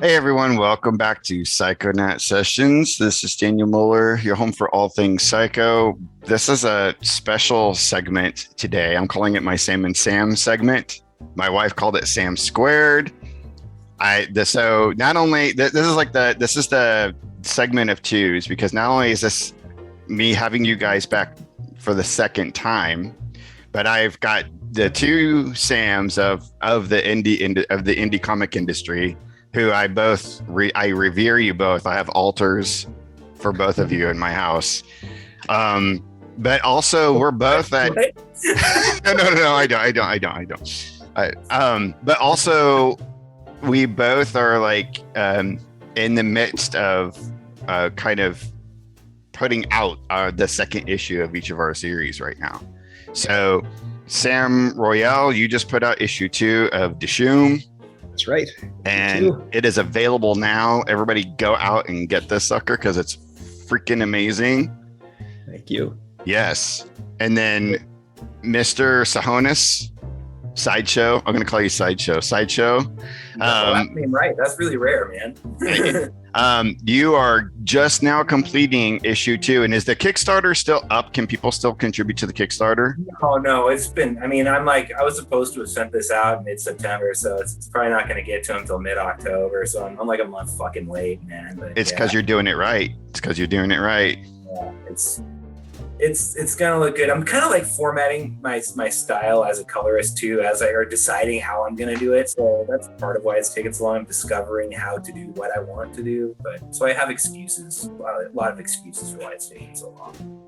Hey everyone, welcome back to Psychonaut Sessions. This is Daniel Muller, your home for all things psycho. This is a special segment today. I'm calling it my Sam and Sam segment. My wife called it Sam Squared. So not only this is the segment of twos, because not only is this me having you guys back for the second time, but I've got the two Sams of the indie comic industry, who I revere you both. I have altars for both of you in my house. But also we're both at no, I don't. But also we both are like in the midst of kind of putting out the second issue of each of our series right now. So Sam Royale, you just put out issue 2 of Dishoom. That's right. And it is available now. Everybody go out and get this sucker because it's freaking amazing. Thank you. Yes. And then Mr. Tsohonis, Sideshow. I'm going to call you Sideshow. Sideshow. That name right. That's really rare, man. You are just now completing issue 2. And is the Kickstarter still up? Can people still contribute to the Kickstarter? Oh, no. It's been, I was supposed to have sent this out in mid-September, so it's probably not going to get to them until mid-October. So I'm like a month fucking late, man. But it's because you're doing it right. Yeah, it's gonna look good. I'm kind of like formatting my style as a colorist too, as I are deciding how I'm gonna do it. So that's part of why it's taken so long. I'm discovering how to do what I want to do. But so I have excuses, a lot of excuses for why it's taking so long.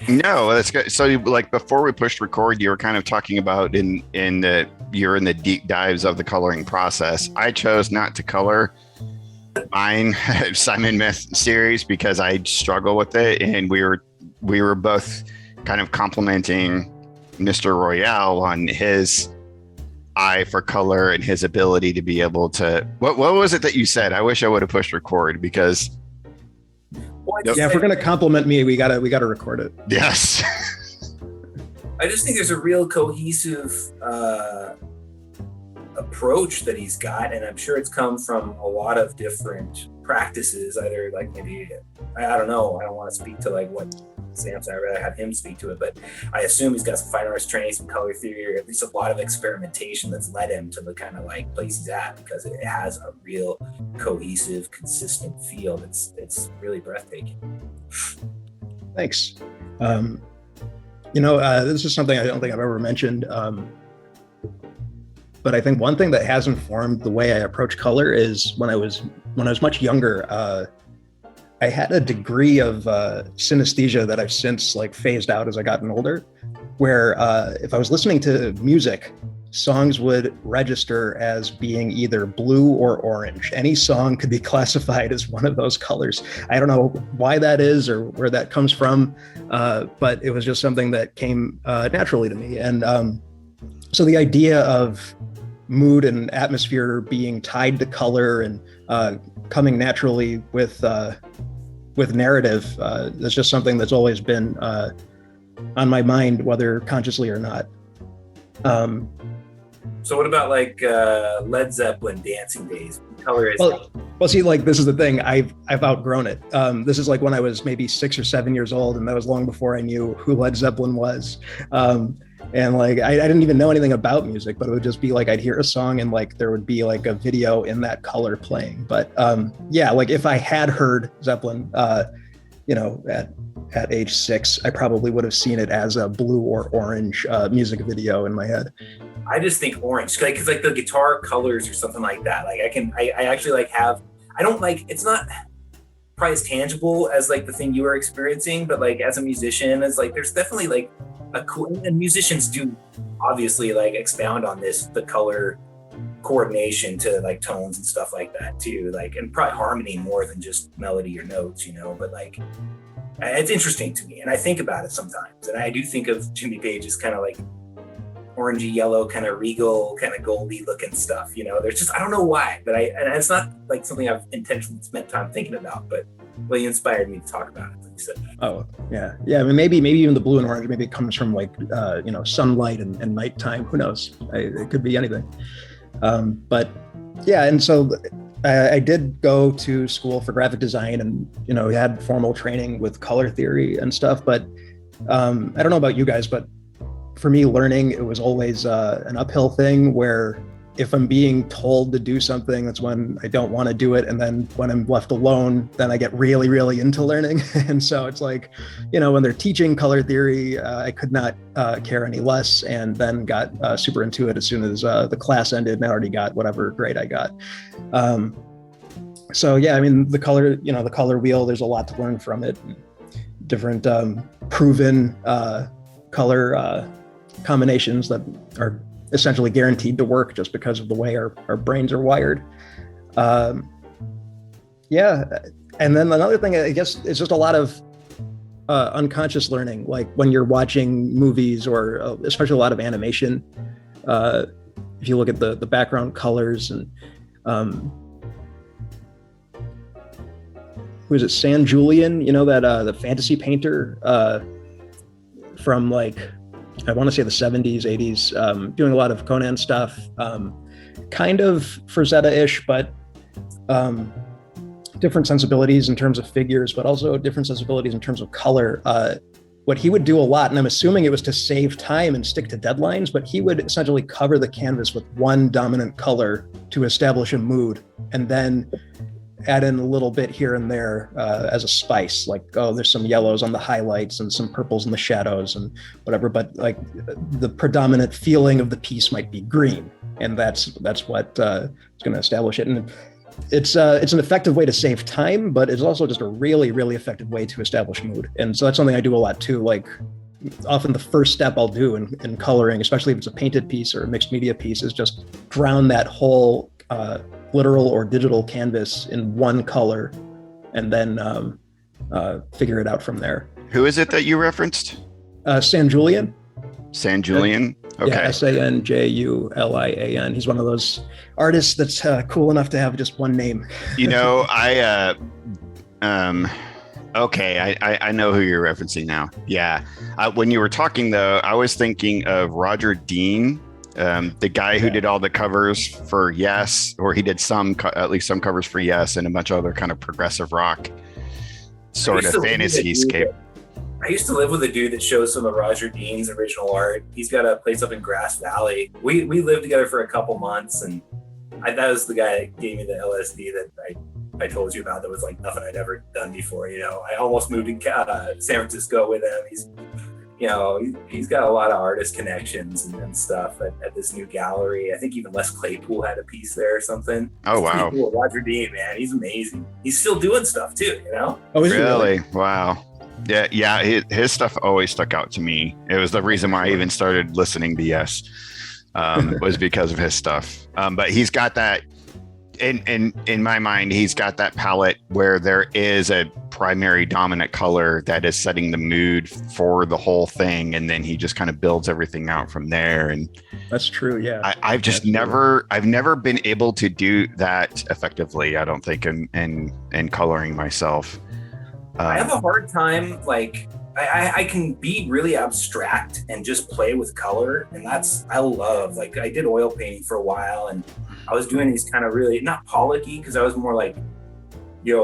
No, that's good. So, like before we pushed record, you were kind of talking about you're in the deep dives of the coloring process. I chose not to color mine Simon Myth series because I struggle with it, and we were both kind of complimenting Mr. Royale on his eye for color and his ability to be able to. What was it that you said? I wish I would have pushed record because. Yeah, if we're gonna compliment me, we gotta record it. Yes. I just think there's a real cohesive approach that he's got, and I'm sure it's come from a lot of different practices, either like maybe I don't know, I don't want to speak to like what Sam's, I'd rather have him speak to it, but I assume he's got some fine arts training, some color theory, or at least a lot of experimentation that's led him to the kind of like place he's at, because it has a real cohesive, consistent feel it's really breathtaking. Thanks. This is something I don't think I've ever mentioned, but I think one thing that has informed the way I approach color is when I was much younger, I had a degree of synesthesia that I've since like phased out as I gotten older, where if I was listening to music, songs would register as being either blue or orange. Any song could be classified as one of those colors. I don't know why that is or where that comes from, but it was just something that came naturally to me. And so the idea of mood and atmosphere being tied to color and coming naturally with narrative is just something that's always been on my mind, whether consciously or not. So what about like Led Zeppelin Dancing Days? What color is it? Well, see, like this is the thing. I've outgrown it. This is like when I was maybe 6 or 7 years old, and that was long before I knew who Led Zeppelin was. And like I didn't even know anything about music, but it would just be like I'd hear a song and like there would be like a video in that color playing. But yeah, like if I had heard Zeppelin, at age 6, I probably would have seen it as a blue or orange music video in my head. I just think orange, because like the guitar colors or something like that. Like I actually like have. I don't like. It's not probably as tangible as like the thing you were experiencing, but like as a musician, it's like there's definitely like a cool. And musicians do obviously like expound on the color coordination to like tones and stuff like that too. Like and probably harmony more than just melody or notes, But like it's interesting to me, and I think about it sometimes. And I do think of Jimmy Page as kind of like orangey yellow, kind of regal, kind of goldy looking stuff. There's just, I don't know why, but and it's not like something I've intentionally spent time thinking about, but well, you inspired me to talk about it. Like you said. Oh yeah. I mean, maybe even the blue and orange, maybe it comes from like, sunlight and nighttime. Who knows? It could be anything. But Yeah, and so I did go to school for graphic design, and had formal training with color theory and stuff. But I don't know about you guys, but for me, learning, it was always an uphill thing where if I'm being told to do something, that's when I don't want to do it. And then when I'm left alone, then I get really, really into learning. And so it's like, when they're teaching color theory, I could not care any less, and then got super into it as soon as the class ended, and I already got whatever grade I got. So yeah, I mean, the color wheel, there's a lot to learn from it. Different proven color combinations that are essentially guaranteed to work just because of the way our brains are wired. Yeah. And then another thing, I guess, is just a lot of unconscious learning, like when you're watching movies, or especially a lot of animation. If you look at the background colors, and who is it? San Julian, that the fantasy painter from I want to say the 70s, 80s, doing a lot of Conan stuff, kind of Frazetta-ish, but different sensibilities in terms of figures, but also different sensibilities in terms of color. What he would do a lot, and I'm assuming it was to save time and stick to deadlines, but he would essentially cover the canvas with one dominant color to establish a mood, and then add in a little bit here and there as a spice, there's some yellows on the highlights and some purples in the shadows and whatever, but the predominant feeling of the piece might be green, and that's what is going to establish it. And it's an effective way to save time, but it's also just a really, really effective way to establish mood. And so that's something I do a lot too. Often the first step I'll do in coloring, especially if it's a painted piece or a mixed media piece, is just drown that whole literal or digital canvas in one color, and then figure it out from there. Who is it that you referenced? San Julian. San Julian? Okay. Yeah, Sanjulian. He's one of those artists that's cool enough to have just one name. Okay, I know who you're referencing now. Yeah. When you were talking, though, I was thinking of Roger Dean, the guy who did all the covers for Yes, or he did at least some covers for Yes, and a bunch of other kind of progressive rock sort of fantasy-scape. I used to live with a dude that shows some of Roger Dean's original art. He's got a place up in Grass Valley. We lived together for a couple months, and that was the guy that gave me the LSD that I told you about. That was like nothing I'd ever done before. I almost moved to San Francisco with him. He's got a lot of artist connections and stuff at this new gallery. I think even Les Claypool had a piece there or something. Oh, wow. Cool. Roger Dean, man, he's amazing. He's still doing stuff too, Oh, really? Wow. Yeah. His stuff always stuck out to me. It was the reason why I even started listening to Yes, was because of his stuff. But he's got that, in my mind, he's got that palette where there is a primary dominant color that is setting the mood for the whole thing, and then he just kind of builds everything out from there. And that's true. Yeah, I've just never been able to do that effectively, I don't think, in coloring myself. I have a hard time, I can be really abstract and just play with color, and I love, I did oil painting for a while, and I was doing these kind of really, not Pollocky, because I was more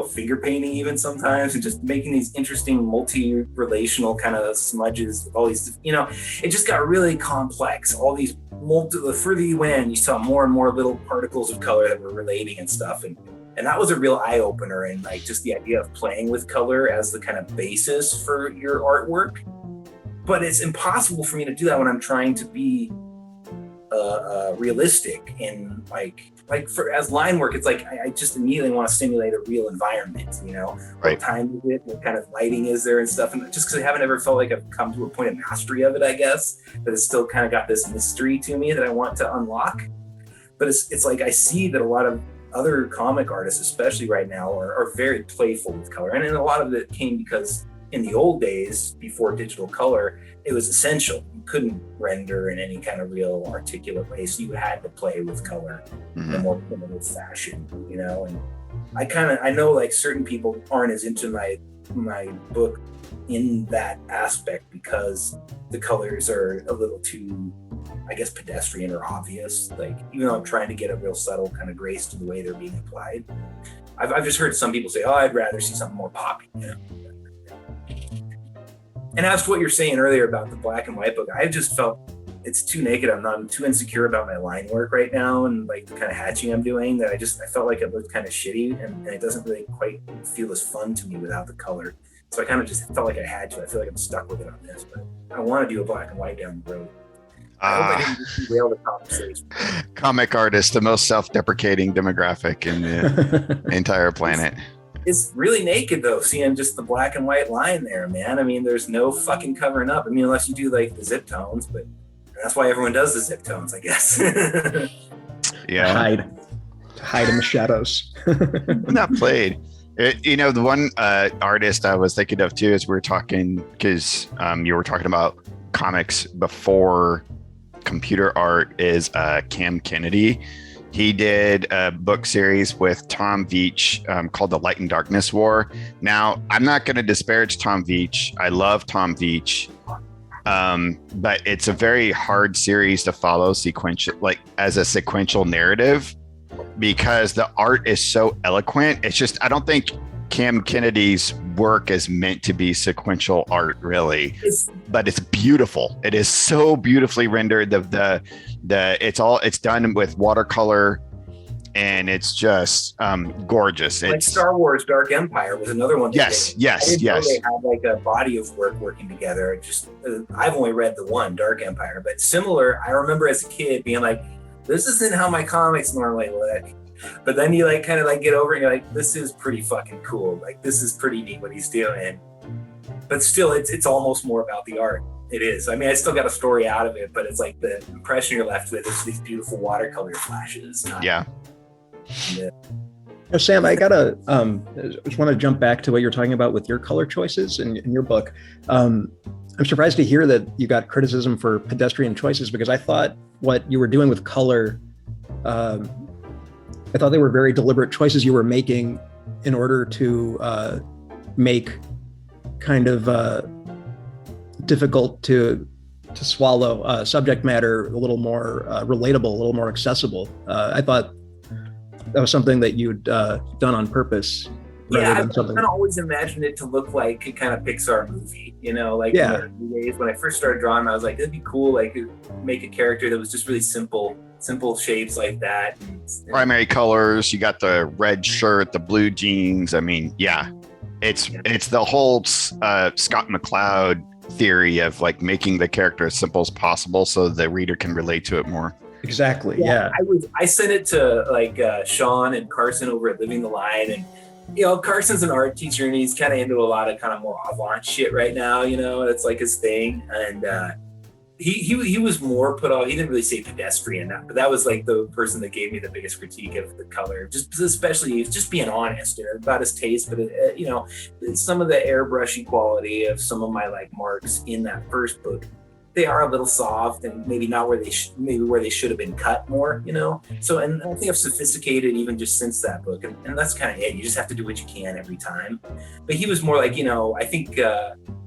finger painting even sometimes, and just making these interesting multi-relational kind of smudges with all these, it just got really complex. All these the further you went, you saw more and more little particles of color that were relating and stuff. And that was a real eye-opener, and just the idea of playing with color as the kind of basis for your artwork. But it's impossible for me to do that when I'm trying to be realistic in as line work. It's I just immediately want to simulate a real environment, Right. What time is it, what kind of lighting is there and stuff. And just because I haven't ever felt like I've come to a point of mastery of it, I guess, that it's still kind of got this mystery to me that I want to unlock. But it's I see that a lot of other comic artists, especially right now, are very playful with color. And a lot of it came because in the old days, before digital color, it was essential. You couldn't render in any kind of real articulate way, so you had to play with color in a more primitive fashion, And I know certain people aren't as into my my book in that aspect because the colors are a little too, I guess, pedestrian or obvious. Like, even though I'm trying to get a real subtle kind of grace to the way they're being applied, I've just heard some people say, "Oh, I'd rather see something more poppy." You know? And as to what you're saying earlier about the black and white book, I just felt it's too naked. I'm too insecure about my line work right now and like the kind of hatching I'm doing that I felt like it looked kind of shitty and it doesn't really quite feel as fun to me without the color. So I kind of just felt like I had to. I feel like I'm stuck with it on this, but I want to do a black and white down the road. I hope I didn't derail the conversation. Comic artist, the most self-deprecating demographic in the entire planet. It's really naked though, seeing just the black and white line there, man. I mean, there's no fucking covering up. I mean, unless you do like the zip tones, but that's why everyone does the zip tones, I guess. Yeah. Hide in the shadows. Not played. The one artist I was thinking of too, as we were talking, because you were talking about comics before computer art, is Cam Kennedy. He did a book series with Tom Veitch called The Light and Darkness War. Now, I'm not going to disparage Tom Veitch. I love Tom Veitch. But it's a very hard series to follow as a sequential narrative because the art is so eloquent. It's just, I don't think Cam Kennedy's work is meant to be sequential art, really, but it's beautiful. It is so beautifully rendered. It's done with watercolor, and it's just gorgeous. Like it's Star Wars Dark Empire was another one. Yes. They had like a body of work working together. I've only read the one, Dark Empire, but similar. I remember as a kid being like, this isn't how my comics normally look. But then you like kind of like get over it and you're like, this is pretty fucking cool. Like, this is pretty neat what he's doing. But still, it's almost more about the art. It is. I mean, I still got a story out of it, but it's like the impression you're left with is these beautiful watercolor flashes. Yeah. Sam, I just want to jump back to what you're talking about with your color choices in your book. I'm surprised to hear that you got criticism for pedestrian choices, because I thought what you were doing with color, I thought they were very deliberate choices you were making in order to make kind of difficult to swallow subject matter a little more relatable, a little more accessible. I thought that was something that you'd done on purpose. Yeah, I've kind of always imagined it to look like a kind of Pixar movie, you know, like when I first started drawing, I was like, it'd be cool, like make a character that was just really simple shapes like that. Primary colors, you got the red shirt, the blue jeans. I mean, it's the whole Scott McCloud theory of like making the character as simple as possible so the reader can relate to it more. Exactly. Yeah. I sent it to like Sean and Carson over at Living the Line, and Carson's an art teacher and he's kind of into a lot of kind of more avant shit right now. It's like his thing, and he was more put off. He didn't really say pedestrian, but that was like the person that gave me the biggest critique of the color. Especially just being honest about his taste, but some of the airbrushy quality of some of my like marks in that first book, they are a little soft and maybe not where they should have been cut more, So, and I think I've sophisticated even just since that book, and that's kind of it. You just have to do what you can every time. But he was more like, I think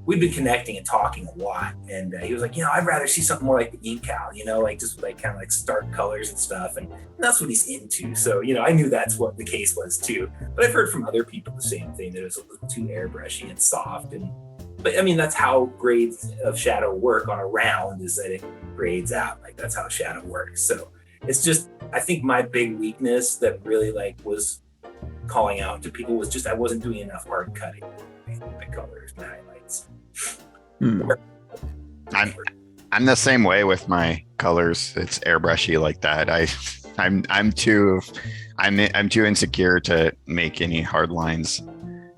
we'd been connecting and talking a lot, and he was like, I'd rather see something more like the Incal, like just like kind of like stark colors and stuff, and that's what he's into. So, I knew that's what the case was too. But I've heard from other people the same thing, that it was a little too airbrushy and soft. But I mean, that's how grades of shadow work on a round, is that it grades out. Like, that's how shadow works. So it's just, I think my big weakness that really like was calling out to people was just I wasn't doing enough hard cutting with my colors and highlights. I'm the same way with my colors. It's airbrushy like that. I'm too insecure to make any hard lines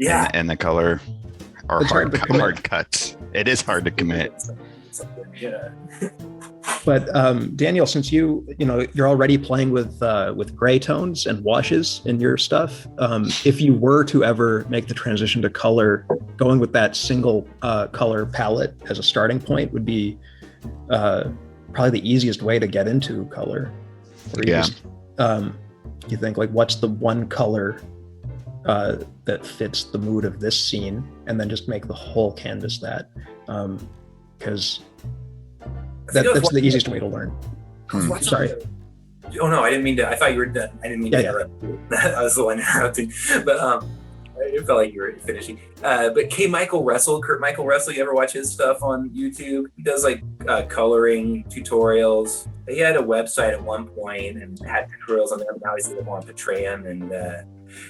in the color. Or hard cuts. It is hard to commit. Yeah. But Daniel, since you're already playing with gray tones and washes in your stuff, if you were to ever make the transition to color, going with that single color palette as a starting point would be probably the easiest way to get into color. You think, like, what's the one color that fits the mood of this scene, and then just make the whole canvas that, because that's the easiest way to learn. Sorry. Oh no, I didn't mean to. I thought you were done. I didn't mean to interrupt you. I was the one interrupting, but it felt like you were finishing. But Kurt Michael Russell, you ever watch his stuff on YouTube? He does like coloring tutorials. He had a website at one point and had tutorials on there. Now he's a little more on Patreon,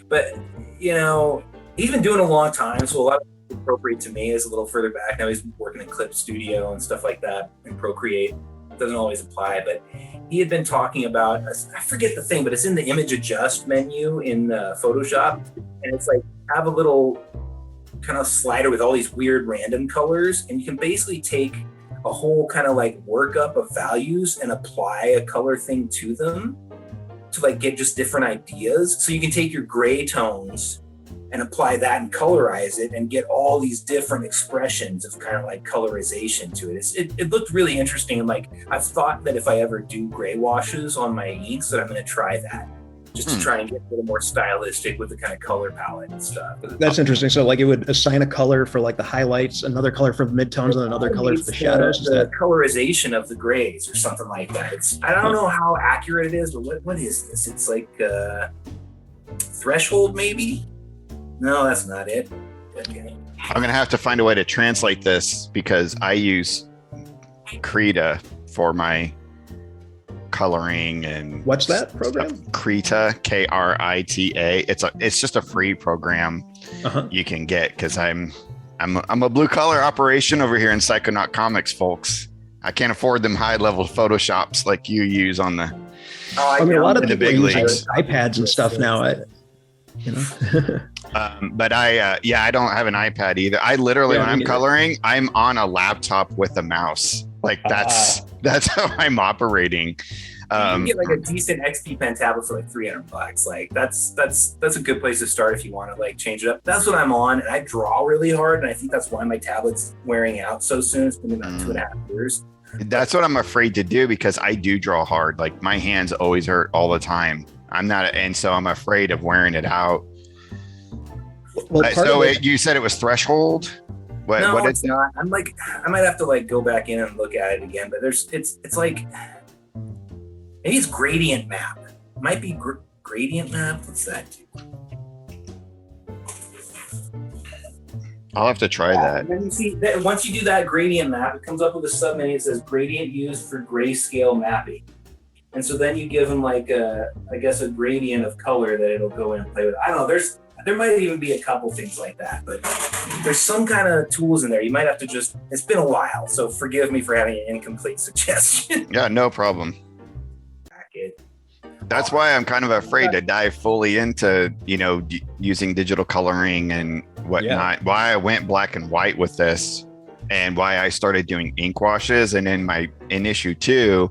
but you know, he's been doing it a long time, so a lot of it appropriate to me is a little further back. Now he's working in Clip Studio and stuff like that, and Procreate. Doesn't always apply, but he had been talking about, I forget the thing, but it's in the image adjust menu in Photoshop, and it's like have a little kind of slider with all these weird random colors, and you can basically take a whole kind of like workup of values and apply a color thing to them to like get just different ideas. So you can take your gray tones and apply that and colorize it and get all these different expressions of kind of like colorization to it. It looked really interesting. And like, I've thought that if I ever do gray washes on my inks, that I'm going to try that just to try and get a little more stylistic with the kind of color palette and stuff. That's interesting. So like it would assign a color for like the highlights, another color for the midtones, and another color for the shadows. The colorization of the grays or something like that. I don't know how accurate it is, but what is this? It's like threshold maybe? No, that's not it. Okay. I'm going to have to find a way to translate this because I use Krita for my coloring and what's that program? Krita, Krita. It's just a free program you can get because I'm a blue collar operation over here in Psychonaut Comics, folks. I can't afford them high level Photoshops like you use on the. I mean, a lot of the big leagues, iPads and stuff now. You know. But I don't have an iPad either. I literally, when I'm coloring, I'm on a laptop with a mouse. Like that's how I'm operating. You can get like a decent XP Pen tablet for like $300. Like that's a good place to start if you want to like change it up. That's what I'm on, and I draw really hard, and I think that's why my tablet's wearing out so soon. It's been about 2.5 years. That's what I'm afraid to do because I do draw hard. Like my hands always hurt all the time. And so I'm afraid of wearing it out. Well, so you said it was threshold? No, it's not. I might have to like go back in and look at it again, but it's like, maybe it's gradient map. It might be gradient map. What's that do? I'll have to try that. And then you see that once you do that gradient map, it comes up with a submenu. It says gradient used for grayscale mapping. And so then you give them like a gradient of color that it'll go in and play with. I don't know. There might even be a couple things like that, but there's some kind of tools in there. You might have to it's been a while, so forgive me for having an incomplete suggestion. Yeah, no problem. That's why I'm kind of afraid to dive fully into, using digital coloring and whatnot. Why I went black and white with this and why I started doing ink washes. And in issue 2,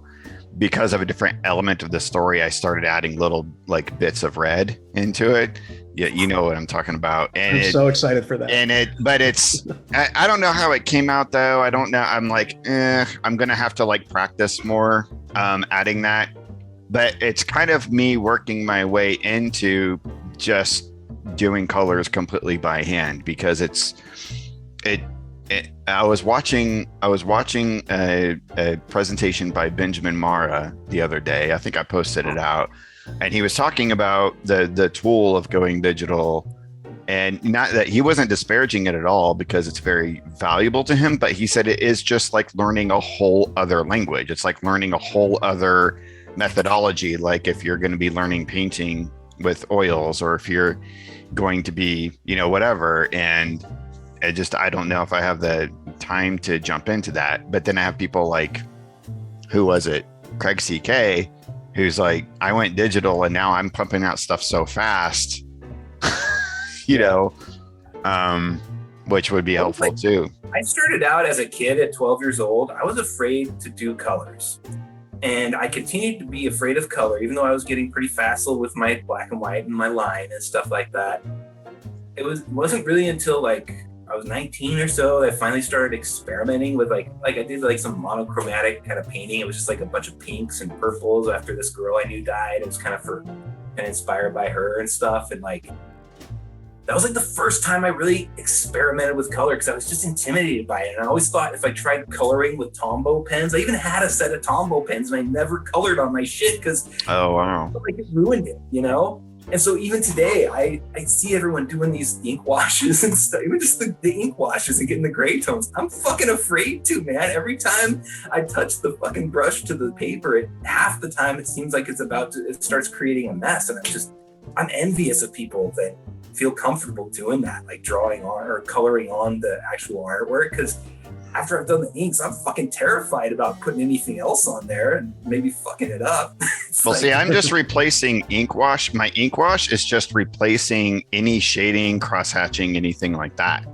because of a different element of the story, I started adding little like bits of red into it. Yeah, you know what I'm talking about. And I'm so excited for that. But it's, I don't know how it came out though. I don't know. I'm like, I'm going to have to like practice more adding that. But it's kind of me working my way into just doing colors completely by hand because I was watching a presentation by Benjamin Mara the other day. I think I posted it out. And he was talking about the tool of going digital, and not that he wasn't disparaging it at all because it's very valuable to him, but he said it is just like learning a whole other language. It's like learning a whole other methodology. Like if you're going to be learning painting with oils, or if you're going to be, whatever. And I don't know if I have the time to jump into that. But then I have people like, who was it? Craig CK, who's like, I went digital and now I'm pumping out stuff so fast, which would be helpful too. I started out as a kid at 12 years old. I was afraid to do colors. And I continued to be afraid of color, even though I was getting pretty facile with my black and white and my line and stuff like that. It wasn't really until like I was 19 or so that I finally started experimenting with like I did like some monochromatic kind of painting. It was just like a bunch of pinks and purples after this girl I knew died. It was kind of inspired by her and stuff. And like that was like the first time I really experimented with color, because I was just intimidated by it. And I always thought if I tried coloring with Tombow pens, I even had a set of Tombow pens and I never colored on my shit because Oh, wow. like it ruined it, you know? And so even today, I see everyone doing these ink washes and stuff, even just the ink washes and getting the gray tones. I'm fucking afraid to, man. Every time I touch the fucking brush to the paper, half the time it seems like it starts creating a mess. And I'm envious of people that feel comfortable doing that, like drawing on or coloring on the actual artwork. Because after I've done the inks, I'm fucking terrified about putting anything else on there and maybe fucking it up. Well, see, I'm just replacing ink wash. My ink wash is just replacing any shading, cross-hatching, anything like that.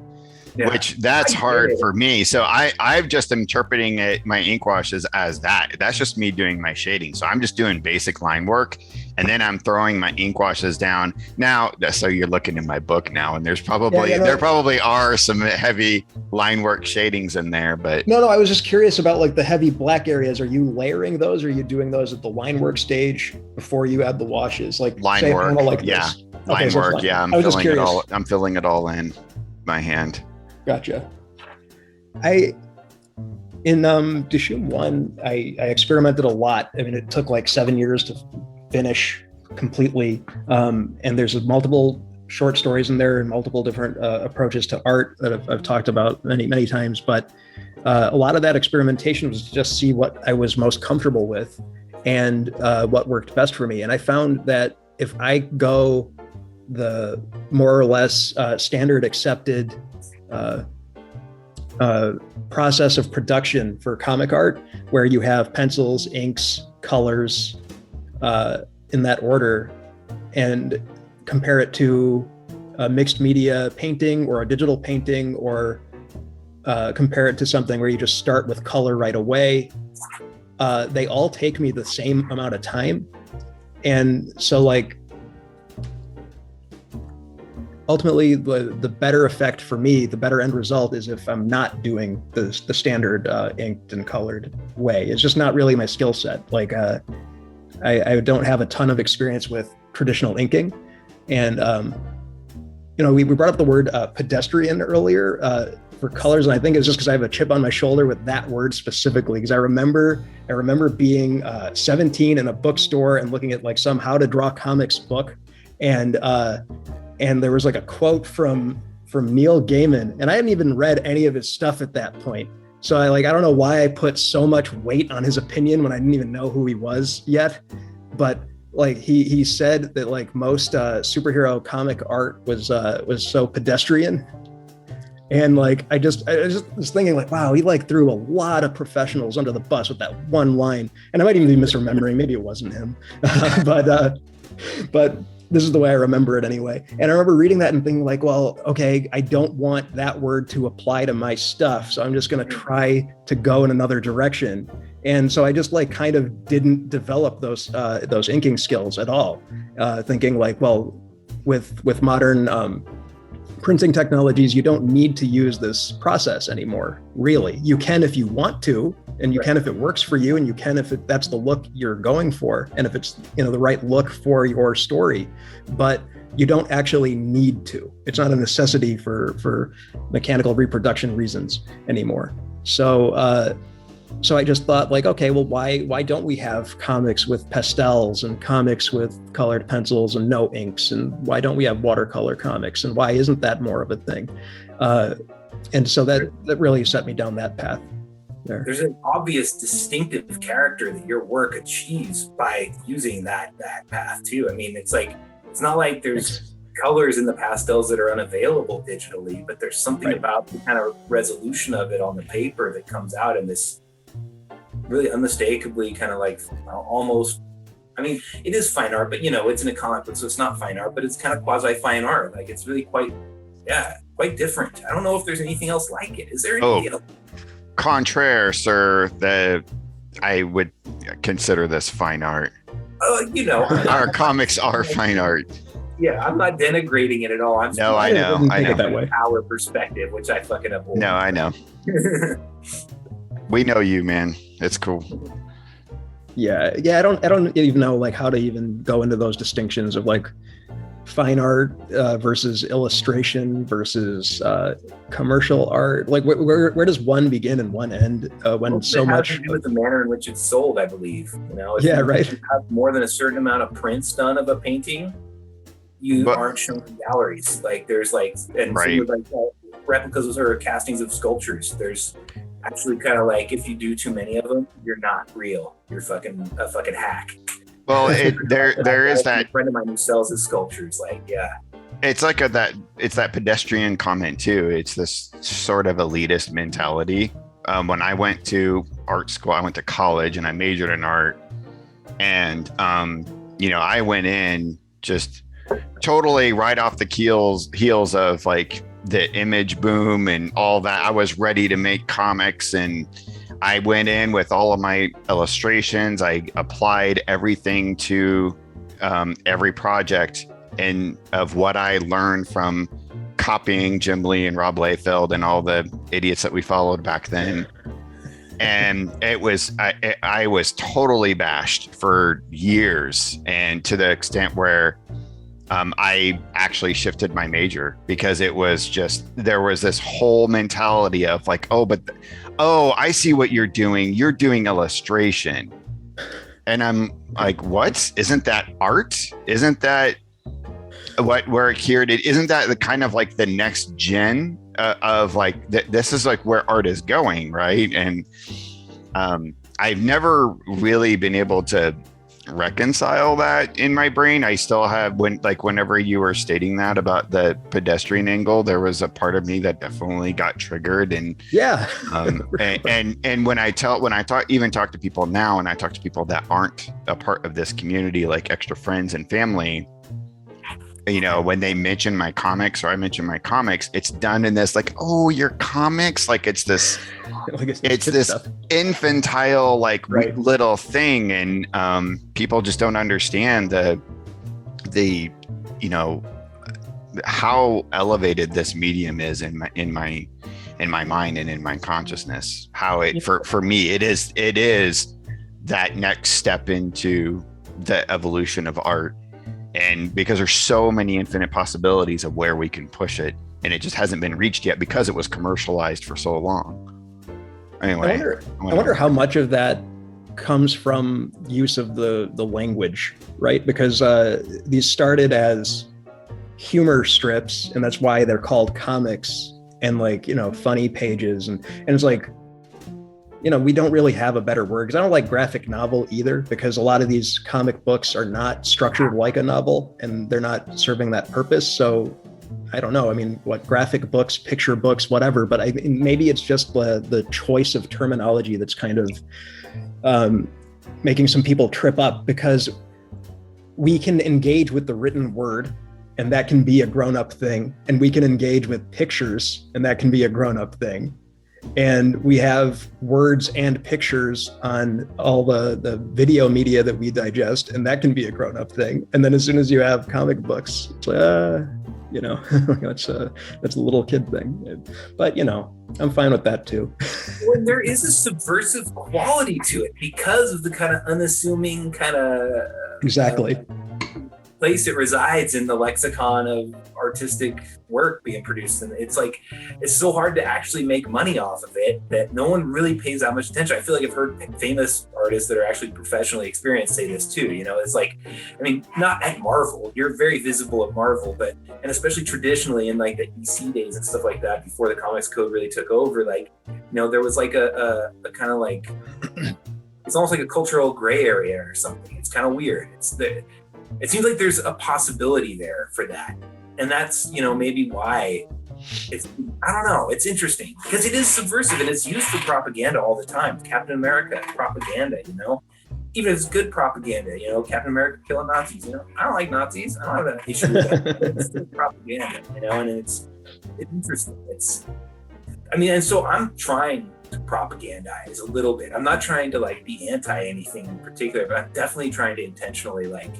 Yeah. Which that's hard for me. So I've just interpreting it, my ink washes as that. That's just me doing my shading. So I'm just doing basic line work, and then I'm throwing my ink washes down. Now, so you're looking in my book now, and there's probably there probably are some heavy line work shadings in there, but no, I was just curious about like the heavy black areas. Are you layering those, or are you doing those at the line work stage before you add the washes? Like line work, like yeah, this. Line work, yeah. I'm filling it all in my hand. Gotcha. In Dishoom 1, I experimented a lot. I mean, it took like 7 years to finish completely. And there's multiple short stories in there and multiple different approaches to art that I've talked about many times. But a lot of that experimentation was to just see what I was most comfortable with and what worked best for me. And I found that if I go the more or less standard accepted process of production for comic art, where you have pencils, inks, colors in that order, and compare it to a mixed media painting or a digital painting, or compare it to something where you just start with color right away, they all take me the same amount of time. And so like ultimately, the better effect for me, the better end result is if I'm not doing the standard inked and colored way. It's just not really my skill set. Like I don't have a ton of experience with traditional inking. And, we brought up the word pedestrian earlier for colors. And I think it's just because I have a chip on my shoulder with that word specifically, because I remember being 17 in a bookstore and looking at like some how to draw comics book. And there was like a quote from Neil Gaiman, and I hadn't even read any of his stuff at that point. So I don't know why I put so much weight on his opinion when I didn't even know who he was yet. But like he said that like most superhero comic art was so pedestrian. And like I just was thinking like, wow, he like threw a lot of professionals under the bus with that one line. And I might even be misremembering, maybe it wasn't him. But this is the way I remember it anyway. And I remember reading that and thinking like, well, okay, I don't want that word to apply to my stuff. So I'm just going to try to go in another direction. And so I just like kind of didn't develop those inking skills at all. Thinking like, well, with modern printing technologies, you don't need to use this process anymore. Really, you can if you want to, and you can if it works for you, and you can if that's the look you're going for, and if it's the right look for your story. But you don't actually need to. It's not a necessity for mechanical reproduction reasons anymore. So I just thought like, okay, well, why don't we have comics with pastels and comics with colored pencils and no inks? And why don't we have watercolor comics? And why isn't that more of a thing? And so that really set me down that path there. There's an obvious distinctive character that your work achieves by using that path too. I mean, it's not like there's colors in the pastels that are unavailable digitally, but there's something about the kind of resolution of it on the paper that comes out in this really unmistakably kind of like almost, I mean, it is fine art, but it's in a comic book, so it's not fine art, but it's kind of quasi fine art. Like it's really quite different. I don't know if there's anything else like it. Is there anything else? Contraire, sir, that I would consider this fine art. Our comics are fine art. Yeah, I'm not denigrating it at all. I know. It that way. Our perspective, which I fucking abhor. No, I know. We know you, man. It's cool. Yeah. I don't even know like how to even go into those distinctions of like fine art versus illustration versus commercial art? Like where does one begin and one end when so much to do with the manner in which it's sold, I believe. If right. you have more than a certain amount of prints done of a painting, you aren't shown in galleries. Like there's like, and right. with like replicas or castings of sculptures, there's actually kind of like, if you do too many of them, you're not real. You're a fucking hack. Well, there is that. A friend of mine who sells his sculptures. Like, yeah, it's like it's that pedestrian comment too. It's this sort of elitist mentality. When I went to art school, I went to college and I majored in art, and I went in just totally right off the heels of like the image boom and all that. I was ready to make comics, and I went in with all of my illustrations. I applied everything to every project and of what I learned from copying Jim Lee and Rob Liefeld and all the idiots that we followed back then. And it was, I was totally bashed for years, and to the extent where I actually shifted my major because it was just, there was this whole mentality of like, I see what you're doing. You're doing illustration. And I'm like, what? Isn't that art? Isn't that what we're here to, isn't that the kind of like the next gen of like, this is like where art is going, right? And I've never really been able to reconcile that in my brain. I still have, whenever you were stating that about the pedestrian angle, there was a part of me that definitely got triggered. And yeah, and when I talk to people now, and I talk to people that aren't a part of this community, like extra friends and family, when they mention my comics or I mention my comics, it's done in this like, oh, your comics, like it's this it's this stuff. Infantile like right. little thing, and people just don't understand the how elevated this medium is in my mind and in my consciousness. How it for me it is that next step into the evolution of art. And because there's so many infinite possibilities of where we can push it, and it just hasn't been reached yet because it was commercialized for so long. Anyway, I wonder how much of that comes from use of the language, right? Because these started as humor strips, and that's why they're called comics, and like, funny pages, and it's like, we don't really have a better word, because I don't like graphic novel either, because a lot of these comic books are not structured like a novel and they're not serving that purpose. So I don't know. I mean, what graphic books, picture books, whatever, but maybe it's just the choice of terminology that's kind of making some people trip up, because we can engage with the written word and that can be a grown-up thing. And we can engage with pictures and that can be a grown-up thing. And we have words and pictures on all the video media that we digest, and that can be a grown-up thing. And then as soon as you have comic books, it's that's a little kid thing. But I'm fine with that too. Well, there is a subversive quality to it because of the kind of unassuming kind of exactly place it resides in the lexicon of artistic work being produced. And it's like, it's so hard to actually make money off of it that no one really pays that much attention. I feel like I've heard famous artists that are actually professionally experienced say this too. It's like, I mean, not at Marvel, you're very visible at Marvel, but, and especially traditionally in like the EC days and stuff like that, before the Comics Code really took over, like, there was like a kind of like, it's almost like a cultural gray area or something. It's kind of weird. It seems like there's a possibility there for that. And that's, maybe why it's, I don't know, it's interesting because it is subversive and it's used for propaganda all the time. Captain America, propaganda, even if it's good propaganda, Captain America killing Nazis, I don't like Nazis. I don't have an issue with that. It's still propaganda, and it's interesting. And so I'm trying to propagandize a little bit. I'm not trying to like be anti anything in particular, but I'm definitely trying to intentionally like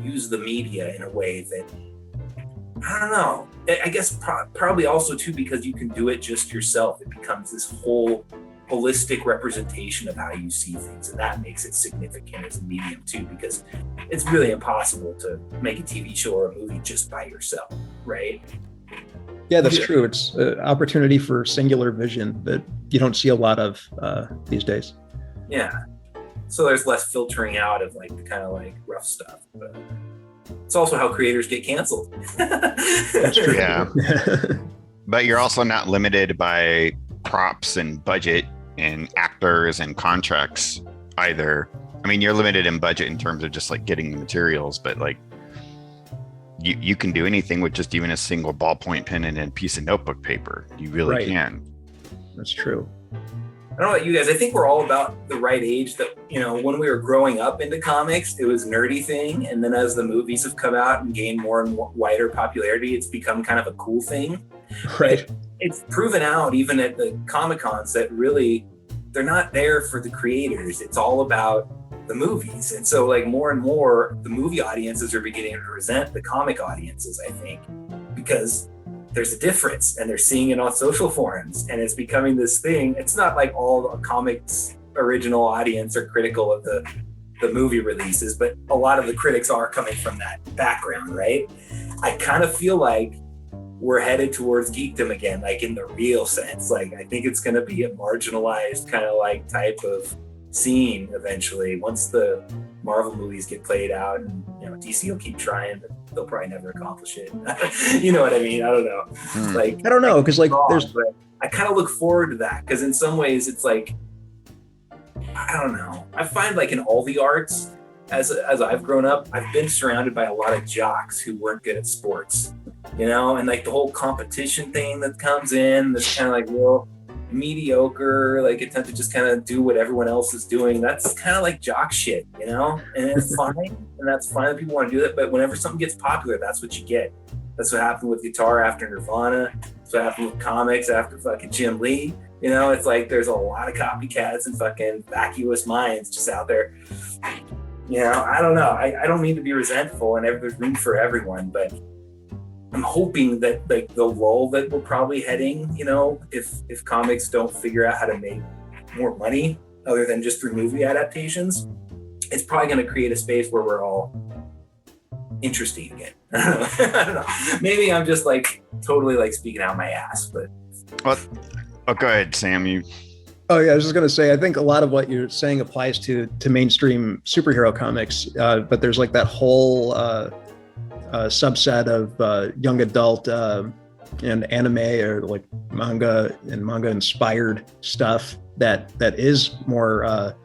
use the media in a way that, I don't know, I guess probably also too because you can do it just yourself. It becomes this whole holistic representation of how you see things, and that makes it significant as a medium too, because it's really impossible to make a TV show or a movie just by yourself, right? Yeah, that's true. It's an opportunity for singular vision that you don't see a lot of these days. Yeah, so there's less filtering out of like the kind of like rough stuff, but it's also how creators get canceled. That's true. Yeah. But you're also not limited by props and budget and actors and contracts either. I mean, you're limited in budget in terms of just like getting the materials, but like you can do anything with just even a single ballpoint pen and a piece of notebook paper. You really can. That's true. I don't know about you guys. I think we're all about the right age that, you know, when we were growing up into comics, it was a nerdy thing. And then as the movies have come out and gained more and more wider popularity, it's become kind of a cool thing. Right. It's proven out even at the Comic-Cons that really they're not there for the creators. It's all about the movies. And so like more and more the movie audiences are beginning to resent the comic audiences, I think, because there's a difference and they're seeing it on social forums and it's becoming this thing. It's not like all the comics original audience are critical of the movie releases, but a lot of the critics are coming from that background, right? I kind of feel like we're headed towards geekdom again, like in the real sense. Like I think it's going to be a marginalized kind of like type of scene eventually once the Marvel movies get played out, and you know DC will keep trying, but they'll probably never accomplish it. You know what I mean? I don't know. Like I don't know, because like I kind of look forward to that, because in some ways it's like, I don't know. I find like in all the arts, as I've grown up, I've been surrounded by a lot of jocks who weren't good at sports, you know, and like the whole competition thing that comes in, this kind of like real mediocre, like attempt to just kind of do what everyone else is doing. That's kind of like jock shit, you know, and it's fine. And that's fine that people want to do that. But whenever something gets popular, that's what you get. That's what happened with guitar after Nirvana. That's what happened with comics after fucking Jim Lee. You know, it's like there's a lot of copycats and fucking vacuous minds just out there. You know, I don't know. I don't mean to be resentful, and there's room for everyone, but I'm hoping that like the lull that we're probably heading, you know, if comics don't figure out how to make more money other than just through movie adaptations, it's probably going to create a space where we're all interesting again. I don't know. Maybe I'm just like totally like speaking out my ass, but. Well, go ahead, Sam. Oh yeah, I was just gonna say, I think a lot of what you're saying applies to mainstream superhero comics, but there's like that whole subset of young adult and anime or like manga and manga inspired stuff that is more,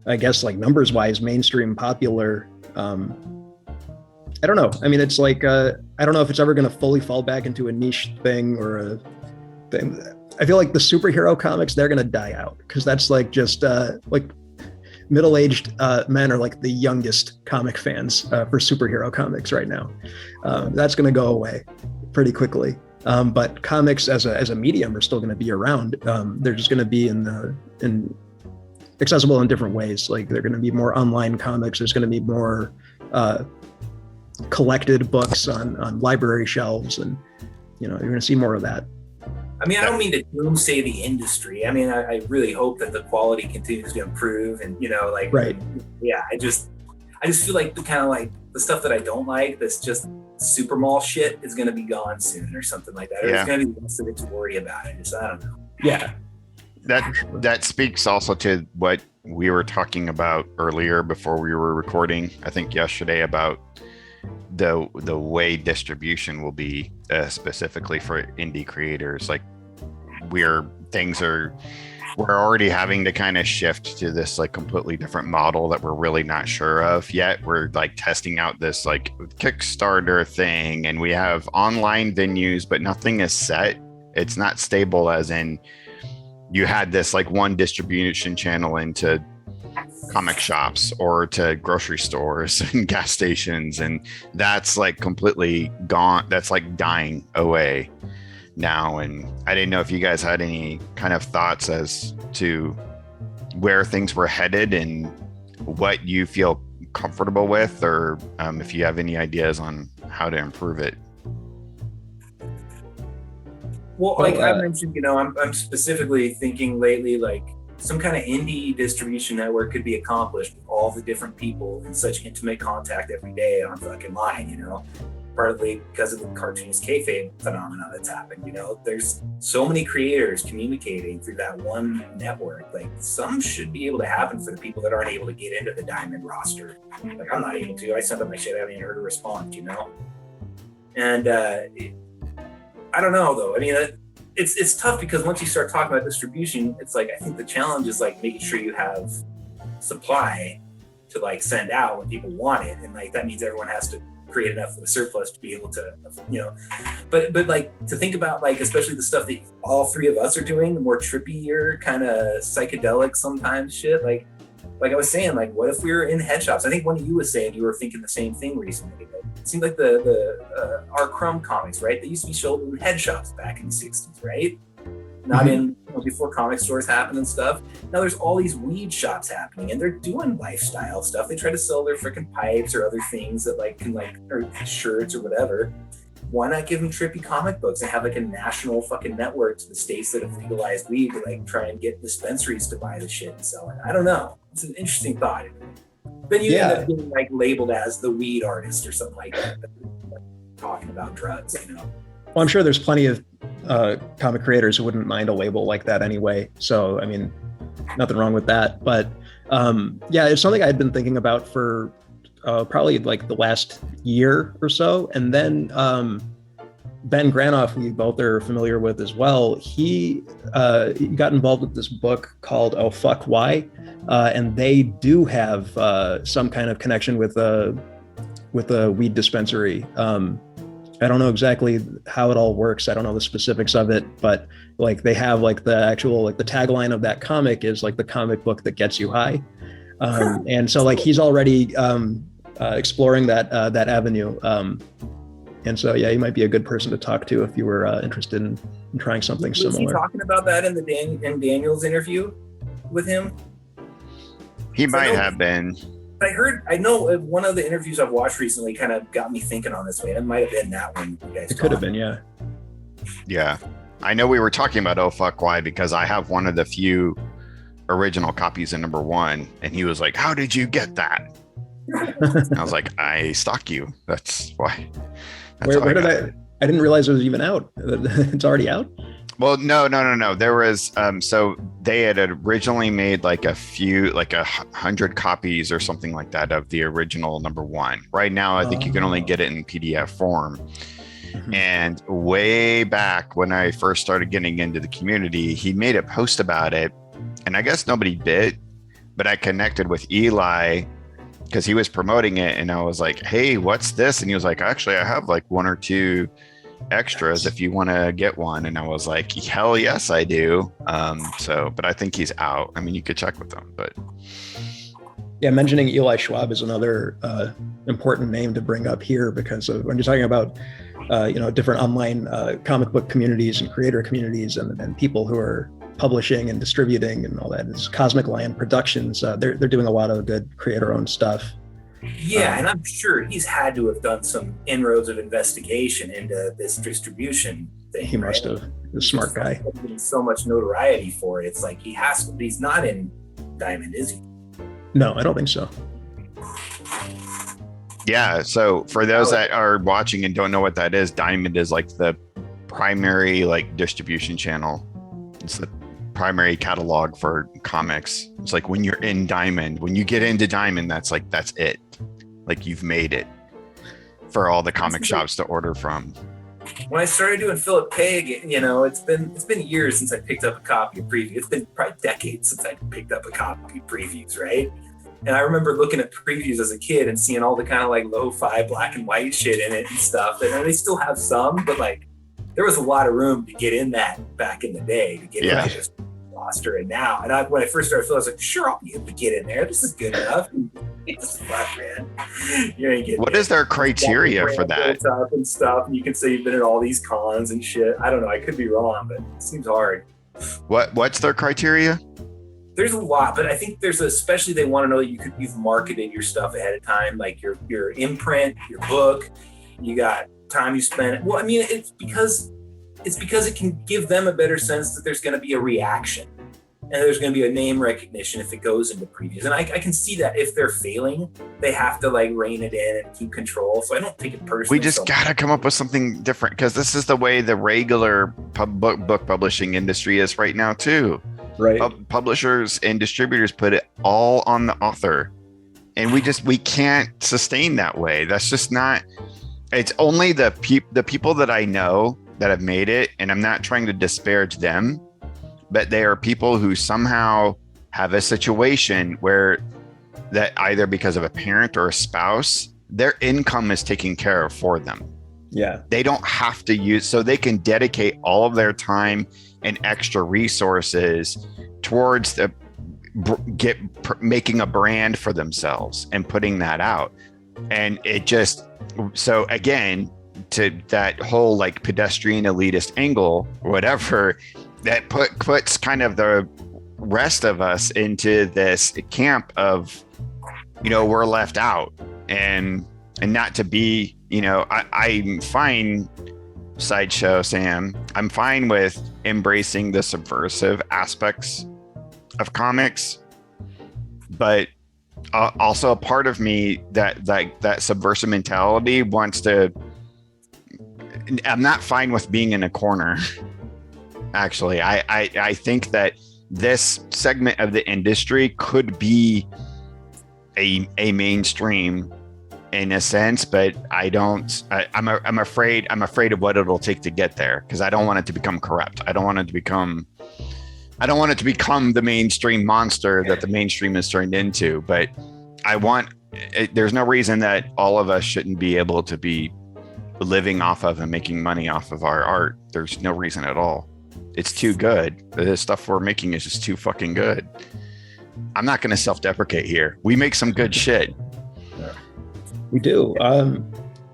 I guess, like numbers wise, mainstream popular. I don't know. I mean, it's like I don't know if it's ever going to fully fall back into a niche thing or a thing. I feel like the superhero comics, they're going to die out because that's like just like middle-aged men are like the youngest comic fans for superhero comics right now. That's going to go away pretty quickly. But comics as a medium are still going to be around. They're just going to be in accessible in different ways. Like they're going to be more online comics. There's going to be more collected books on library shelves, and you're going to see more of that. I mean, I don't mean to doomsay the industry. I mean, I really hope that the quality continues to improve, and like, right. Yeah, I just feel like the kind of like the stuff that I don't like, that's just super mall shit, is going to be gone soon or something like that. Or there's going to be less of it to worry about. I don't know. Yeah. That speaks also to what we were talking about earlier before we were recording, I think yesterday, about the way distribution will be specifically for indie creators. Like we're already having to kind of shift to this like completely different model that we're really not sure of yet. We're like testing out this like Kickstarter thing, and we have online venues, but nothing is set. It's not stable, as in you had this like one distribution channel into comic shops or to grocery stores and gas stations, and that's like completely gone. That's like dying away now. And I didn't know if you guys had any kind of thoughts as to where things were headed and what you feel comfortable with, or if you have any ideas on how to improve it. Well, like I mentioned, I'm specifically thinking lately, like some kind of indie distribution network could be accomplished with all the different people in such intimate contact every day on fucking line, partly because of the cartoonist kayfabe phenomenon that's happened. There's so many creators communicating through that one network. Like, some should be able to happen for the people that aren't able to get into the Diamond roster. Like, I'm not able to. I sent up my shit, I haven't even heard a response, And I don't know, though. I mean, it's tough because once you start talking about distribution, it's like, I think the challenge is like making sure you have supply to like send out when people want it, and like that means everyone has to create enough of a surplus to be able to, but like to think about, like, especially the stuff that all three of us are doing, the more trippier kind of psychedelic sometimes shit, like I was saying, like, what if we were in head shops? I think one of you was saying you were thinking the same thing recently. It seemed like our Crumb comics, right? They used to be sold in head shops back in the 60s, right? Not in before comic stores happened and stuff. Now there's all these weed shops happening, and they're doing lifestyle stuff. They try to sell their freaking pipes or other things that or shirts or whatever. Why not give them trippy comic books and have like a national fucking network to the states that have legalized weed to like try and get dispensaries to buy the shit and sell it? I don't know. It's an interesting thought. Then you end up getting like labeled as the weed artist or something like that, talking about drugs, Well, I'm sure there's plenty of comic creators who wouldn't mind a label like that anyway. So, I mean, nothing wrong with that. But it's something I'd been thinking about for probably like the last year or so. And then Ben Granoff, we both are familiar with as well, he got involved with this book called Oh Fuck Why. And they do have some kind of connection with a weed dispensary. I don't know exactly how it all works. I don't know the specifics of it, but like they have like the actual, like the tagline of that comic is like the comic book that gets you high. And so like he's already exploring that avenue. And so, yeah, he might be a good person to talk to if you were interested in trying something similar. Was he talking about that in Daniel's interview with him? He might have been. I know one of the interviews I've watched recently kind of got me thinking on this way. It might have been that one. It could have been, yeah. Yeah. I know we were talking about Oh Fuck Why because I have one of the few original copies of #1, and he was like, "How did you get that?" I was like, "I stalk you. That's why." Where did I didn't realize it was even out. It's already out? Well, no. There was, so they had originally made like a few, like 100 copies or something like that of the original #1. Right now, I think you can only get it in PDF form. Mm-hmm. And way back when I first started getting into the community, he made a post about it. And I guess nobody bit, but I connected with Eli because he was promoting it. And I was like, "Hey, what's this?" And he was like, "Actually, I have like 1 or 2 extras if you want to get one." And I was like, "Hell yes, I do." But I think he's out. I mean, you could check with them, but yeah, mentioning Eli Schwab is another important name to bring up here because of when you're talking about different online comic book communities and creator communities and people who are publishing and distributing and all that. It's Cosmic Lion Productions. They're doing a lot of good creator-owned stuff. Yeah, and I'm sure he's had to have done some inroads of investigation into this distribution thing. He must have. He's a smart guy. Getting so much notoriety for it. It's like he has to. He's not in Diamond, is he? No, I don't think so. Yeah. So for those that are watching and don't know what that is, Diamond is like the primary like distribution channel. It's the primary catalog for comics. It's like when you're in Diamond, when you get into Diamond, that's it. Like you've made it for all the comic shops to order from. When I started doing Philip Peg, it's been years since I picked up a copy of previews. It's been probably decades since I picked up a copy of previews, right? And I remember looking at previews as a kid and seeing all the kind of like lo-fi black and white shit in it and stuff. And they still have some, but like there was a lot of room to get in that back in the day to get into this roster. And now, when I first started, I was like, sure, I'll be able to get in there. This is good enough. It's fun, man. You ain't getting what is their criteria for that? And stuff. And you can say you've been at all these cons and shit. I don't know. I could be wrong, but it seems hard. What's their criteria? There's a lot, but I think especially they want to know that you've marketed your stuff ahead of time, like your imprint, your book, you got time you spent. Well, I mean, it's because it's because it can give them a better sense that there's going to be a reaction and there's going to be a name recognition if it goes into previews. And I can see that if they're failing, they have to like rein it in and keep control. So I don't take it personally. We just got to come up with something different, because this is the way the regular book publishing industry is right now too. Right. Publishers and distributors put it all on the author, and we can't sustain that way. That's just not. It's only the people that I know that have made it, and I'm not trying to disparage them, but they are people who somehow have a situation where that either because of a parent or a spouse, their income is taken care of for them. Yeah. They don't have to use, so they can dedicate all of their time and extra resources towards making a brand for themselves and putting that out. And it just, so again, to that whole like pedestrian elitist angle, whatever, that puts kind of the rest of us into this camp of, we're left out, and not to be, I'm fine, Sideshow Sam, I'm fine with embracing the subversive aspects of comics, but also a part of me that subversive mentality wants to, I'm not fine with being in a corner. Actually, I think that this segment of the industry could be a mainstream in a sense, but I'm afraid of what it'll take to get there, because I don't want it to become corrupt. I don't want it to become the mainstream monster that the mainstream is turned into. But there's no reason that all of us shouldn't be able to be living off of and making money off of our art. There's no reason at all. It's too good. The stuff we're making is just too fucking good. I'm not going to self-deprecate here. We make some good shit. We do. I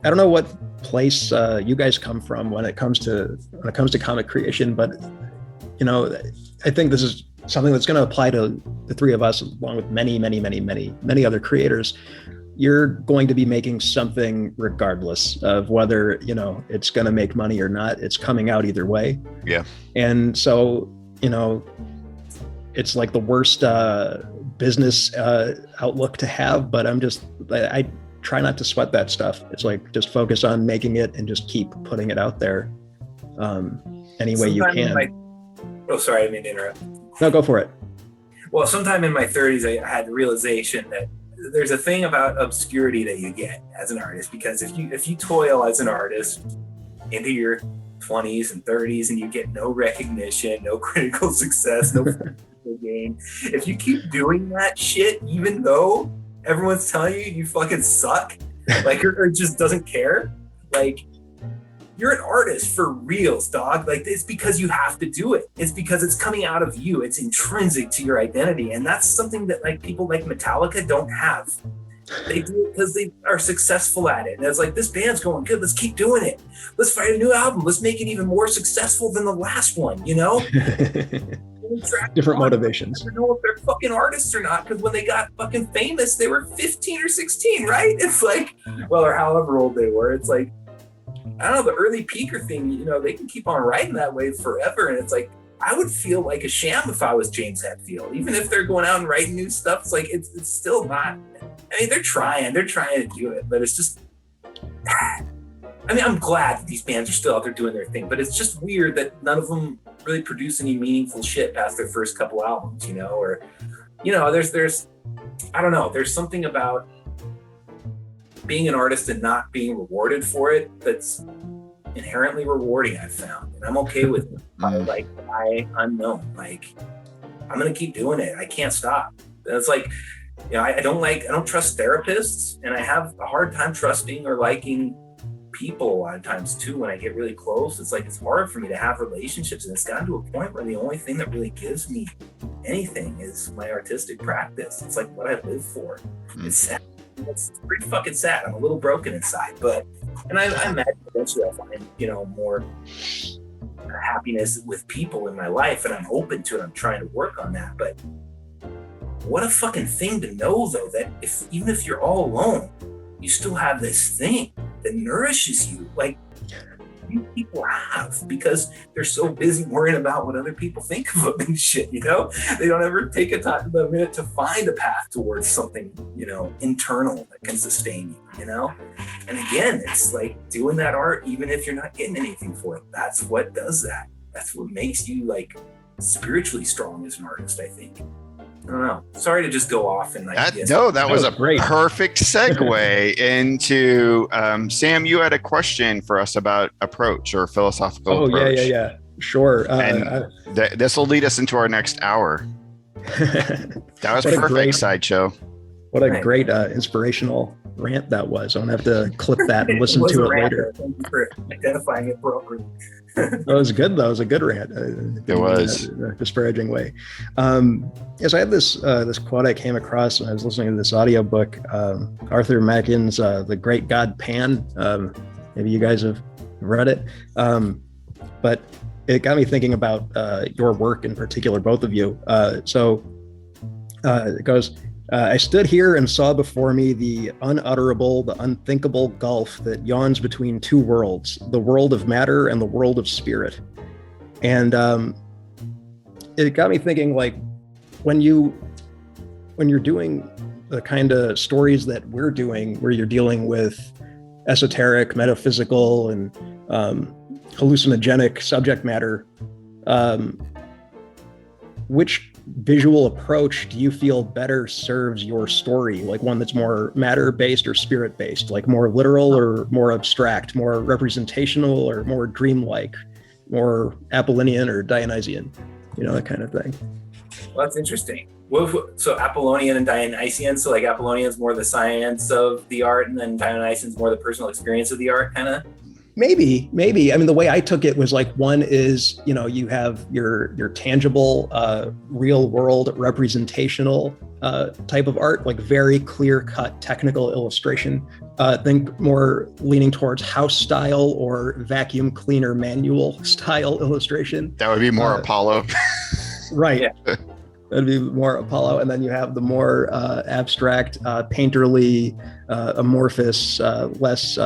don't know what place you guys come from when it comes to comic creation, but I think this is something that's going to apply to the three of us, along with many, many, many, many, many other creators. You're going to be making something regardless of whether, it's going to make money or not. It's coming out either way. Yeah. And so, it's like the worst business outlook to have, but I try not to sweat that stuff. It's like, just focus on making it and just keep putting it out there any way you can. Sorry, I didn't mean to interrupt. No, go for it. Well, sometime in my 30s, I had the realization that there's a thing about obscurity that you get as an artist, because if you toil as an artist into your 20s and 30s and you get no recognition, no critical success, no gain, if you keep doing that shit, even though everyone's telling you fucking suck, like, or just doesn't care, like, you're an artist for reals, dog. Like, it's because you have to do it. It's because it's coming out of you. It's intrinsic to your identity. And that's something that like people like Metallica don't have. They do it because they are successful at it. And it's like, this band's going good. Let's keep doing it. Let's write a new album. Let's make it even more successful than the last one, Different motivations. I don't know if they're fucking artists or not, because when they got fucking famous, they were 15 or 16, right? It's like, well, or however old they were. It's like, I don't know, the early peaker thing, they can keep on writing that way forever. And it's like, I would feel like a sham if I was James Hetfield, even if they're going out and writing new stuff. It's like, it's still not, I mean, they're trying to do it, but it's just, I mean, I'm glad that these bands are still out there doing their thing, but it's just weird that none of them really produce any meaningful shit past their first couple albums, or, there's, I don't know, there's something about being an artist and not being rewarded for it that's inherently rewarding, I've found, and I'm okay with it. I'm known, like, I'm gonna keep doing it. I can't stop. And it's like, I don't trust therapists, and I have a hard time trusting or liking people a lot of times too. When I get really close, it's like, it's hard for me to have relationships, and it's gotten to a point where the only thing that really gives me anything is my artistic practice. It's like what I live for. It's sad. It's pretty fucking sad. I'm a little broken inside, and I imagine eventually I'll find, more happiness with people in my life, and I'm open to it. I'm trying to work on that. But what a fucking thing to know, though, that even if you're all alone, you still have this thing that nourishes you. Like, people have, because they're so busy worrying about what other people think of them and shit, you know? They don't ever take a minute to find a path towards something, you know, internal that can sustain you, you know? And again, it's like doing that art, even if you're not getting anything for it, that's what does that. That's what makes you like spiritually strong as an artist, I think. I don't know. Sorry to just go off and like. That was a great, perfect segue into Sam. You had a question for us about approach or philosophical approach. Yeah. Sure. This will lead us into our next hour. That was perfect, Sideshow. What a great inspirational rant that was. I'm gonna have to clip that and listen to it later. Thank you for identifying it properly. That was good. That was a good rant. It was in a disparaging way. Yes, I had this quote I came across when I was listening to this audiobook. Arthur Macken's "The Great God Pan." Maybe you guys have read it, but it got me thinking about your work in particular, both of you. It goes. I stood here and saw before me the unutterable, the unthinkable gulf that yawns between two worlds, the world of matter and the world of spirit. And it got me thinking, like, when you're doing the kind of stories that we're doing, where you're dealing with esoteric, metaphysical, and hallucinogenic subject matter, which visual approach do you feel better serves your story? Like one that's more matter-based or spirit-based, like more literal or more abstract, more representational or more dreamlike, more Apollonian or Dionysian, you know, that kind of thing. Well, that's interesting. So Apollonian and Dionysian, so like Apollonian's more the science of the art and then Dionysian's more the personal experience of the art, kind of? Maybe. I mean, the way I took it was like, one is, you know, you have your tangible, real world representational type of art, like very clear cut technical illustration. Think more leaning towards house style or vacuum cleaner manual style illustration. That would be more Apollo. Right. Yeah. That'd be more Apollo. And then you have the more abstract, painterly, amorphous, less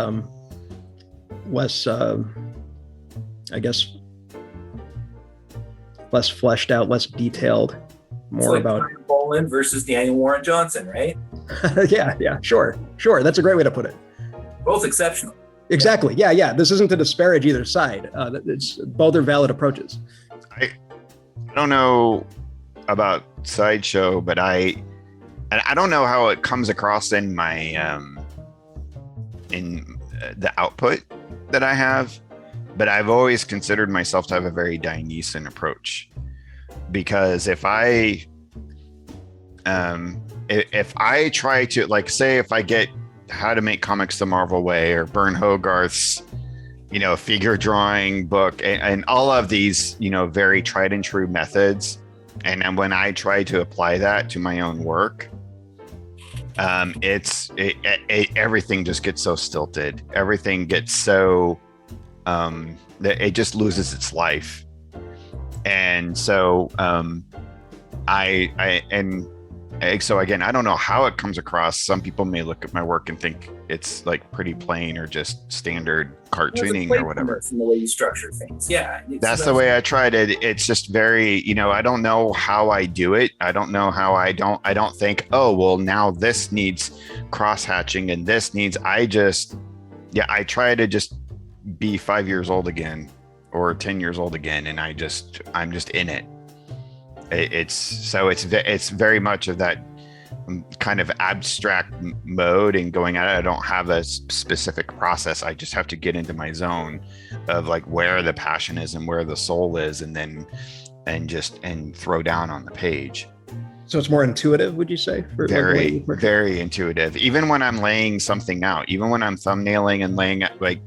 I guess less fleshed out, less detailed, more like about Brian Boland versus Daniel Warren Johnson, right? yeah, sure, that's a great way to put it. Both exceptional. Exactly. Yeah, this isn't to disparage either side. It's both are valid approaches. I don't know about Sideshow, but I don't know how it comes across in my in the output that I have, but I've always considered myself to have a very Dionysian approach, because if I try to, like, say if I get How to Make Comics the Marvel Way or Bern Hogarth's, you know, figure drawing book and all of these, you know, very tried and true methods, and then when I try to apply that to my own work, everything just gets so stilted. Everything gets so that it just loses its life. And so so again, I don't know how it comes across. Some people may look at my work and think it's like pretty plain or just standard cartooning or whatever. In the way you structure things. Yeah. That's the way I tried it. It's just very, you know, I don't know how I do it. I don't know how I don't think, oh, well, now this needs cross hatching and this needs, I try to just be 5 years old again or 10 years old again. And I'm just in it. It's very much of that kind of abstract mode and going at it. I don't have a specific process. I just have to get into my zone of like where the passion is and where the soul is, and then and throw down on the page. So it's more intuitive, would you say? Very intuitive. Even when I'm laying something out, even when I'm thumbnailing and laying out, like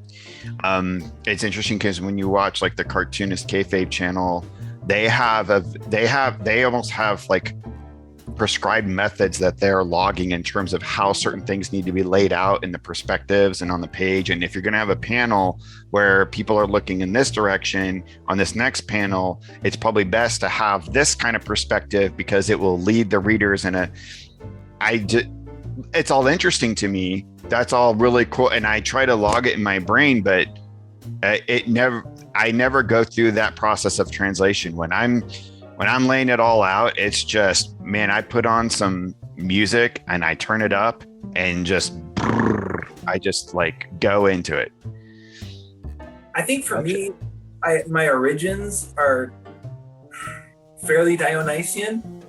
it's interesting because when you watch like the Cartoonist Kayfabe channel, they almost have like prescribed methods that they're logging in terms of how certain things need to be laid out in the perspectives and on the page. And if you're going to have a panel where people are looking in this direction, on this next panel, it's probably best to have this kind of perspective because it will lead the readers in it's all interesting to me. That's all really cool. And I try to log it in my brain, but I never go through that process of translation. When I'm laying it all out, it's just, man, I put on some music and I turn it up and I just like go into it. I think for me, my origins are fairly Dionysian.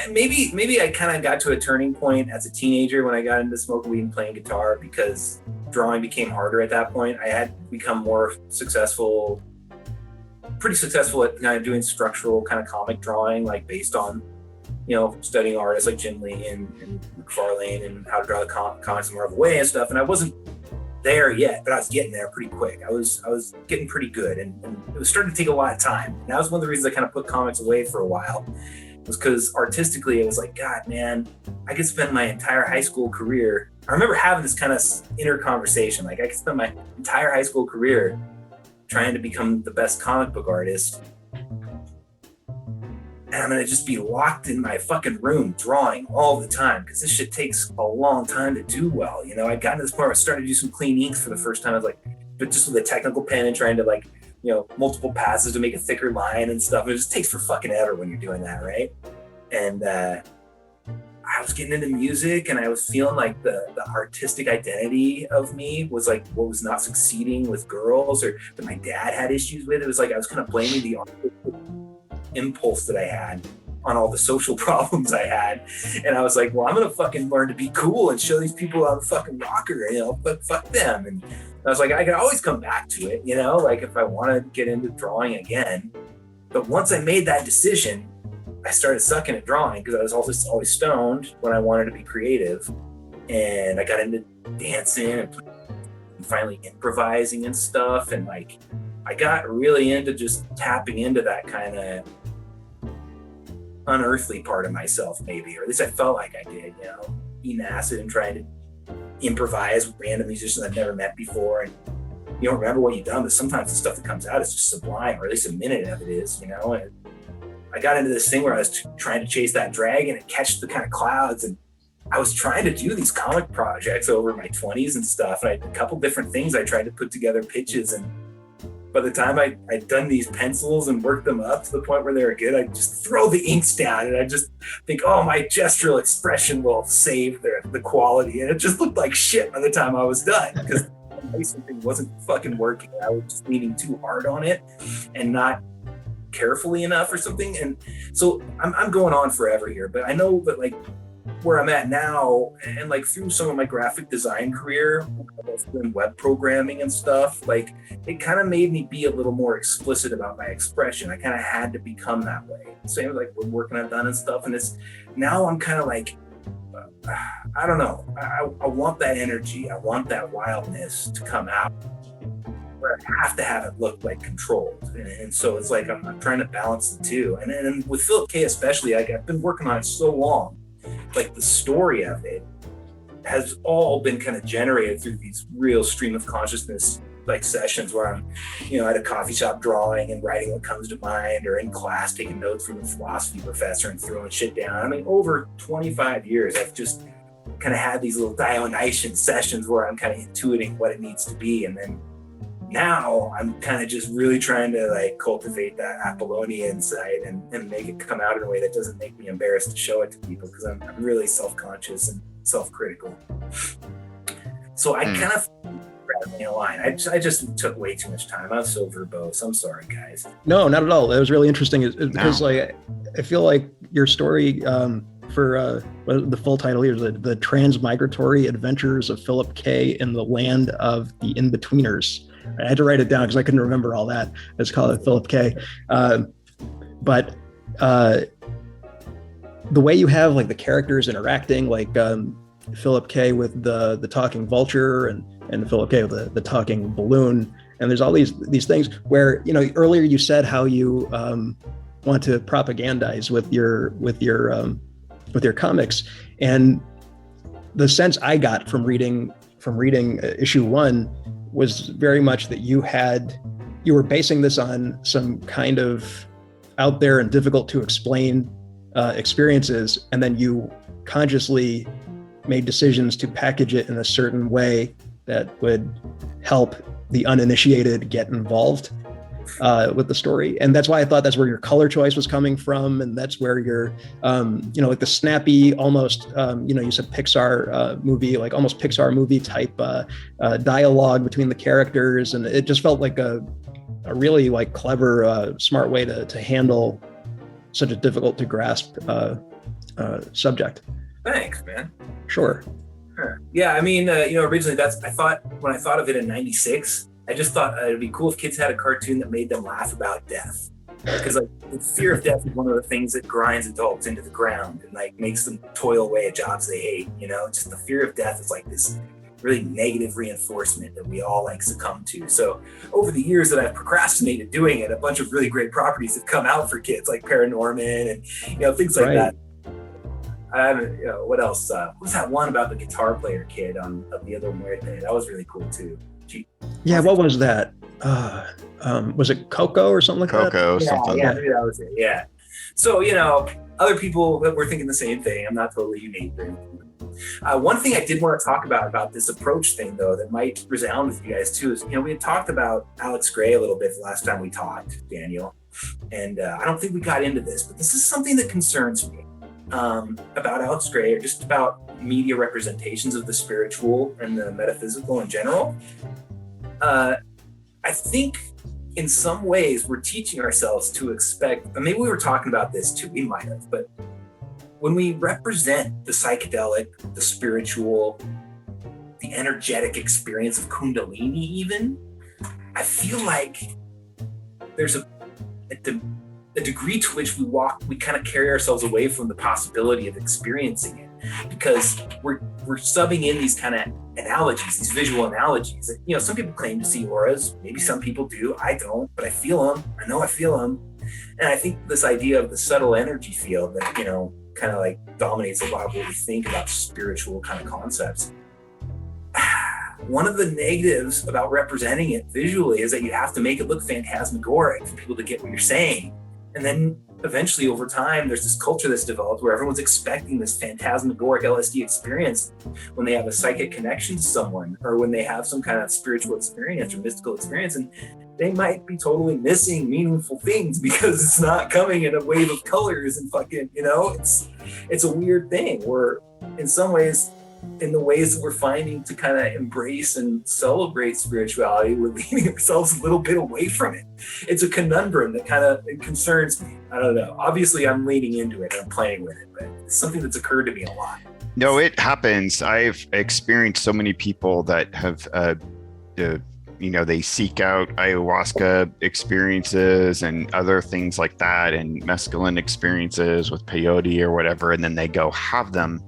Maybe I kind of got to a turning point as a teenager when I got into smoking weed and playing guitar, because drawing became harder at that point. I had become pretty successful at kind of doing structural kind of comic drawing, like based on, studying artists like Jim Lee and McFarlane and how to draw the comics more of a way and stuff. And I wasn't there yet, but I was getting there pretty quick. I was getting pretty good, and it was starting to take a lot of time. And that was one of the reasons I kind of put comics away for a while, was because artistically it was like, God, man, I could spend my entire high school career. I remember having this kind of inner conversation, like I could spend my entire high school career trying to become the best comic book artist, and I'm gonna just be locked in my fucking room drawing all the time, because this shit takes a long time to do well. I'd gotten to this point where I started to do some clean inks for the first time. I was like, but just with a technical pen and trying to like, multiple passes to make a thicker line and stuff. It just takes for fucking ever when you're doing that, right? And I was getting into music, and I was feeling like the artistic identity of me was like what was not succeeding with girls, or that my dad had issues with. It was like I was kind of blaming the artistic impulse that I had on all the social problems I had. And I was like, well, I'm gonna fucking learn to be cool and show these people I'm a fucking rocker, but fuck them. And I was like, I can always come back to it, like if I want to get into drawing again. But once I made that decision, I started sucking at drawing, because I was always stoned when I wanted to be creative. And I got into dancing and finally improvising and stuff. And like, I got really into just tapping into that kind of unearthly part of myself, maybe, or at least I felt like I did, eating acid and trying to improvise with random musicians I've never met before. And you don't remember what you've done, but sometimes the stuff that comes out is just sublime, or at least a minute of it is, And I got into this thing where I was trying to chase that dragon and catch the kind of clouds. And I was trying to do these comic projects over my 20s and stuff. And I did a couple different things. I tried to put together pitches, and by the time I'd done these pencils and worked them up to the point where they were good, I'd just throw the inks down, and I just think, oh, my gestural expression will save the quality. And it just looked like shit by the time I was done, because something wasn't fucking working. I was just leaning too hard on it and not carefully enough or something. And so I'm going on forever here, but I know that like where I'm at now, and like through some of my graphic design career, doing web programming and stuff, like it kind of made me be a little more explicit about my expression. I kind of had to become that way. Same with like woodworking I've done and stuff. And it's now I'm kind of like, I don't know. I want that energy. I want that wildness to come out, where I have to have it look like controlled. And so it's like I'm trying to balance the two. And with Philip K especially, I've been working on it so long. Like the story of it has all been kind of generated through these real stream of consciousness like sessions where I'm, at a coffee shop drawing and writing what comes to mind, or in class taking notes from the philosophy professor and throwing shit down. I mean, over 25 years, I've just kind of had these little Dionysian sessions where I'm kind of intuiting what it needs to be. And then now I'm kind of just really trying to like cultivate that Apollonian side and make it come out in a way that doesn't make me embarrassed to show it to people, because I'm really self-conscious and self-critical. So I kind of grabbed me a line. I just took way too much time. I was so verbose. I'm sorry, guys. No, not at all. It was really interesting because like I feel like your story for the full title here is the Transmigratory Adventures of Philip K. in the Land of the In-Betweeners. I had to write it down because I couldn't remember all that. It's called Philip K. But the way you have like the characters interacting, like Philip K. with the talking vulture and Philip K. with the talking balloon, and there's all these things where earlier you said how you want to propagandize with your comics, and the sense I got from reading issue 1 was very much that you were basing this on some kind of out there and difficult to explain experiences, and then you consciously made decisions to package it in a certain way that would help the uninitiated get involved with the story. And that's why I thought that's where your color choice was coming from. And that's where your, like the snappy, almost, you said Pixar movie, like almost Pixar movie type dialogue between the characters. And it just felt like a really like clever, smart way to handle such a difficult to grasp subject. Thanks, man. Sure. Yeah, I mean, originally when I thought of it in '96, I just thought it'd be cool if kids had a cartoon that made them laugh about death. Because like the fear of death is one of the things that grinds adults into the ground and like makes them toil away at jobs they hate. Just the fear of death is like this really negative reinforcement that we all like succumb to. So over the years that I've procrastinated doing it, a bunch of really great properties have come out for kids like Paranorman and things like that. What else? What was that one about the guitar player kid of the other Muerte? That was really cool too. Yeah, what was that? Was it Coco or something like that? Coco, something. Yeah, maybe that was it. Yeah. So, other people were thinking the same thing. I'm not totally unique. One thing I did want to talk about this approach thing, though, that might resound with you guys too, is, we had talked about Alex Gray a little bit the last time we talked, Daniel. And I don't think we got into this, but this is something that concerns me about Alex Gray, or just about media representations of the spiritual and the metaphysical in general. I think in some ways we're teaching ourselves to expect, and maybe we were talking about this too, we might have, but when we represent the psychedelic, the spiritual, the energetic experience of Kundalini even, I feel like there's a degree to which we kind of carry ourselves away from the possibility of experiencing it, because we're subbing in these kind of analogies, these visual analogies. Some people claim to see auras. Maybe some people do. I don't, but I feel them. I know I feel them. And I think this idea of the subtle energy field that, kind of like dominates a lot of what we think about spiritual kind of concepts. One of the negatives about representing it visually is that you have to make it look phantasmagoric for people to get what you're saying. And then eventually over time, there's this culture that's developed where everyone's expecting this phantasmagoric LSD experience when they have a psychic connection to someone, or when they have some kind of spiritual experience or mystical experience. And they might be totally missing meaningful things because it's not coming in a wave of colors and fucking, it's a weird thing. We're in some ways, in the ways that we're finding to kind of embrace and celebrate spirituality, we're leaving ourselves a little bit away from it. It's a conundrum that kind of concerns me. I don't know. Obviously, I'm leaning into it and I'm playing with it, but it's something that's occurred to me a lot. No, it happens. I've experienced so many people that have, they seek out ayahuasca experiences and other things like that, and mescaline experiences with peyote or whatever, and then they go have them.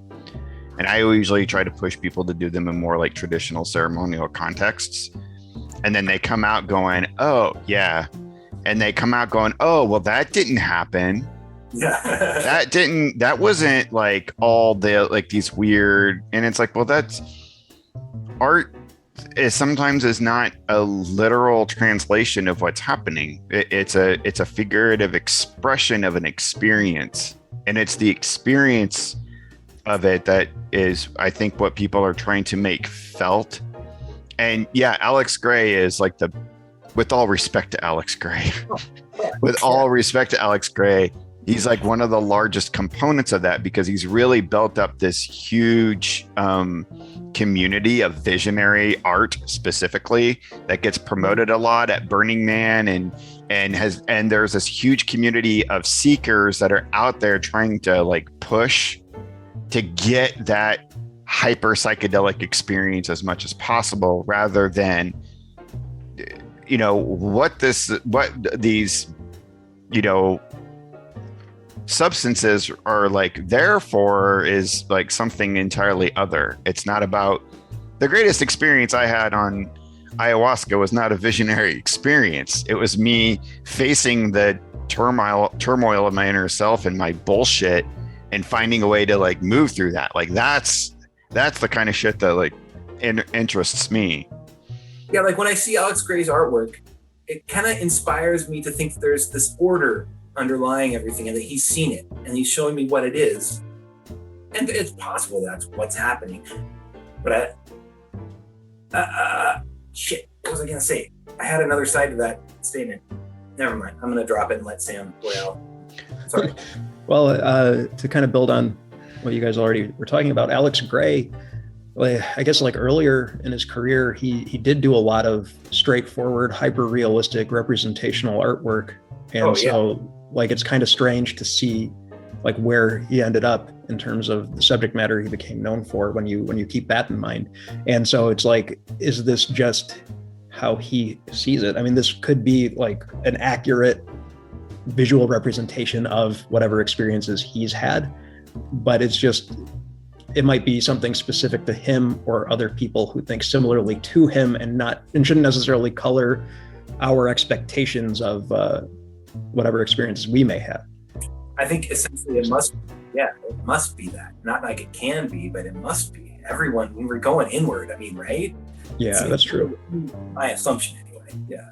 And I usually try to push people to do them in more like traditional ceremonial contexts. And then they come out going, oh, yeah. And they come out going, oh, well, that didn't happen. Yeah. That wasn't like all the like these weird. And it's like, well, that's art sometimes is not a literal translation of what's happening. It's a figurative expression of an experience. And it's the experience of it that is, I think, what people are trying to make felt. And yeah, Alex Gray is like with all respect to Alex Gray, he's like one of the largest components of that, because he's really built up this huge community of visionary art specifically that gets promoted a lot at Burning Man, and there's this huge community of seekers that are out there trying to like push to get that hyper psychedelic experience as much as possible, rather than, what these, substances are like there for is like something entirely other. It's not about the greatest experience I had on ayahuasca was not a visionary experience. It was me facing the turmoil of my inner self and my bullshit, and finding a way to like move through that. Like that's the kind of shit that like interests me. Yeah, like when I see Alex Gray's artwork, it kind of inspires me to think there's this order underlying everything, and that he's seen it and he's showing me what it is. And it's possible that's what's happening. But shit, what was I gonna say? I had another side to that statement. Never mind. I'm gonna drop it and let Sam Royale. Sorry. Well, to kind of build on what you guys already were talking about, Alex Gray, I guess like earlier in his career, he did do a lot of straightforward, hyper-realistic representational artwork. And so like, it's kind of strange to see like where he ended up in terms of the subject matter he became known for when you keep that in mind. And so it's like, is this just how he sees it? I mean, this could be like an accurate visual representation of whatever experiences he's had, but it might be something specific to him or other people who think similarly to him, and shouldn't necessarily color our expectations of whatever experiences we may have. I think essentially it must be that. Not like it can be, but it must be. Everyone, when we're going inward, I mean, right? Yeah, that's true. My assumption anyway. Yeah.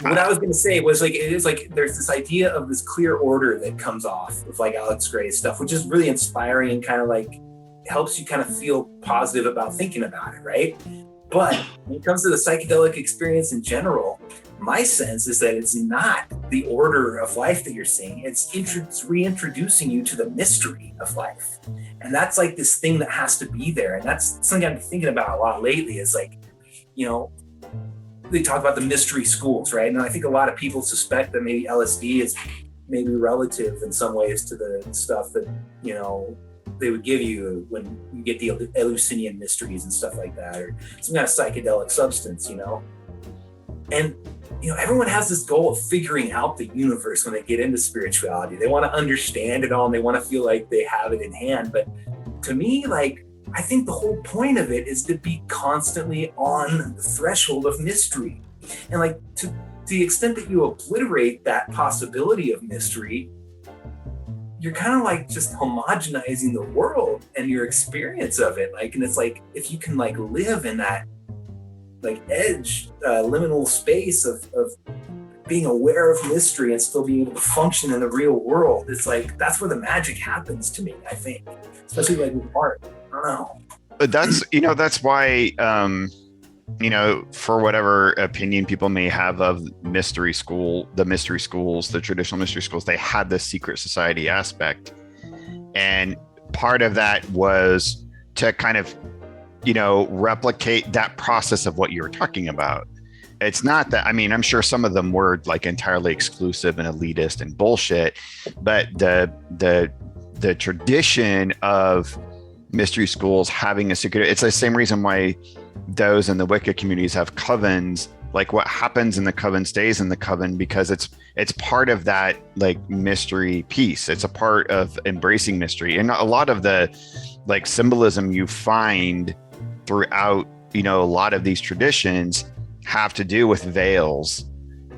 What I was going to say was like, it is like, there's this idea of this clear order that comes off of like Alex Gray's stuff, which is really inspiring and kind of like helps you kind of feel positive about thinking about it, right? But when it comes to the psychedelic experience in general, my sense is that it's not the order of life that you're seeing. It's reintroducing you to the mystery of life. And that's like this thing that has to be there. And that's something I've been thinking about a lot lately, is like, you know, they talk about the mystery schools, right? And I think a lot of people suspect that maybe LSD is maybe relative in some ways to the stuff that, you know, they would give you when you get the Eleusinian mysteries and stuff like that, or some kind of psychedelic substance, you know? And, you know, everyone has this goal of figuring out the universe when they get into spirituality. They want to understand it all and they want to feel like they have it in hand. But to me, like, I think the whole point of it is to be constantly on the threshold of mystery. And like, to the extent that you obliterate that possibility of mystery, you're kind of like just homogenizing the world and your experience of it. Like, and it's like, if you can like live in that like edge, liminal space of being aware of mystery and still being able to function in the real world, it's like, that's where the magic happens to me, I think, especially like with art. I don't know. But that's why, for whatever opinion people may have of the mystery schools, the traditional mystery schools, they had this secret society aspect. And part of that was to kind of, replicate that process of what you were talking about. It's not that, I mean, I'm sure some of them were like entirely exclusive and elitist and bullshit, but the tradition of mystery schools having a secret, it's the same reason why those in the Wicca communities have covens. Like, what happens in the coven stays in the coven, because it's part of that like mystery piece. It's a part of embracing mystery. And a lot of the like symbolism you find throughout, a lot of these traditions have to do with veils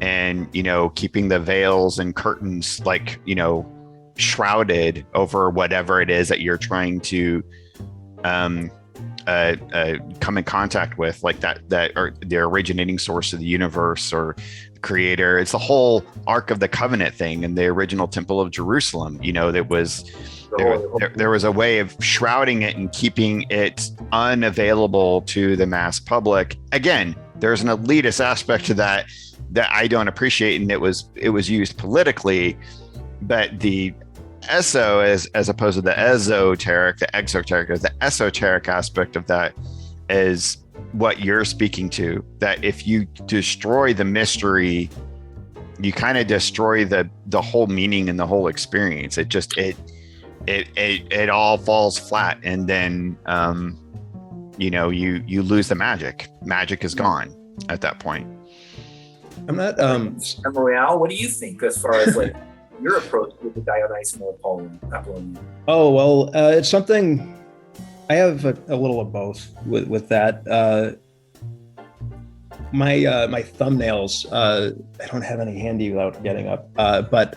and, keeping the veils and curtains like, shrouded over whatever it is that you're trying to come in contact with, like that or the originating source of the universe or the creator. It's the whole Ark of the Covenant thing in the original Temple of Jerusalem. That was there was a way of shrouding it and keeping it unavailable to the mass public. Again, there's an elitist aspect to that I don't appreciate, and it was used politically. But the eso, as opposed to the esoteric, the exoteric, or the esoteric aspect of that is what you're speaking to. That if you destroy the mystery, you kind of destroy the whole meaning and the whole experience. It all falls flat, and then you lose the magic. Magic is gone at that point. I'm not Royale, what do you think as far as like your approach with the Dionysian Apollonian? Oh, well, it's something I have a little of both with that. My thumbnails, I don't have any handy without getting up, but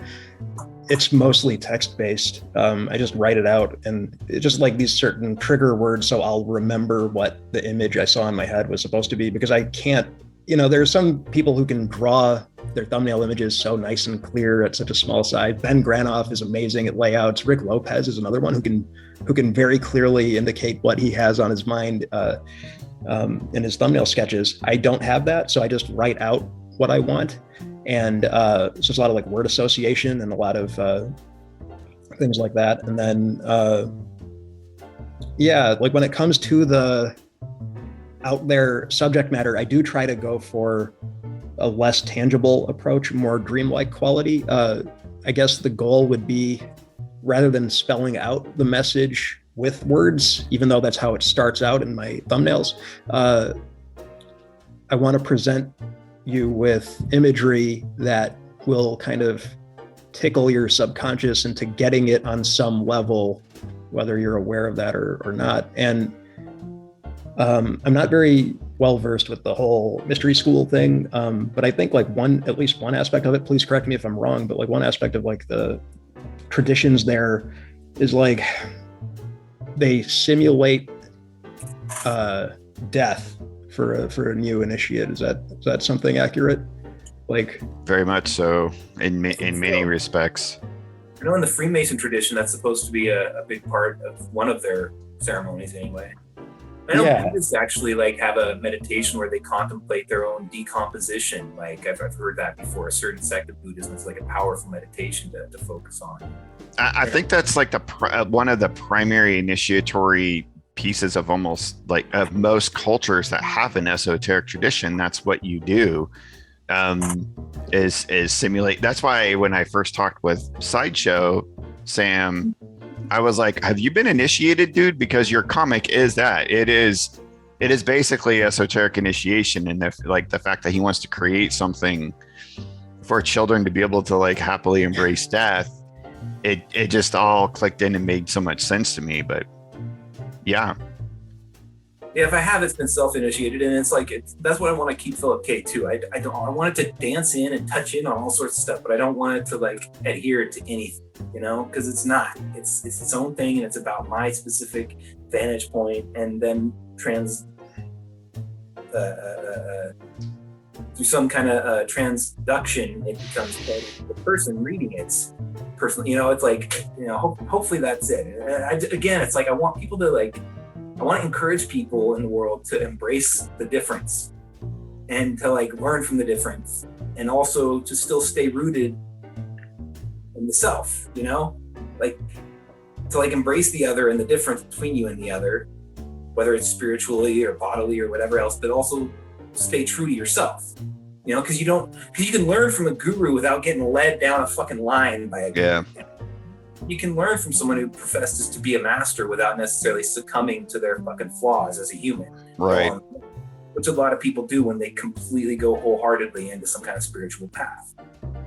it's mostly text-based. I just write it out, and it's just like these certain trigger words, so I'll remember what the image I saw in my head was supposed to be, because I can't, there are some people who can draw their thumbnail images so nice and clear at such a small size. Ben Granoff is amazing at layouts. Rick Lopez is another one who can very clearly indicate what he has on his mind in his thumbnail sketches. I don't have that, so I just write out what I want, and so it's a lot of like word association and a lot of things like that. And then like when it comes to the out there subject matter, I do try to go for a less tangible approach, more dreamlike quality. I guess the goal would be, rather than spelling out the message with words, even though that's how it starts out in my thumbnails, I want to present you with imagery that will kind of tickle your subconscious into getting it on some level, whether you're aware of that or not. And I'm not very well versed with the whole mystery school thing, but I think like at least one aspect of it, please correct me if I'm wrong, but like one aspect of like the traditions there is like they simulate death for a new initiate. Is that something accurate? Like very much so in many respects. I know in the Freemason tradition, that's supposed to be a big part of one of their ceremonies anyway. I know Buddhists actually like have a meditation where they contemplate their own decomposition. Like I've heard that before. A certain sect of Buddhism is like a powerful meditation to focus on. I think that's like one of the primary initiatory pieces of of most cultures that have an esoteric tradition. That's what you do, is simulate. That's why when I first talked with Sideshow Sam, I was like, have you been initiated, dude? Because your comic is that. It is basically esoteric initiation. And the fact that he wants to create something for children to be able to like happily embrace death, it just all clicked in and made so much sense to me. But yeah. Yeah, if I have, it's been self-initiated, and it's like that's what I want to keep Philip K too. I want it to dance in and touch in on all sorts of stuff, but I don't want it to like adhere to anything, because it's not. It's its own thing, and it's about my specific vantage point, and then through some kind of transduction, it becomes the person reading it's personal. It's like hopefully that's it. Again, it's like I want people to like. I want to encourage people in the world to embrace the difference and to like learn from the difference, and also to still stay rooted in the self, like to like embrace the other and the difference between you and the other, whether it's spiritually or bodily or whatever else, but also stay true to yourself, because you can learn from a guru without getting led down a fucking line by a guru. Yeah. You can learn from someone who professes to be a master without necessarily succumbing to their fucking flaws as a human. Right. Which a lot of people do when they completely go wholeheartedly into some kind of spiritual path.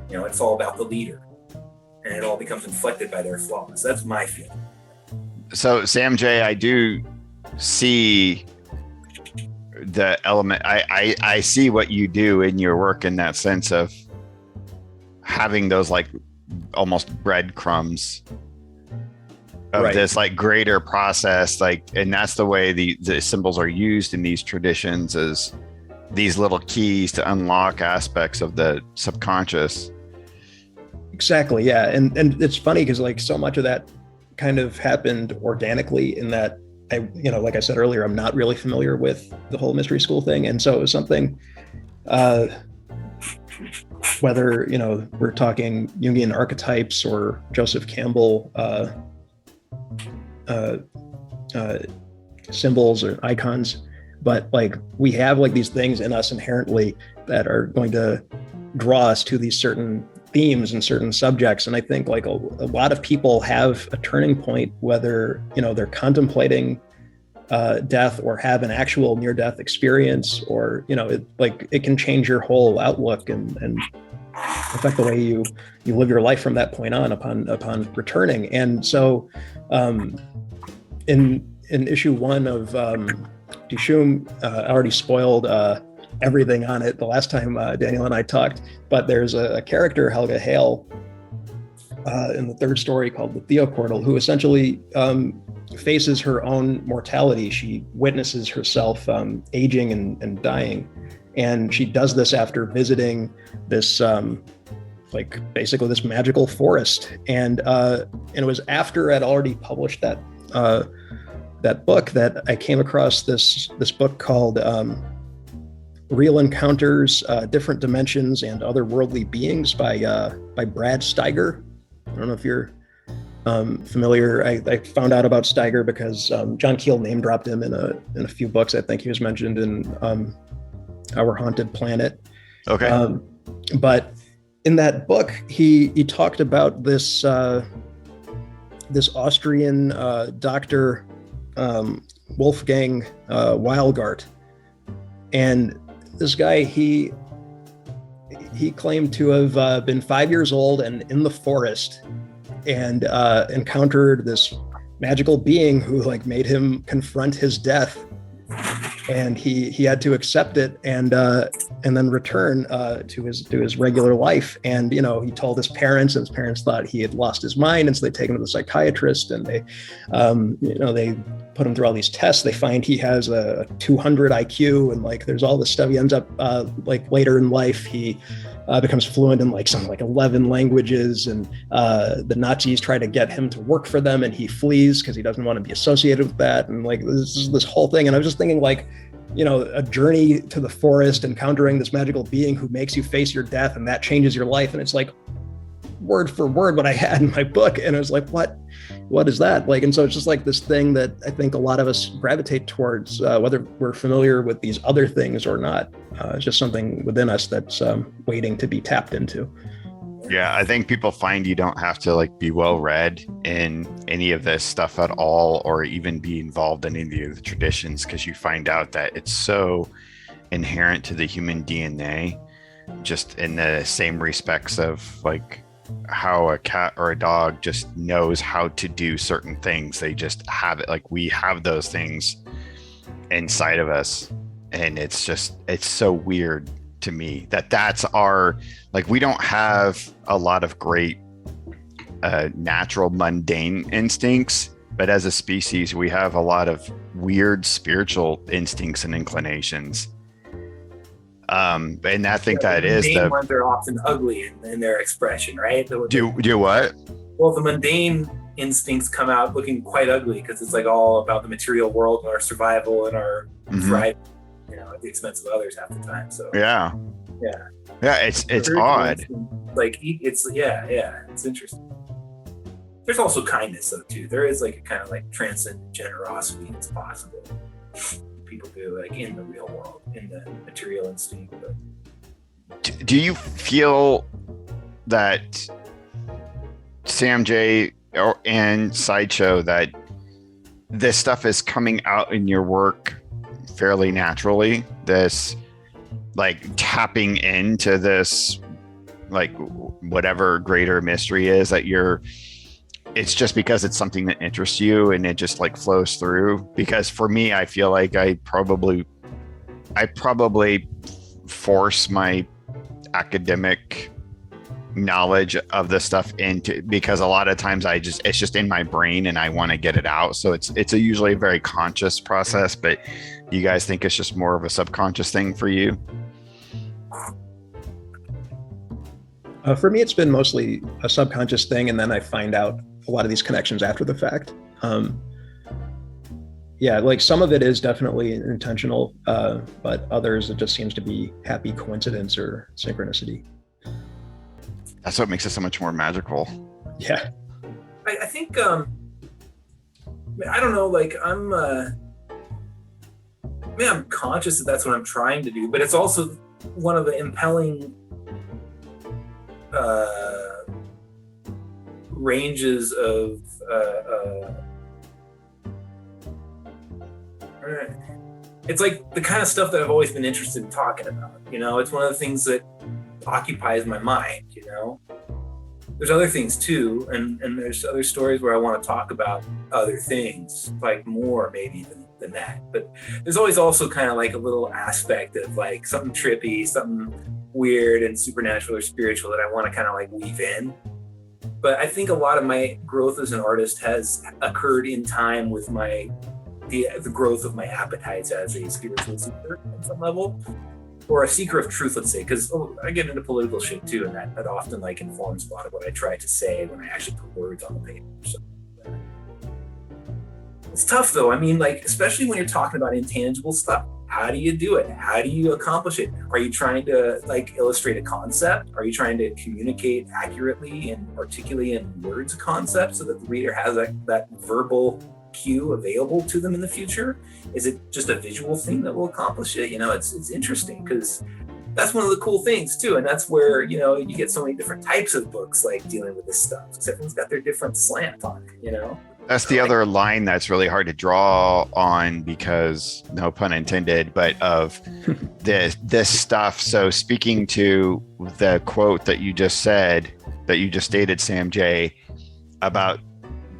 It's all about the leader, and it all becomes inflected by their flaws. That's my feeling. So Sam J, I do see the element. I see what you do in your work in that sense of having those like almost breadcrumbs of this like greater process, and that's the way the symbols are used in these traditions, as these little keys to unlock aspects of the subconscious. Exactly. Yeah. And it's funny because like so much of that kind of happened organically, in that like I said earlier, I'm not really familiar with the whole mystery school thing. And so it was something, whether, we're talking Jungian archetypes or Joseph Campbell symbols or icons, but like we have like these things in us inherently that are going to draw us to these certain themes and certain subjects. And I think like a lot of people have a turning point, whether, they're contemplating death or have an actual near-death experience, or it can change your whole outlook and affect the way you live your life from that point on upon returning. And so in issue 1 of Dishoom, I already spoiled everything on it the last time Daniel and I talked, but there's a character, Helga Hale, in the 3rd story called the Theoportal, who essentially faces her own mortality. She witnesses herself aging and dying. And she does this after visiting this like basically this magical forest. And it was after I'd already published that book that I came across this book called Real Encounters, Different Dimensions and Otherworldly Beings by Brad Steiger. I don't know if you're familiar. I found out about Steiger because John Keel name dropped him in a few books. I think he was mentioned in Our Haunted Planet. Okay. But in that book, he talked about this Austrian doctor, Wolfgang Weilgart, and this guy he claimed to have been 5 years old and in the forest, and encountered this magical being who like made him confront his death, and he had to accept it and then return to his regular life. And he told his parents, and his parents thought he had lost his mind, and so they take him to the psychiatrist, and they they put him through all these tests. They find he has a 200 IQ, and like there's all this stuff. He ends up like later in life he becomes fluent in like something like 11 languages, and the Nazis try to get him to work for them, and he flees because he doesn't want to be associated with that. And like this whole thing. And I was just thinking, like, a journey to the forest, encountering this magical being who makes you face your death, and that changes your life. And it's like word for word what I had in my book. And I was like, what is that? Like, and so it's just like this thing that I think a lot of us gravitate towards, whether we're familiar with these other things or not. It's just something within us that's waiting to be tapped into. Yeah, I think people find you don't have to like be well read in any of this stuff at all, or even be involved in any of the traditions, because you find out that it's so inherent to the human DNA, just in the same respects of like how a cat or a dog just knows how to do certain things. They just have it. Like we have those things inside of us, and it's so weird to me that's our, like, we don't have a lot of great natural mundane instincts, but as a species we have a lot of weird spiritual instincts and inclinations. And I think that is the ones are often ugly in their expression, right? Do what? Well, the mundane instincts come out looking quite ugly because it's like all about the material world and our survival and our thriving, at the expense of others half the time. So yeah, it's odd. Like it's interesting. There's also kindness though too. There is like a kind of like transcendent generosity that's possible. People do like in the real world, in the material instinct. But do you feel that Sam J and Sideshow, that this stuff is coming out in your work fairly naturally, this like tapping into this like whatever greater mystery is that it's just because it's something that interests you and it just like flows through? Because for me, I feel like I probably force my academic knowledge of the stuff into, because a lot of times it's just in my brain and I want to get it out. So it's usually a very conscious process, but you guys think it's just more of a subconscious thing for you? For me, it's been mostly a subconscious thing, and then I find out a lot of these connections after the fact. Like some of it is definitely intentional, but others, it just seems to be happy coincidence or synchronicity. That's what makes it so much more magical. Yeah. I think, I don't know, like I'm conscious that that's what I'm trying to do, but it's also one of the impelling ranges of it's like the kind of stuff that I've always been interested in talking about. It's one of the things that occupies my mind. There's other things too, and there's other stories where I want to talk about other things, like more maybe than that. But there's always also kind of like a little aspect of like something trippy, something weird and supernatural or spiritual that I want to kind of like weave in. But I think a lot of my growth as an artist has occurred in time with the growth of my appetites as a spiritual seeker at some level. or a seeker of truth, let's say, because I get into political shit too, and that often like informs a lot of what I try to say when I actually put words on the page. So it's tough though. I mean, like, especially when you're talking about intangible stuff. How do you do it? How do you accomplish it? Are you trying to like illustrate a concept? Are you trying to communicate accurately and articulate in words a concept so that the reader has that verbal cue available to them in the future? Is it just a visual thing that will accomplish it? You know, it's interesting because that's one of the cool things too. And that's where, you know, you get so many different types of books like dealing with this stuff. Because everyone's got their different slant on it, you know? That's the other line that's really hard to draw on because, no pun intended, but of this stuff. So speaking to the quote that you just said, that you just stated, Sam J, about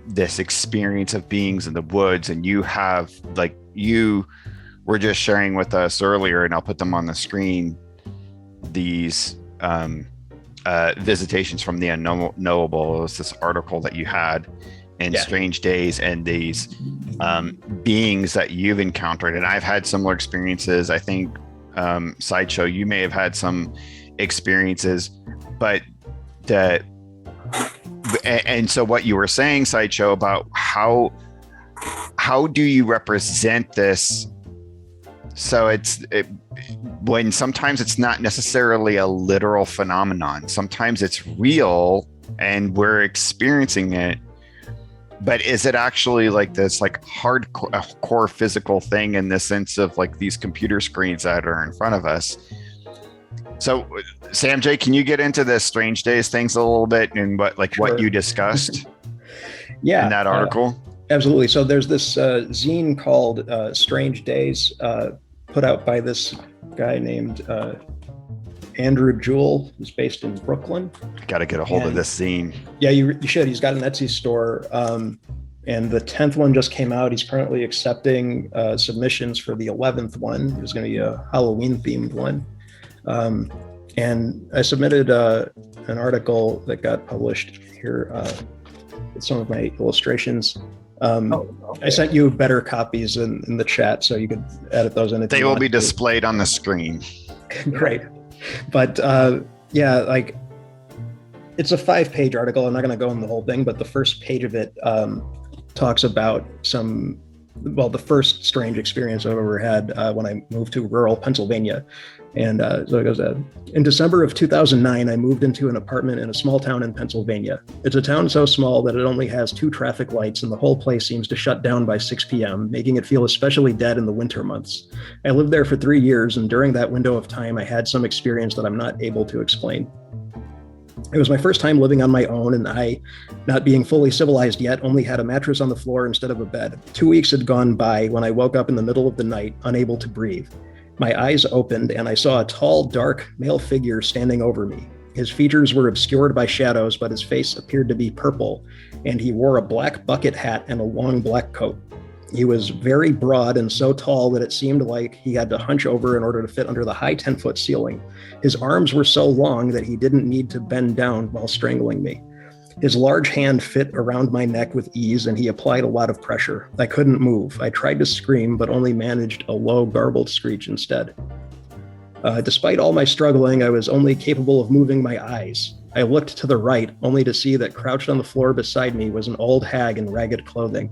this experience of beings in the woods, and you have, like, you were just sharing with us earlier, and I'll put them on the screen, these visitations from the unknowable. It was this article that you had in Strange Days, and these beings that you've encountered. And I've had similar experiences. I think Sideshow, you may have had some experiences, but and so what you were saying, Sideshow, about how do you represent this? So when sometimes it's not necessarily a literal phenomenon, sometimes it's real and we're experiencing it. But is it actually like this like hardcore physical thing in the sense of like these computer screens that are in front of us? So Sam J, can you get into the Strange Days things a little bit and what you discussed in that article? Absolutely. So there's this zine called Strange Days put out by this guy named Andrew Jewell, who's based in Brooklyn. Got to get a hold of this zine. Yeah, you should. He's got an Etsy store. And the 10th one just came out. He's currently accepting submissions for the 11th one. There's going to be a Halloween themed one. And I submitted an article that got published here with some of my illustrations. I sent you better copies in the chat, so you could edit those in. They will be displayed on the screen. Great. But like it's a 5-page article. I'm not going to go in the whole thing, but the first page of it talks about the first strange experience I've ever had when I moved to rural Pennsylvania. And so it goes, in December of 2009, I moved into an apartment in a small town in Pennsylvania. It's a town so small that it only has 2 traffic lights, and the whole place seems to shut down by 6 p.m., making it feel especially dead in the winter months. I lived there for 3 years, and during that window of time, I had some experience that I'm not able to explain. It was my first time living on my own, and I, not being fully civilized yet, only had a mattress on the floor instead of a bed. 2 weeks had gone by when I woke up in the middle of the night, unable to breathe. My eyes opened, and I saw a tall, dark male figure standing over me. His features were obscured by shadows, but his face appeared to be purple, and he wore a black bucket hat and a long black coat. He was very broad and so tall that it seemed like he had to hunch over in order to fit under the high 10-foot ceiling. His arms were so long that he didn't need to bend down while strangling me. His large hand fit around my neck with ease, and he applied a lot of pressure. I couldn't move. I tried to scream, but only managed a low, garbled screech instead. Despite all my struggling, I was only capable of moving my eyes. I looked to the right, only to see that crouched on the floor beside me was an old hag in ragged clothing.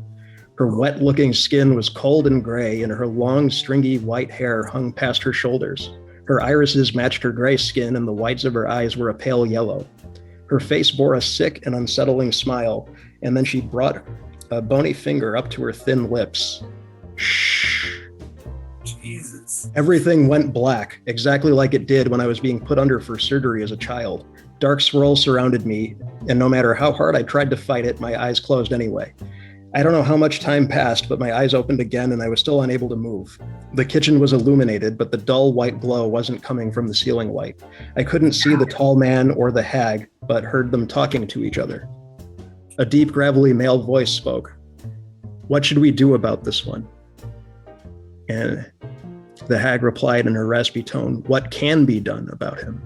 Her wet-looking skin was cold and gray, and her long, stringy white hair hung past her shoulders. Her irises matched her gray skin, and the whites of her eyes were a pale yellow. Her face bore a sick and unsettling smile, and then she brought a bony finger up to her thin lips. Shh. Jesus. Everything went black, exactly like it did when I was being put under for surgery as a child. Dark swirls surrounded me, and no matter how hard I tried to fight it, my eyes closed anyway. I don't know how much time passed, but my eyes opened again and I was still unable to move. The kitchen was illuminated, but the dull white glow wasn't coming from the ceiling light. I couldn't see the tall man or the hag, but heard them talking to each other. A deep, gravelly male voice spoke. "What should we do about this one?" And the hag replied in her raspy tone, "What can be done about him?"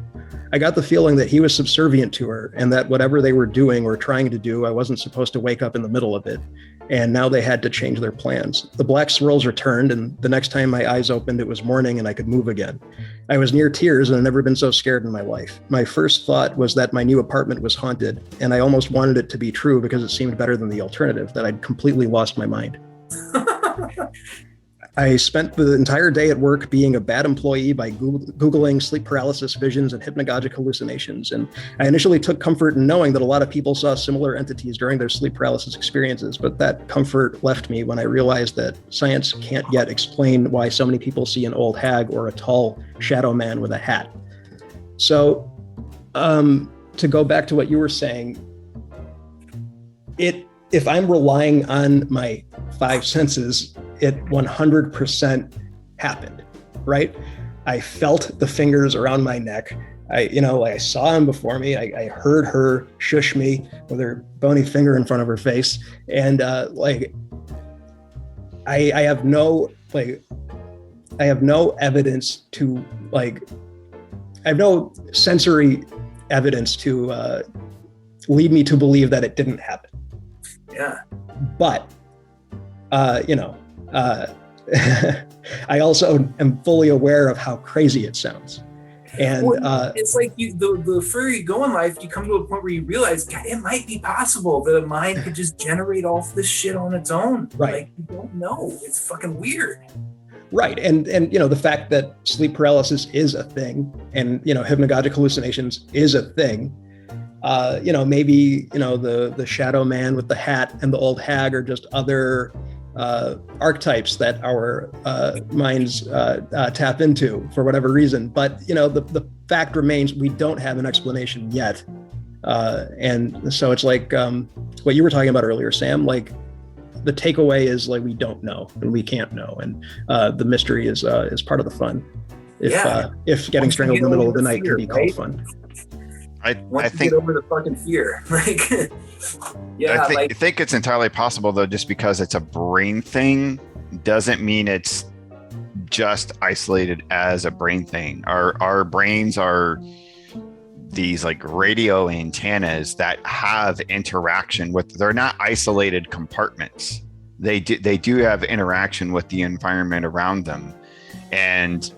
I got the feeling that he was subservient to her, and that whatever they were doing or trying to do, I wasn't supposed to wake up in the middle of it. And now they had to change their plans. The black swirls returned, and the next time my eyes opened, it was morning and I could move again. I was near tears and I'd never been so scared in my life. My first thought was that my new apartment was haunted, and I almost wanted it to be true because it seemed better than the alternative, that I'd completely lost my mind. I spent the entire day at work being a bad employee by Googling sleep paralysis visions and hypnagogic hallucinations. And I initially took comfort in knowing that a lot of people saw similar entities during their sleep paralysis experiences, but that comfort left me when I realized that science can't yet explain why so many people see an old hag or a tall shadow man with a hat. So to go back to what you were saying, if I'm relying on my five senses, it 100% happened, right? I felt the fingers around my neck. I saw him before me. I heard her shush me with her bony finger in front of her face. And I have no evidence to I have no sensory evidence to lead me to believe that it didn't happen. Yeah. But, I also am fully aware of how crazy it sounds. And it's like the further you go in life, you come to a point where you realize, God, it might be possible that a mind could just generate all this shit on its own. Right. Like, you don't know. It's fucking weird. Right. And the fact that sleep paralysis is a thing, and, hypnagogic hallucinations is a thing. Maybe, the shadow man with the hat and the old hag are just other archetypes that our minds tap into for whatever reason. But, the fact remains, we don't have an explanation yet. And so it's like what you were talking about earlier, Sam, like the takeaway is like, we don't know and we can't know. And the mystery is part of the fun. If getting strangled in the middle of the night can be called fun. I think get over the fucking fear. I think it's entirely possible, though, just because it's a brain thing doesn't mean it's just isolated as a brain thing. Our brains are these like radio antennas that have interaction with, they're not isolated compartments. They do have interaction with the environment around them. And,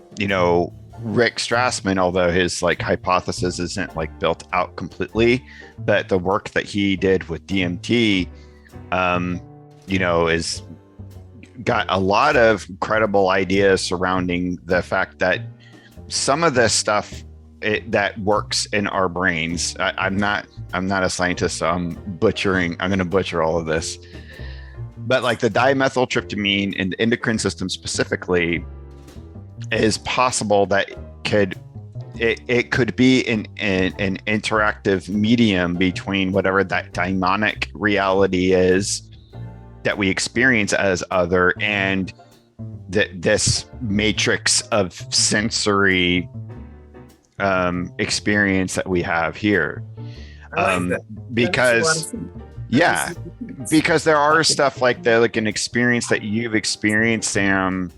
Rick Strassman, although his hypothesis isn't built out completely, but the work that he did with DMT, is got a lot of credible ideas surrounding the fact that some of the stuff that works in our brains. I'm not a scientist, so I'm going to butcher all of this, but the dimethyltryptamine in the endocrine system specifically, is possible that it could be an interactive medium between whatever that daimonic reality is that we experience as other, and this matrix of sensory experience that we have here. Because there are stuff like that, like an experience that you've experienced, Sam.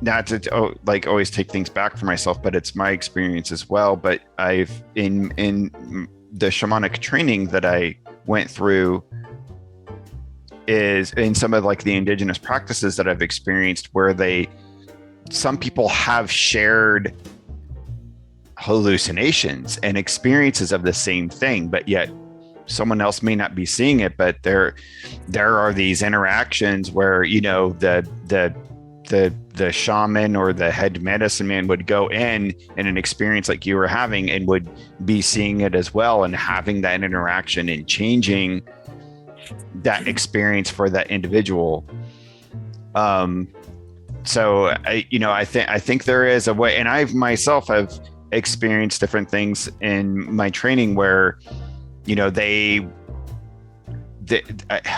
Not to always take things back for myself, but it's my experience as well. But I've in the shamanic training that I went through is in some of the indigenous practices that I've experienced, where some people have shared hallucinations and experiences of the same thing, but yet someone else may not be seeing it. But there are these interactions where the shaman or the head medicine man would go in an experience like you were having and would be seeing it as well, and having that interaction and changing that experience for that individual. So I think there is a way, and I've myself have experienced different things in my training where,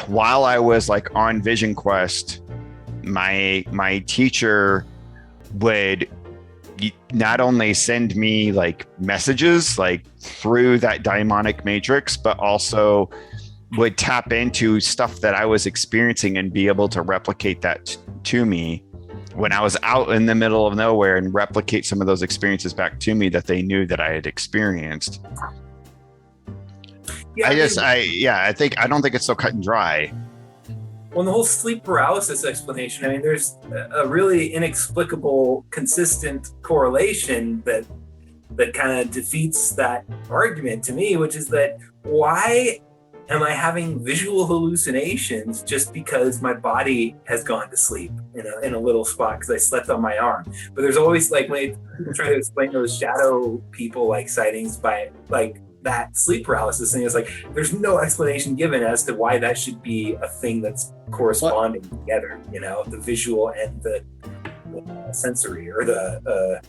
while I was on Vision Quest, my teacher would not only send me messages through that daimonic matrix, but also would tap into stuff that I was experiencing and be able to replicate that to me when I was out in the middle of nowhere, and replicate some of those experiences back to me that they knew that I had experienced. Yeah, I don't think it's so cut and dry. Well, the whole sleep paralysis explanation, I mean, there's a really inexplicable, consistent correlation that kind of defeats that argument to me, which is that why am I having visual hallucinations just because my body has gone to sleep in a little spot because I slept on my arm? But there's always like when people try to explain those shadow people like sightings by like that sleep paralysis thing, is like there's no explanation given as to why that should be a thing that's corresponding together. The visual and the sensory, or the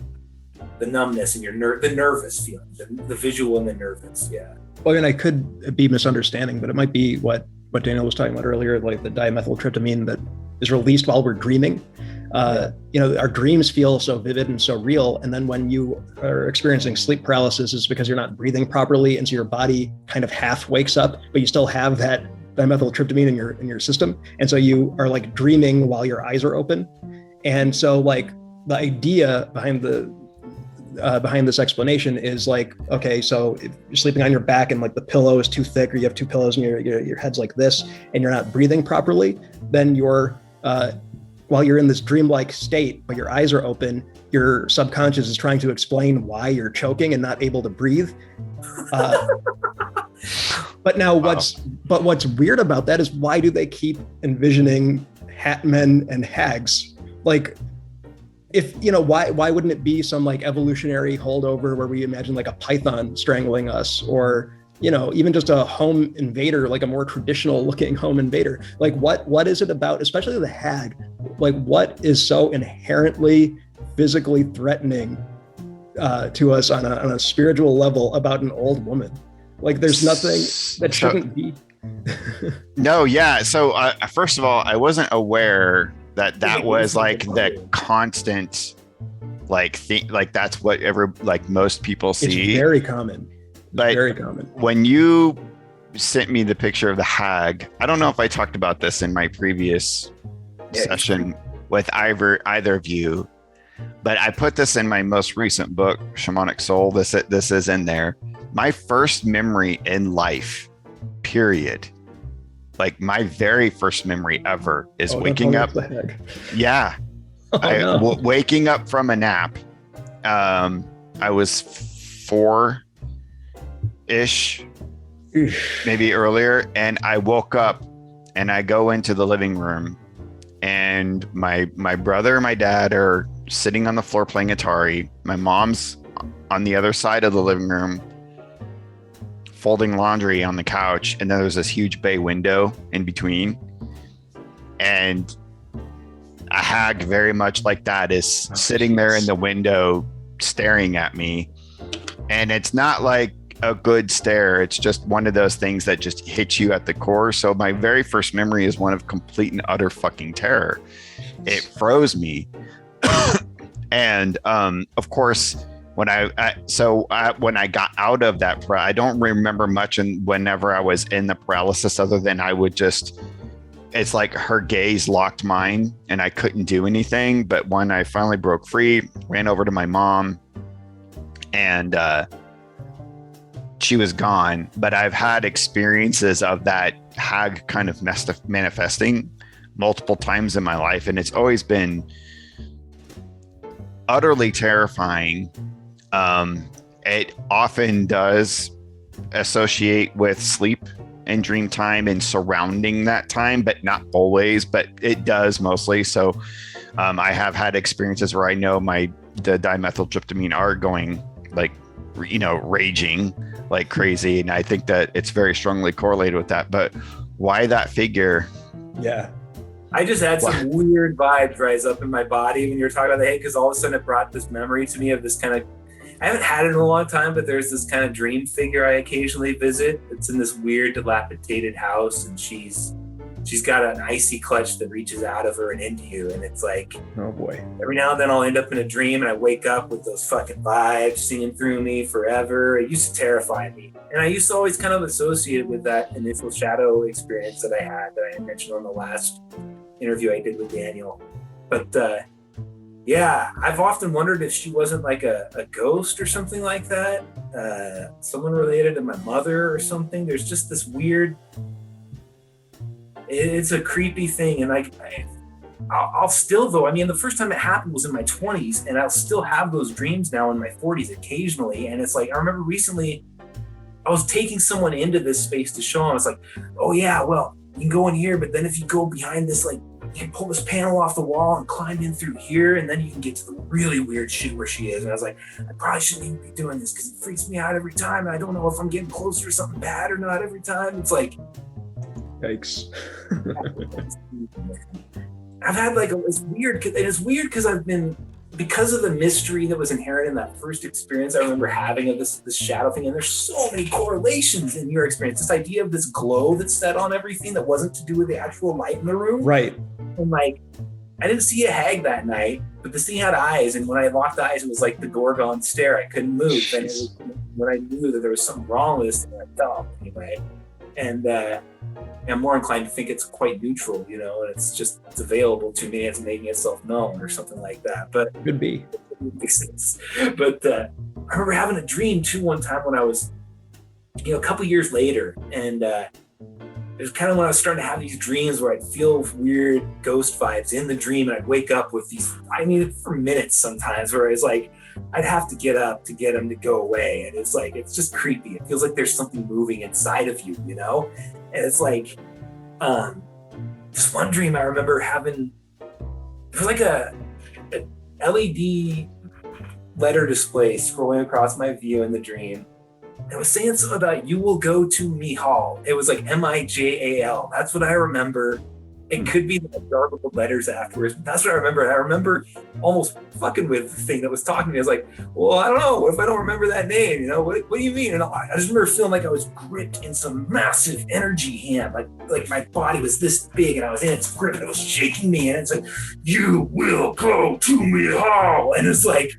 numbness in the nervous feeling, the visual and the nervous. Yeah. Well, I mean, I could be misunderstanding, but it might be what Daniel was talking about earlier, like the dimethyltryptamine that is released while we're dreaming. Our dreams feel so vivid and so real. And then when you are experiencing sleep paralysis, it's because you're not breathing properly. And so your body kind of half wakes up, but you still have that dimethyltryptamine in your system. And so you are like dreaming while your eyes are open. And so like the idea behind this explanation is like, okay, so if you're sleeping on your back and like the pillow is too thick, or you have two pillows and your head's like this, and you're not breathing properly, then you're while you're in this dreamlike state, but your eyes are open, your subconscious is trying to explain why you're choking and not able to breathe. But now what's weird about that is, why do they keep envisioning hat men and hags? Like, if, why wouldn't it be some like evolutionary holdover where we imagine like a python strangling us, or, even just a home invader, like a more traditional looking home invader? Like what is it about, especially the hag? Like what is so inherently physically threatening to us on a spiritual level about an old woman? Like there's nothing that shouldn't be. No, yeah. So first of all, I wasn't aware that was like the constant like thing, like that's what most people see. It's very common. But very common. When you sent me the picture of the hag, I don't know if I talked about this in my previous session with either of you, but I put this in my most recent book, Shamanic Soul. This is in there. My first memory in life, period. Like my very first memory ever is waking up. Yeah. Waking up from a nap. I was 4-ish, maybe earlier. And I woke up and I go into the living room, and my brother and my dad are sitting on the floor playing Atari. My mom's on the other side of the living room folding laundry on the couch, and then there's this huge bay window in between, and a hag very much like that is sitting there in the window staring at me. And it's not like a good stare, it's just one of those things that just hits you at the core. So my very first memory is one of complete and utter fucking terror. It froze me. And of course, when I got out of that, I don't remember much. And whenever I was in the paralysis, other than it's like her gaze locked mine and I couldn't do anything. But when I finally broke free, ran over to my mom, and she was gone. But I've had experiences of that hag kind of manifesting multiple times in my life. And it's always been utterly terrifying. It often does associate with sleep and dream time and surrounding that time, but not always, but it does mostly. So I have had experiences where I know the dimethyltryptamine are going like, raging like crazy. And I think that it's very strongly correlated with that. But why that figure? Yeah. I just had some weird vibes rise up in my body when you were talking about the hate, because all of a sudden it brought this memory to me of this kind of, I haven't had it in a long time, but there's this kind of dream figure I occasionally visit. It's in this weird dilapidated house, and she's got an icy clutch that reaches out of her and into you. And it's like, oh boy, every now and then I'll end up in a dream and I wake up with those fucking vibes singing through me forever. It used to terrify me. And I used to always kind of associate it with that initial shadow experience that I had mentioned on the last interview I did with Daniel. But Yeah, I've often wondered if she wasn't like a ghost or something like that. Someone related to my mother or something. There's just this weird, it's a creepy thing. And I'll still, though, I mean, the first time it happened was in my 20s, and I'll still have those dreams now in my 40s occasionally. And it's like, I remember recently I was taking someone into this space to show them. I was like, oh, yeah, well, you can go in here, but then if you go behind this, like, you can pull this panel off the wall and climb in through here, and then you can get to the really weird shit where she is. And I was like, I probably shouldn't even be doing this because it freaks me out every time. And I don't know if I'm getting closer to something bad or not every time. It's like, Yikes. I've had like, it's weird. And it's weird because because of the mystery that was inherent in that first experience I remember having of this shadow thing, and there's so many correlations in your experience. This idea of this glow that's set on everything that wasn't to do with the actual light in the room. Right. And like, I didn't see a hag that night, but this thing had eyes, and when I locked eyes, it was like the Gorgon stare. I couldn't move. And it was when I knew that there was something wrong with this thing, I felt anyway. And I'm more inclined to think it's quite neutral, you know, and it's available to me, it's making itself known or something like that. But could be. But I remember having a dream too one time when I was, a couple years later, and it was kind of when I was starting to have these dreams where I'd feel weird ghost vibes in the dream, and I'd wake up with these, I mean, for minutes sometimes, where it's like I'd have to get up to get them to go away, and it's like, it's just creepy. It feels like there's something moving inside of you, you know? And it's like, this one dream I remember having, it was like a LED letter display scrolling across my view in the dream. It was saying something about "you will go to Mijal." It was like Mijal. That's what I remember. It could be the garbled letters afterwards, but that's what I remember. And I remember almost fucking with the thing that was talking to me. I was like, well, I don't know. What if I don't remember that name? You know, what do you mean? And I just remember feeling like I was gripped in some massive energy hand. Like my body was this big and I was in its grip and it was shaking me. And it's like, you will go to Mijal. And it's like,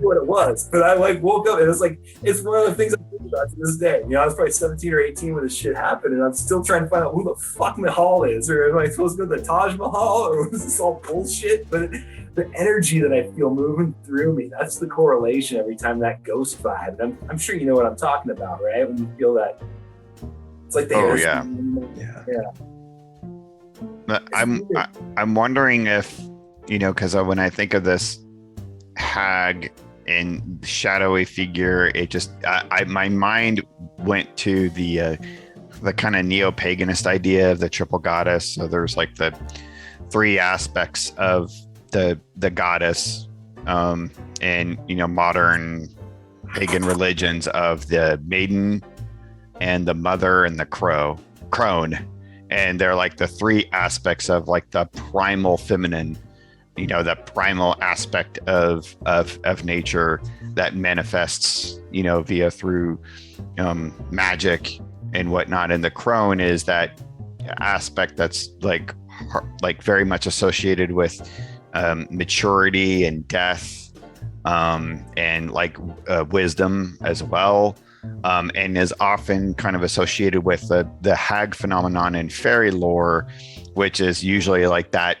what it was. But I like woke up and it's like, it's one of the things I think about to this day. You know, I was probably 17 or 18 when this shit happened, and I'm still trying to find out who the fuck Mahal is, or am I supposed to go to the Taj Mahal, or was this all bullshit? But the energy that I feel moving through me, that's the correlation every time, that ghost vibe. And I'm sure you know what I'm talking about, right? When you feel that, it's like the I'm wondering if, because when I think of this hag and shadowy figure, it just my mind went to the kind of neo-paganist idea of the triple goddess. So there's like the three aspects of the goddess in modern pagan religions, of the maiden and the mother and the crone, and they're like the three aspects of like the primal feminine, the primal aspect of nature that manifests, via through magic and whatnot. And the crone is that aspect that's like very much associated with maturity and death, and like wisdom as well, and is often kind of associated with the hag phenomenon in fairy lore, which is usually like that.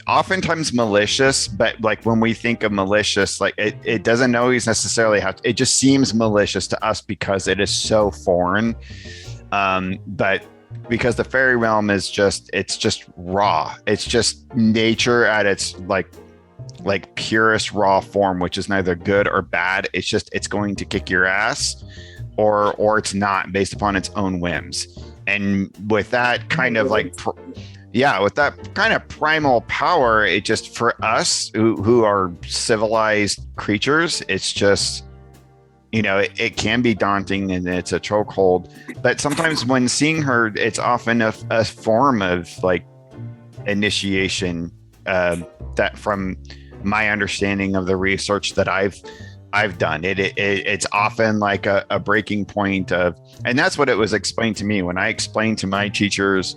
Oftentimes malicious, but like when we think of malicious, like it doesn't always necessarily have to, it just seems malicious to us because it is so foreign. But because the fairy realm is it's just raw. It's just nature at its like purest raw form, which is neither good or bad. It's going to kick your ass or it's not, based upon its own whims. And with that kind of like with that kind of primal power, it just, for us who are civilized creatures, it's just, it can be daunting and it's a chokehold. But sometimes when seeing her, it's often a form of like initiation, that from my understanding of the research that I've done, it's often like a breaking point of, and that's what it was explained to me when I explained to my teachers,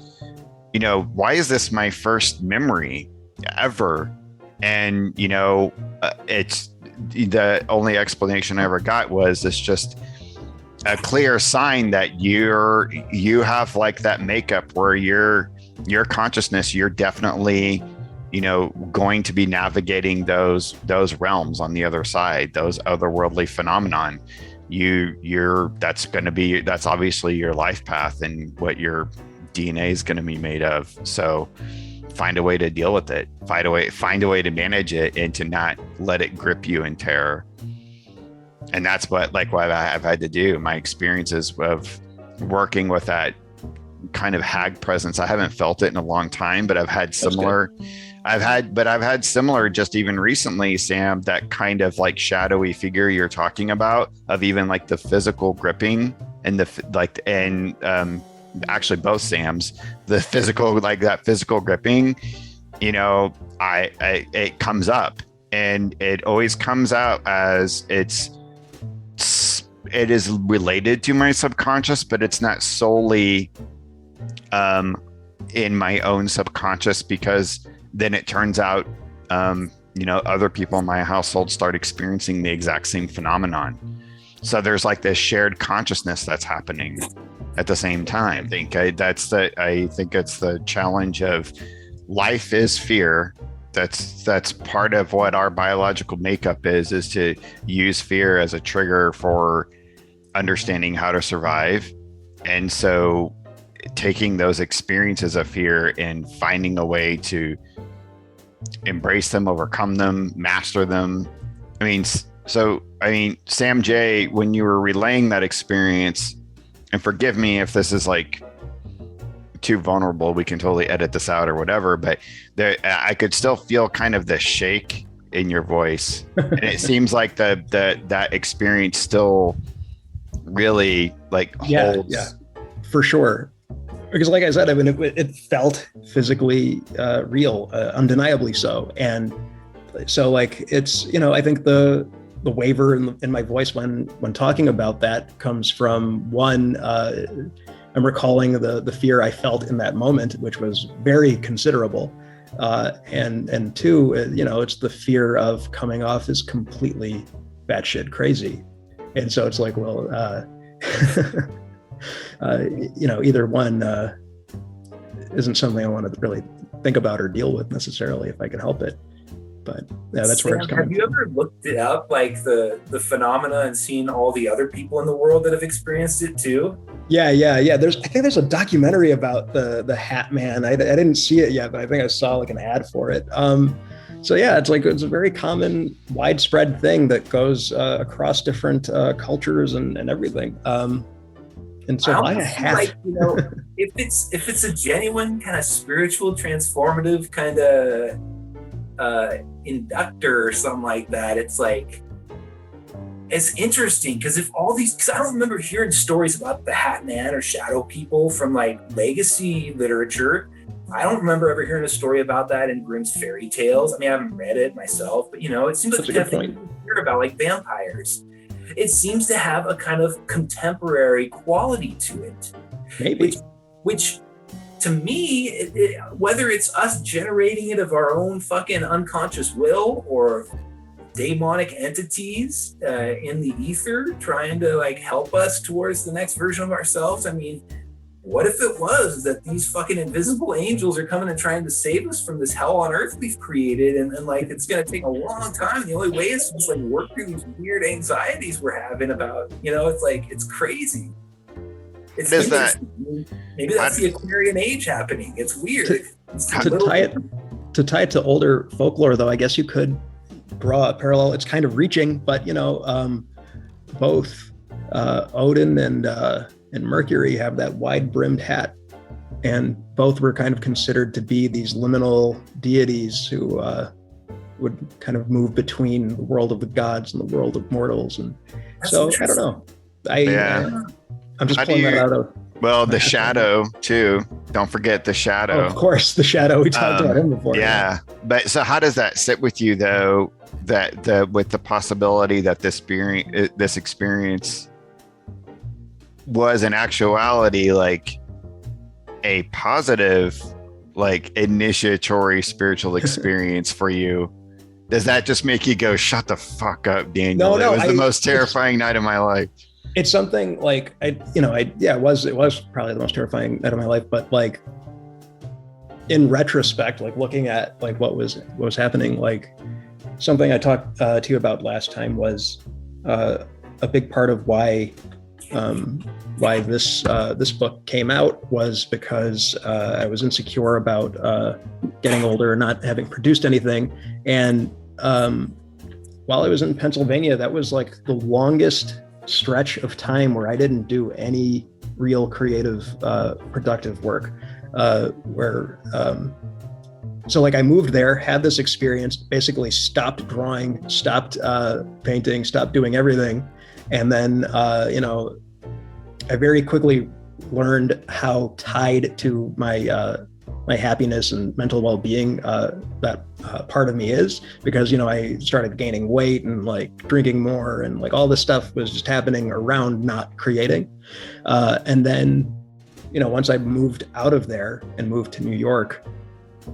why is this my first memory ever? And, it's the only explanation I ever got was it's just a clear sign that you have like that makeup where your consciousness, you're definitely, going to be navigating those realms on the other side, those otherworldly phenomenon. That's obviously your life path and what your DNA is going to be made of. So find a way to deal with it, find a way to manage it, and to not let it grip you in terror. And that's what I've had to do. My experiences of working with that kind of hag presence, I haven't felt it in a long time, but I've had similar just even recently, Sam, that kind of like shadowy figure you're talking about, of even like the physical gripping and actually both Sam's, the physical, like that physical gripping, it comes up, and it always comes out as it is related to my subconscious, but it's not solely in my own subconscious, because then it turns out, other people in my household start experiencing the exact same phenomenon. So there's like this shared consciousness that's happening at the same time. I think it's the challenge of life is fear. That's part of what our biological makeup is to use fear as a trigger for understanding how to survive. And so taking those experiences of fear and finding a way to embrace them, overcome them, master them. Sam J, when you were relaying that experience, and forgive me if this is like too vulnerable, we can totally edit this out or whatever, but I could still feel kind of the shake in your voice. And it seems like that experience still really like holds. Yeah, for sure. Because like I said, it felt physically real, undeniably so. And so like, it's, I think the waver in my voice when talking about that comes from one, I'm recalling the fear I felt in that moment, which was very considerable. And two, it's the fear of coming off as completely batshit crazy. And so it's like, well, either one isn't something I want to really think about or deal with necessarily if I can help it. But yeah, that's where it's coming. Have you ever looked it up, like the phenomena, and seen all the other people in the world that have experienced it too? Yeah. I think there's a documentary about the Hat Man. I didn't see it yet, but I think I saw like an ad for it. So yeah, it's a very common, widespread thing that goes across different cultures and everything. And so why a hat? Like, if it's a genuine kind of spiritual, transformative kind of inductor or something like that, it's like, it's interesting because because I don't remember hearing stories about the Hat Man or shadow people from like legacy literature. I don't remember ever hearing a story about that in Grimm's fairy tales. I mean, I haven't read it myself, but it seems like the kind of thing you hear about, like vampires. It seems to have a kind of contemporary quality to it. Maybe. Which to me, whether it's us generating it of our own fucking unconscious will, or demonic entities in the ether trying to like help us towards the next version of ourselves. I mean, what if it was that these fucking invisible angels are coming and trying to save us from this hell on earth we've created, and like it's going to take a long time. The only way is to just like work through these weird anxieties we're having about, it's like, it's crazy. It's interesting. Maybe that's the Aquarian age happening. It's weird. To tie it to older folklore, though, I guess you could draw a parallel. It's kind of reaching, but both Odin and Mercury have that wide-brimmed hat, and both were kind of considered to be these liminal deities who would kind of move between the world of the gods and the world of mortals. And so I don't know. I'm just pulling that out of. Well, the shadow too. Don't forget the shadow. Oh, of course, the shadow. We talked about him before. Yeah, but so how does that sit with you though? With the possibility that this experience was in actuality like a positive, like initiatory spiritual experience for you. Does that just make you go, shut the fuck up, Daniel? No, it was the most terrifying night of my life. It's something like it was probably the most terrifying night of my life, but like in retrospect, like looking at like what was happening, like something I talked to you about last time was a big part of why this book came out was because I was insecure about getting older and not having produced anything. And while I was in Pennsylvania, that was like the longest stretch of time where I didn't do any real creative, productive work. So like I moved there, had this experience, basically stopped drawing, stopped painting, stopped doing everything. And then, I very quickly learned how tied to my happiness and mental well-being that part of me is, because, I started gaining weight and like drinking more and like all this stuff was just happening around not creating. And then, once I moved out of there and moved to New York,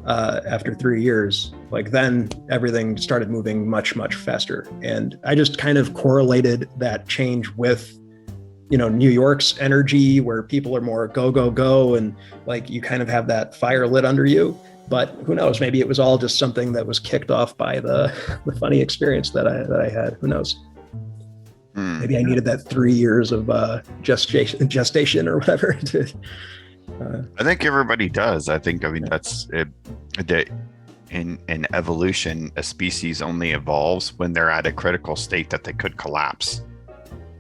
after 3 years, like then everything started moving much, much faster. And I just kind of correlated that change with, New York's energy where people are more go, go, go. And like, you kind of have that fire lit under you, but who knows, maybe it was all just something that was kicked off by the funny experience that I had. Who knows? Maybe I needed that 3 years of gestation or whatever to, I think everybody does. I mean, that's it. In evolution, a species only evolves when they're at a critical state that they could collapse,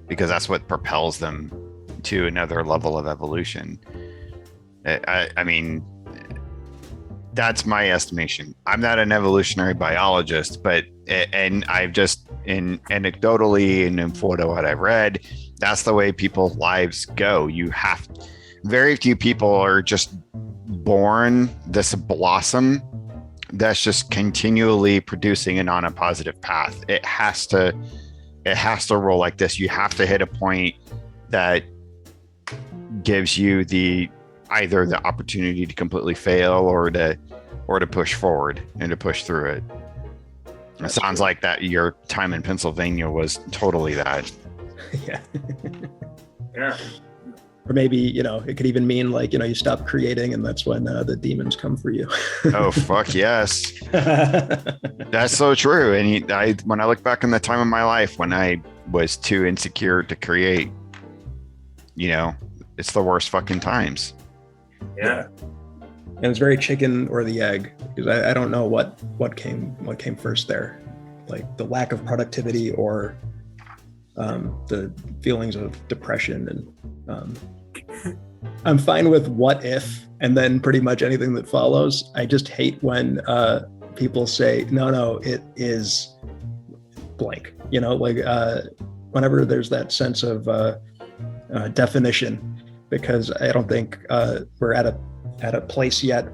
because that's what propels them to another level of evolution. I mean, that's my estimation. I'm not an evolutionary biologist, but I've just anecdotally and from what I've read, that's the way people's lives go. Very few people are just born this blossom that's just continually producing and on a positive path. It has to roll like this. You have to hit a point that gives you either the opportunity to completely fail or to push forward and to push through it. It sounds like that your time in Pennsylvania was totally that. Yeah. Yeah. Or maybe, it could even mean like, you stop creating and that's when the demons come for you. Oh, fuck yes. That's so true. And when I look back on the time of my life when I was too insecure to create, it's the worst fucking times. Yeah. And it's very chicken or the egg, because I don't know what came first there, like the lack of productivity or the feelings of depression. And I'm fine with what if, and then pretty much anything that follows. I just hate when people say, no, it is blank, whenever there's that sense of definition, because I don't think we're at a place yet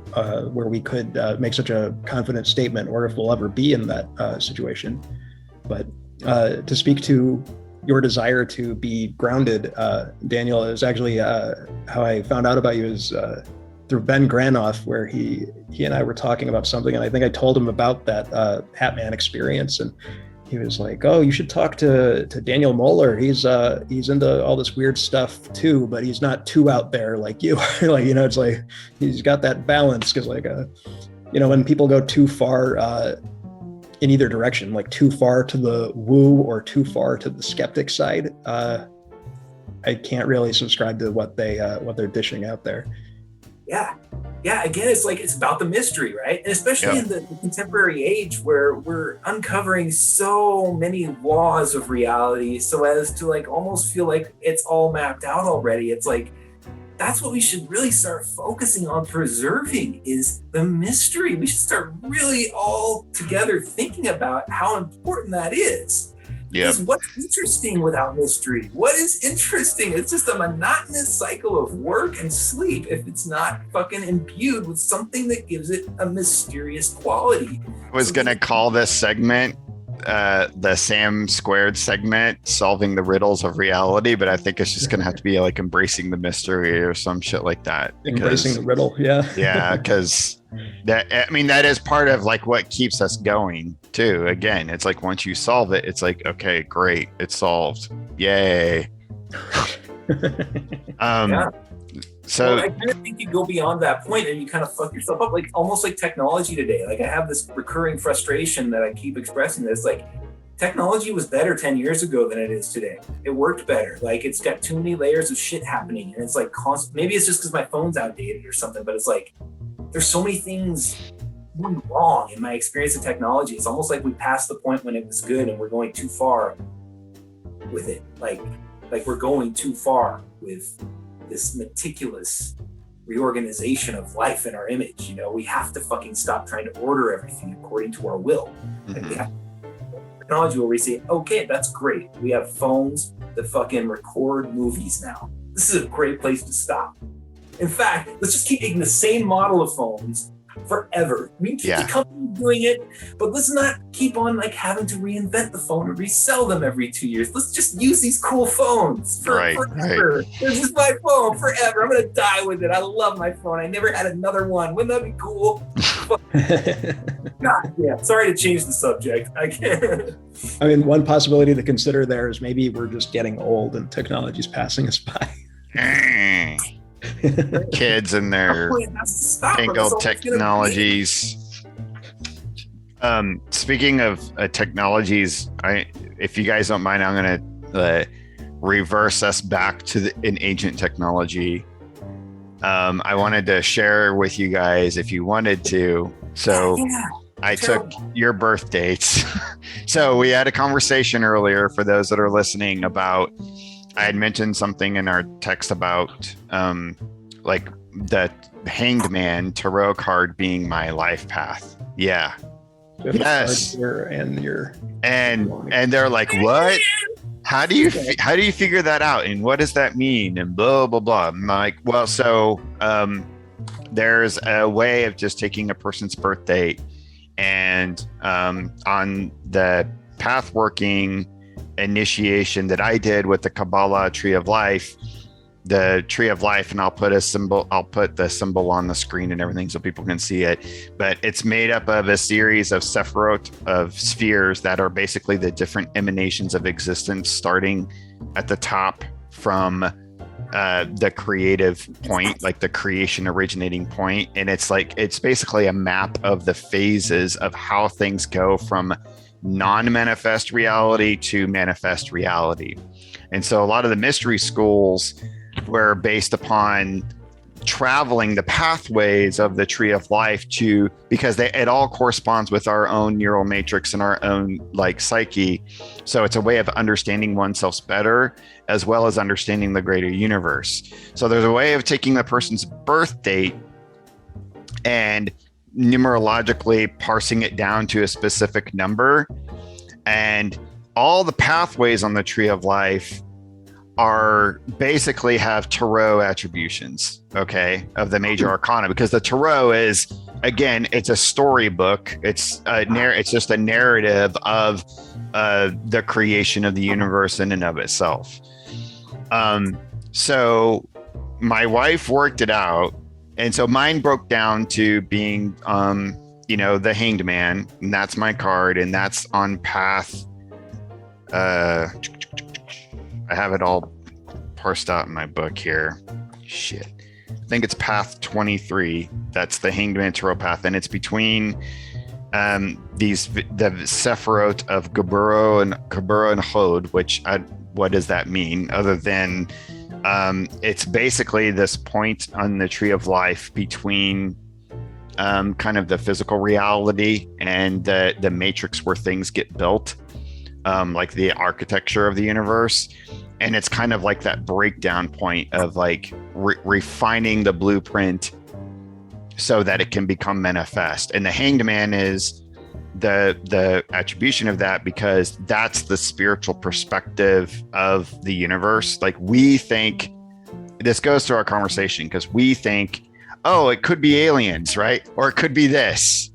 where we could make such a confident statement, or if we'll ever be in that situation. But to speak to your desire to be grounded, Daniel, is actually how I found out about you is through Ben Granoff, where he and I were talking about something, and I think I told him about that Hatman experience, and he was like, "Oh, you should talk to Daniel Moeller. He's into all this weird stuff too, but he's not too out there like you." Like, it's like he's got that balance, because like when people go too far in either direction, like too far to the woo or too far to the skeptic side, I can't really subscribe to what they're dishing out there. Yeah. Again, it's about the mystery, right? And especially in the contemporary age where we're uncovering so many laws of reality, so as to like almost feel like it's all mapped out already. It's like, that's what we should really start focusing on preserving, is the mystery. We should start really all together thinking about how important that is. Because what's interesting without mystery? What is interesting? It's just a monotonous cycle of work and sleep if it's not fucking imbued with something that gives it a mysterious quality. I was going to call this segment the Sam Squared segment, solving the riddles of reality, but I think it's just going to have to be like embracing the mystery or some shit like that. Embracing the riddle, yeah, because that is part of like what keeps us going too. Again, it's like once you solve it, it's like, okay, great, it's solved, yay. So well, I kind of think you go beyond that point and you kind of fuck yourself up, like almost like technology today. Like I have this recurring frustration that I keep expressing. That's like technology was better 10 years ago than it is today. It worked better. Like it's got too many layers of shit happening, and it's like constant. Maybe it's just because my phone's outdated or something, but it's like there's so many things going wrong in my experience of technology. It's almost like we passed the point when it was good and we're going too far with it. Like we're going too far with this meticulous reorganization of life in our image. You know, we have to fucking stop trying to order everything according to our will. Like we have technology where we say, okay, that's great. We have phones that fucking record movies now. This is a great place to stop. In fact, let's just keep taking the same model of phones forever. We can keep the company doing it, but let's not keep on like having to reinvent the phone and resell them every 2 years. Let's just use these cool phones forever. Right. This is my phone forever. I'm gonna die with it. I love my phone. I never had another one. Wouldn't that be cool? God, yeah. Sorry to change the subject. I can't. I mean, one possibility to consider there is maybe we're just getting old and technology's passing us by. Kids and their tangled technologies. Speaking of technologies, if you guys don't mind, I'm gonna reverse us back to an ancient technology. I wanted to share with you guys if you wanted to. So I took your birth dates. So we had a conversation earlier for those that are listening about, I had mentioned something in our text about like the Hanged Man tarot card being my life path. Yeah. Yes. And they're like, what? How do you figure that out? And what does that mean? And blah, blah, blah. I'm like, well, so there's a way of just taking a person's birth date and on the path working initiation that I did with the Kabbalah Tree of Life, and I'll put the symbol on the screen and everything so people can see it, but it's made up of a series of sephirot, of spheres that are basically the different emanations of existence, starting at the top from the creative point, like the creation originating point. And it's basically a map of the phases of how things go from non-manifest reality to manifest reality. And so a lot of the mystery schools were based upon traveling the pathways of the Tree of Life because it all corresponds with our own neural matrix and our own like psyche. So it's a way of understanding oneself better, as well as understanding the greater universe. So there's a way of taking the person's birth date and numerologically parsing it down to a specific number, and all the pathways on the Tree of Life are basically have tarot attributions, okay, of the major arcana, because the tarot is, again, it's a storybook. It's just a narrative of the creation of the universe in and of itself. So my wife worked it out. And so mine broke down to being, the Hanged Man, and that's my card, and that's on path. I have it all parsed out in my book here. Shit. I think it's path 23. That's the Hanged Man tarot path, and it's between the Sephirot of Gaburo and Hod, which what does that mean other than it's basically this point on the Tree of Life between kind of the physical reality and the matrix where things get built, like the architecture of the universe. And it's kind of like that breakdown point of like refining the blueprint so that it can become manifest. And the Hanged Man is the attribution of that, because that's the spiritual perspective of the universe. Like, we think, this goes to our conversation, because we think, oh, it could be aliens, right? Or it could be this,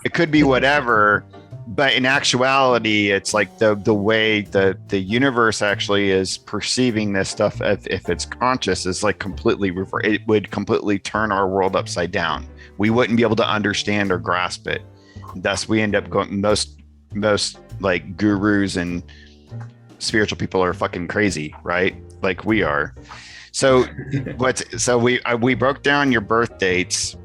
it could be whatever. But in actuality, it's like the way the universe actually is perceiving this stuff, if it's conscious, is like completely it would completely turn our world upside down. We wouldn't be able to understand or grasp it. Thus, we end up going, most like gurus and spiritual people are fucking crazy, right? Like we are. So we broke down your birth dates,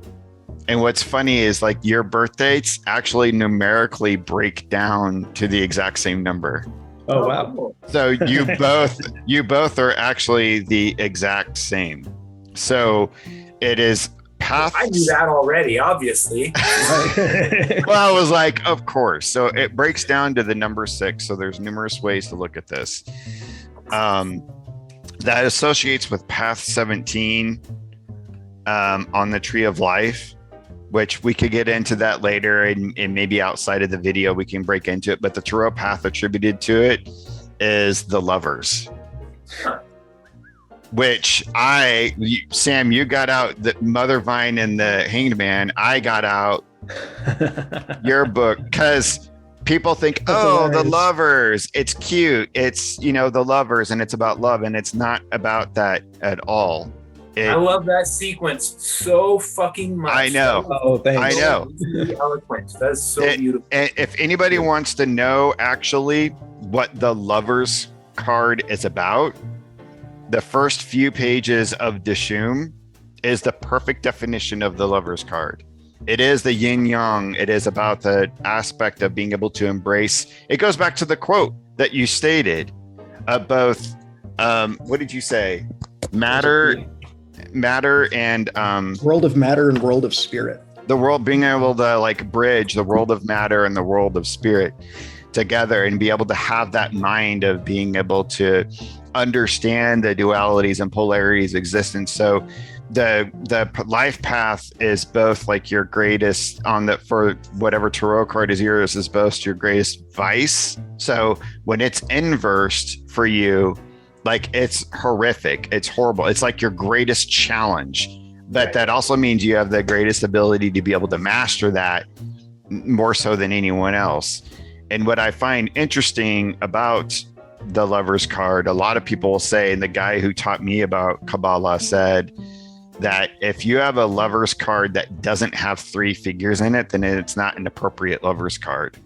and what's funny is like your birth dates actually numerically break down to the exact same number. Oh wow! Cool. So you both are actually the exact same. So it is path. I knew that already, obviously. Well, I was like, of course. So it breaks down to the number 6. So there's numerous ways to look at this. That associates with path 17 on the tree of life, which we could get into that later, and maybe outside of the video we can break into it. But the tarot path attributed to it is the Lovers. Which Sam, you got out the Mother Vine and the Hanged Man. I got out your book because people think, oh, the Lovers, it's cute. It's, the Lovers, and it's about love, and it's not about that at all. I love that sequence so fucking much. I know. Oh, thanks. I know. Really eloquent. That's so beautiful. If anybody wants to know actually what the Lovers card is about, the first few pages of Dishum is the perfect definition of the Lovers card. It is the yin yang. It is about the aspect of being able to embrace. It goes back to the quote that you stated of both. What did you say? Matter and world of matter and world of spirit. The world, being able to like bridge the world of matter and the world of spirit together, and be able to have that mind of being able to understand the dualities and polarities of existence. So the life path is both like your greatest for whatever tarot card is yours, is both your greatest vice. So when it's inversed for you, like it's horrific, it's horrible, it's like your greatest challenge. But right. That also means you have the greatest ability to be able to master that more so than anyone else. And what I find interesting about the Lovers card, a lot of people will say, and the guy who taught me about Kabbalah said that if you have a Lovers card that doesn't have 3 figures in it, then it's not an appropriate Lovers card,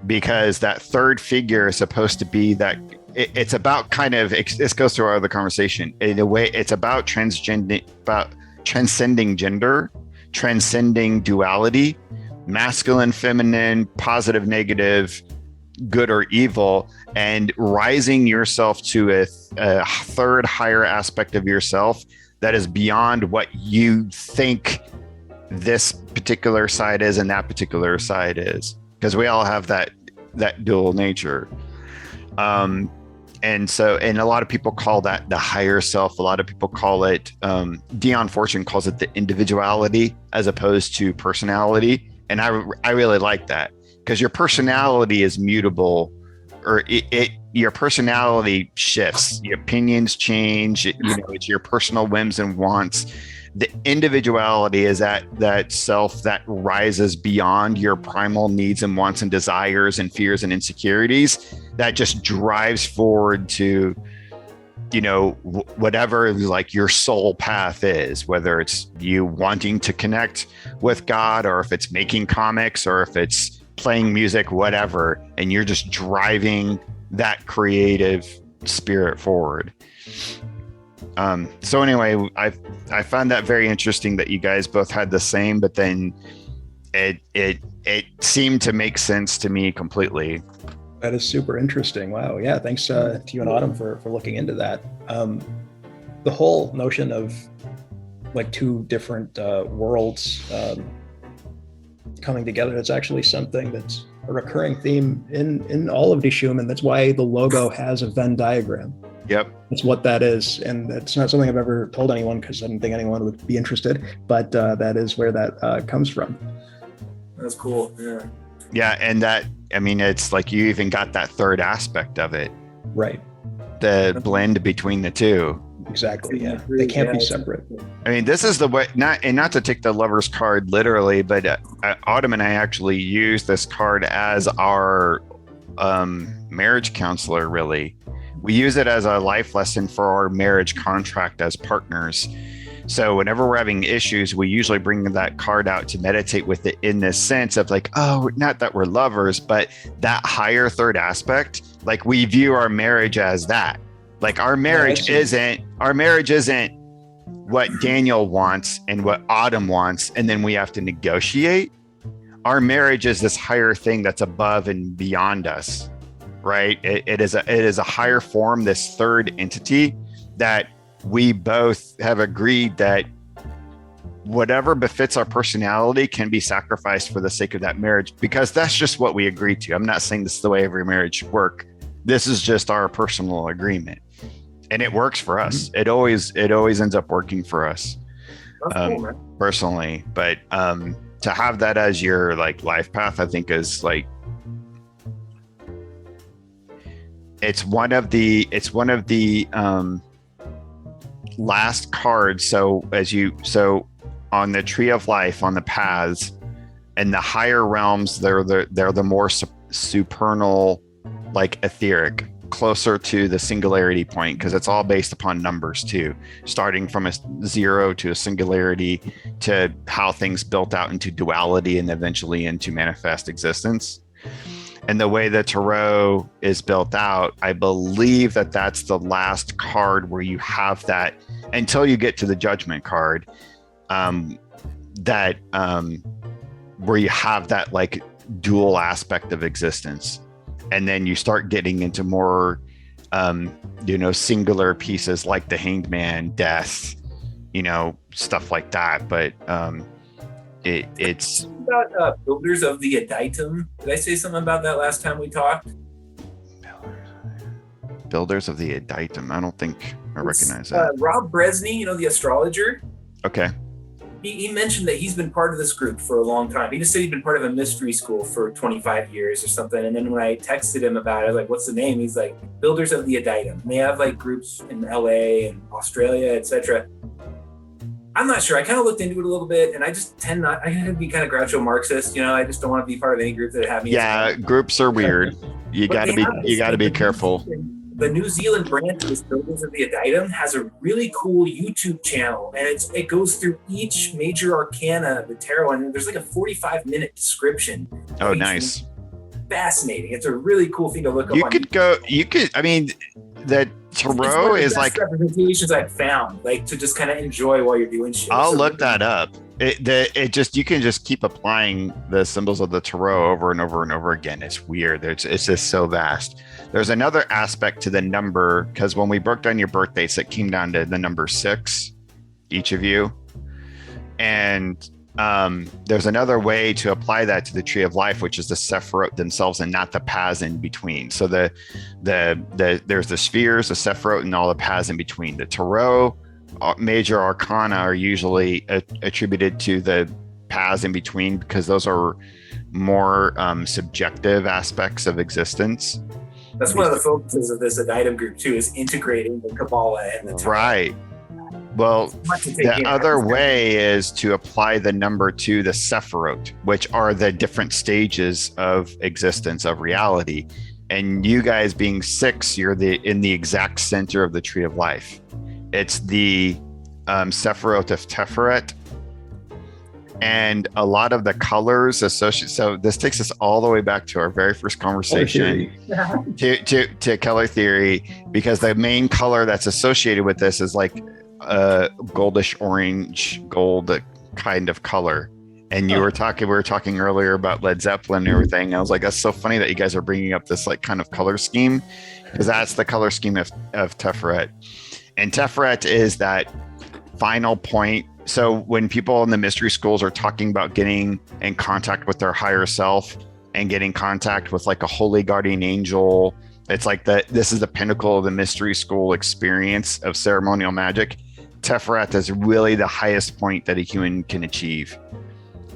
because that third figure is supposed to be that it's about this goes through our other conversation. In a way, it's about transcending gender, transcending duality, masculine, feminine, positive, negative, good or evil, and rising yourself to a third higher aspect of yourself that is beyond what you think this particular side is and that particular side is, because we all have that dual nature. And a lot of people call that the higher self. A lot of people call it, Dion Fortune calls it the individuality as opposed to personality. And I really like that, because your personality is mutable, or your personality shifts, your opinions change, it's your personal whims and wants. The individuality is that self that rises beyond your primal needs and wants and desires and fears and insecurities, that just drives forward to, whatever like your soul path is, whether it's you wanting to connect with God, or if it's making comics, or if it's playing music, whatever, and you're just driving that creative spirit forward. So anyway, I found that very interesting that you guys both had the same, but then it seemed to make sense to me completely. That is super interesting. Wow. Yeah. Thanks to you and Autumn for looking into that. The whole notion of like 2 different worlds coming together, it's actually something that's a recurring theme in all of Dishum, and that's why the logo has a Venn diagram. Yep. That's what that is. And it's not something I've ever told anyone, because I didn't think anyone would be interested, but that is where that comes from. That's cool. Yeah. Yeah. And it's like you even got that third aspect of it. Right. The blend between the two. Exactly. Yeah. They can't be separate. I mean, this is the way, not to take the Lovers card literally, but Autumn and I actually use this card as our marriage counselor, really. We use it as a life lesson for our marriage contract as partners. So whenever we're having issues, we usually bring that card out to meditate with it, in this sense of like, oh, not that we're lovers, but that higher third aspect, like we view our marriage as that. Like our marriage isn't what Daniel wants and what Autumn wants, and then we have to negotiate. Our marriage is this higher thing that's above and beyond us, right? It is a higher form, this third entity that we both have agreed that whatever befits our personality can be sacrificed for the sake of that marriage, because that's just what we agreed to. I'm not saying this is the way every marriage should work. This is just our personal agreement, and it works for us. It always ends up working for us, cool, personally. But to have that as your like life path, I think is like, it's one of the last cards. So on the tree of life, on the paths and the higher realms, they're the more supernal, like etheric, closer to the singularity point, because it's all based upon numbers too, starting from a 0 to a singularity to how things built out into duality and eventually into manifest existence. And the way the tarot is built out, I believe that that's the last card where you have that until you get to the judgment card. Where you have that like dual aspect of existence, and then you start getting into more singular pieces like the Hanged Man, death, stuff like that. But it's about Builders of the Aditum. Did I say something about that last time we talked? Builders of the Aditum. I don't think I recognize that. Rob Bresney, the astrologer. Okay. He mentioned that he's been part of this group for a long time. He just said he'd been part of a mystery school for 25 years or something. And then when I texted him about it, I was like, what's the name? He's like, Builders of the Aditum. And they have like groups in LA and Australia, etc. I'm not sure. I kind of looked into it a little bit, and I just tend to be kind of Groucho Marxist. I just don't want to be part of any group that have me. Yeah, groups are weird. You got to be careful. The New Zealand branch of this Builders of the Aditum has a really cool YouTube channel, and it goes through each major arcana of the tarot, and there's like a 45-minute description. Oh, nice. Fascinating. It's a really cool thing to look up. The tarot is like representations I've found, like to just kind of enjoy while you're doing shit. I'll look that up. You can just keep applying the symbols of the tarot over and over and over again. It's weird. It's just so vast. There's another aspect to the number, because when we broke down your birthdates, it came down to the number 6, each of you. And there's another way to apply that to the tree of life, which is the Sephiroth themselves and not the paths in between. So there's the spheres, the Sephiroth, and all the paths in between. The tarot major arcana are usually attributed to the paths in between, because those are more subjective aspects of existence. That's one of the focuses of this Aditum group too, is integrating the Kabbalah and the tarot. Right. Well, the other way is to apply the number to the Sephiroth, which are the different stages of existence, of reality. And you guys being 6, you're in the exact center of the tree of life. It's the Sephiroth of Teferet. And a lot of the colors associated. So this takes us all the way back to our very first conversation to color theory, because the main color that's associated with this is like a goldish orange gold kind of color. And we were talking earlier about Led Zeppelin and everything. I was like, that's so funny that you guys are bringing up this like kind of color scheme, because that's the color scheme of Teferet. And Teferet is that final point. So when people in the mystery schools are talking about getting in contact with their higher self and getting contact with like a holy guardian angel, it's like this is the pinnacle of the mystery school experience of ceremonial magic. Teferet is really the highest point that a human can achieve.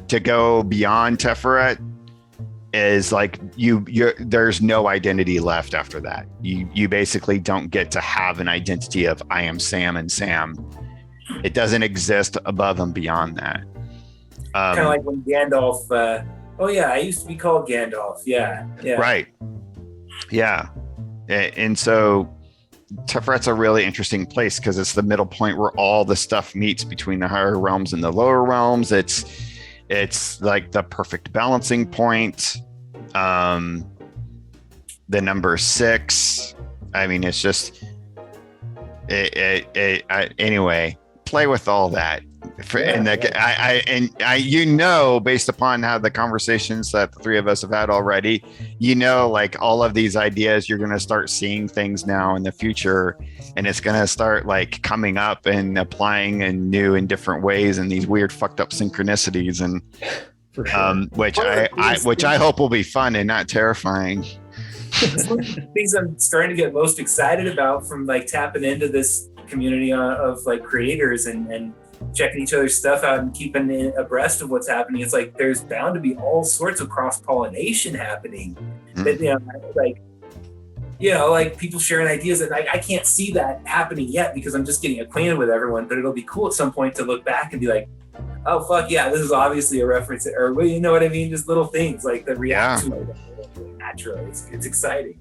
To go beyond Teferet is like there's no identity left after that. You basically don't get to have an identity of I am Sam and Sam. It doesn't exist above and beyond that. Kind of like when Gandalf, I used to be called Gandalf. Yeah. Right. Yeah. And so Teferet's a really interesting place, because it's the middle point where all the stuff meets between the higher realms and the lower realms. It's like the perfect balancing point. The number 6. I mean, it's just Anyway, play with all that. Based upon how the conversations that the three of us have had already, like all of these ideas, you're going to start seeing things now in the future, and it's going to start like coming up and applying in new and different ways, and these weird fucked up synchronicities, and For sure. which I hope will be fun and not terrifying. It's one of the things I'm starting to get most excited about from like tapping into this community of like creators and checking each other's stuff out and keeping abreast of what's happening. It's like there's bound to be all sorts of cross-pollination happening. That, like people sharing ideas, and I can't see that happening yet because I'm just getting acquainted with everyone. But it'll be cool at some point to look back and be like, oh fuck yeah, this is obviously a reference, or well, you know what I mean? Just little things like that react to it naturally. It's exciting.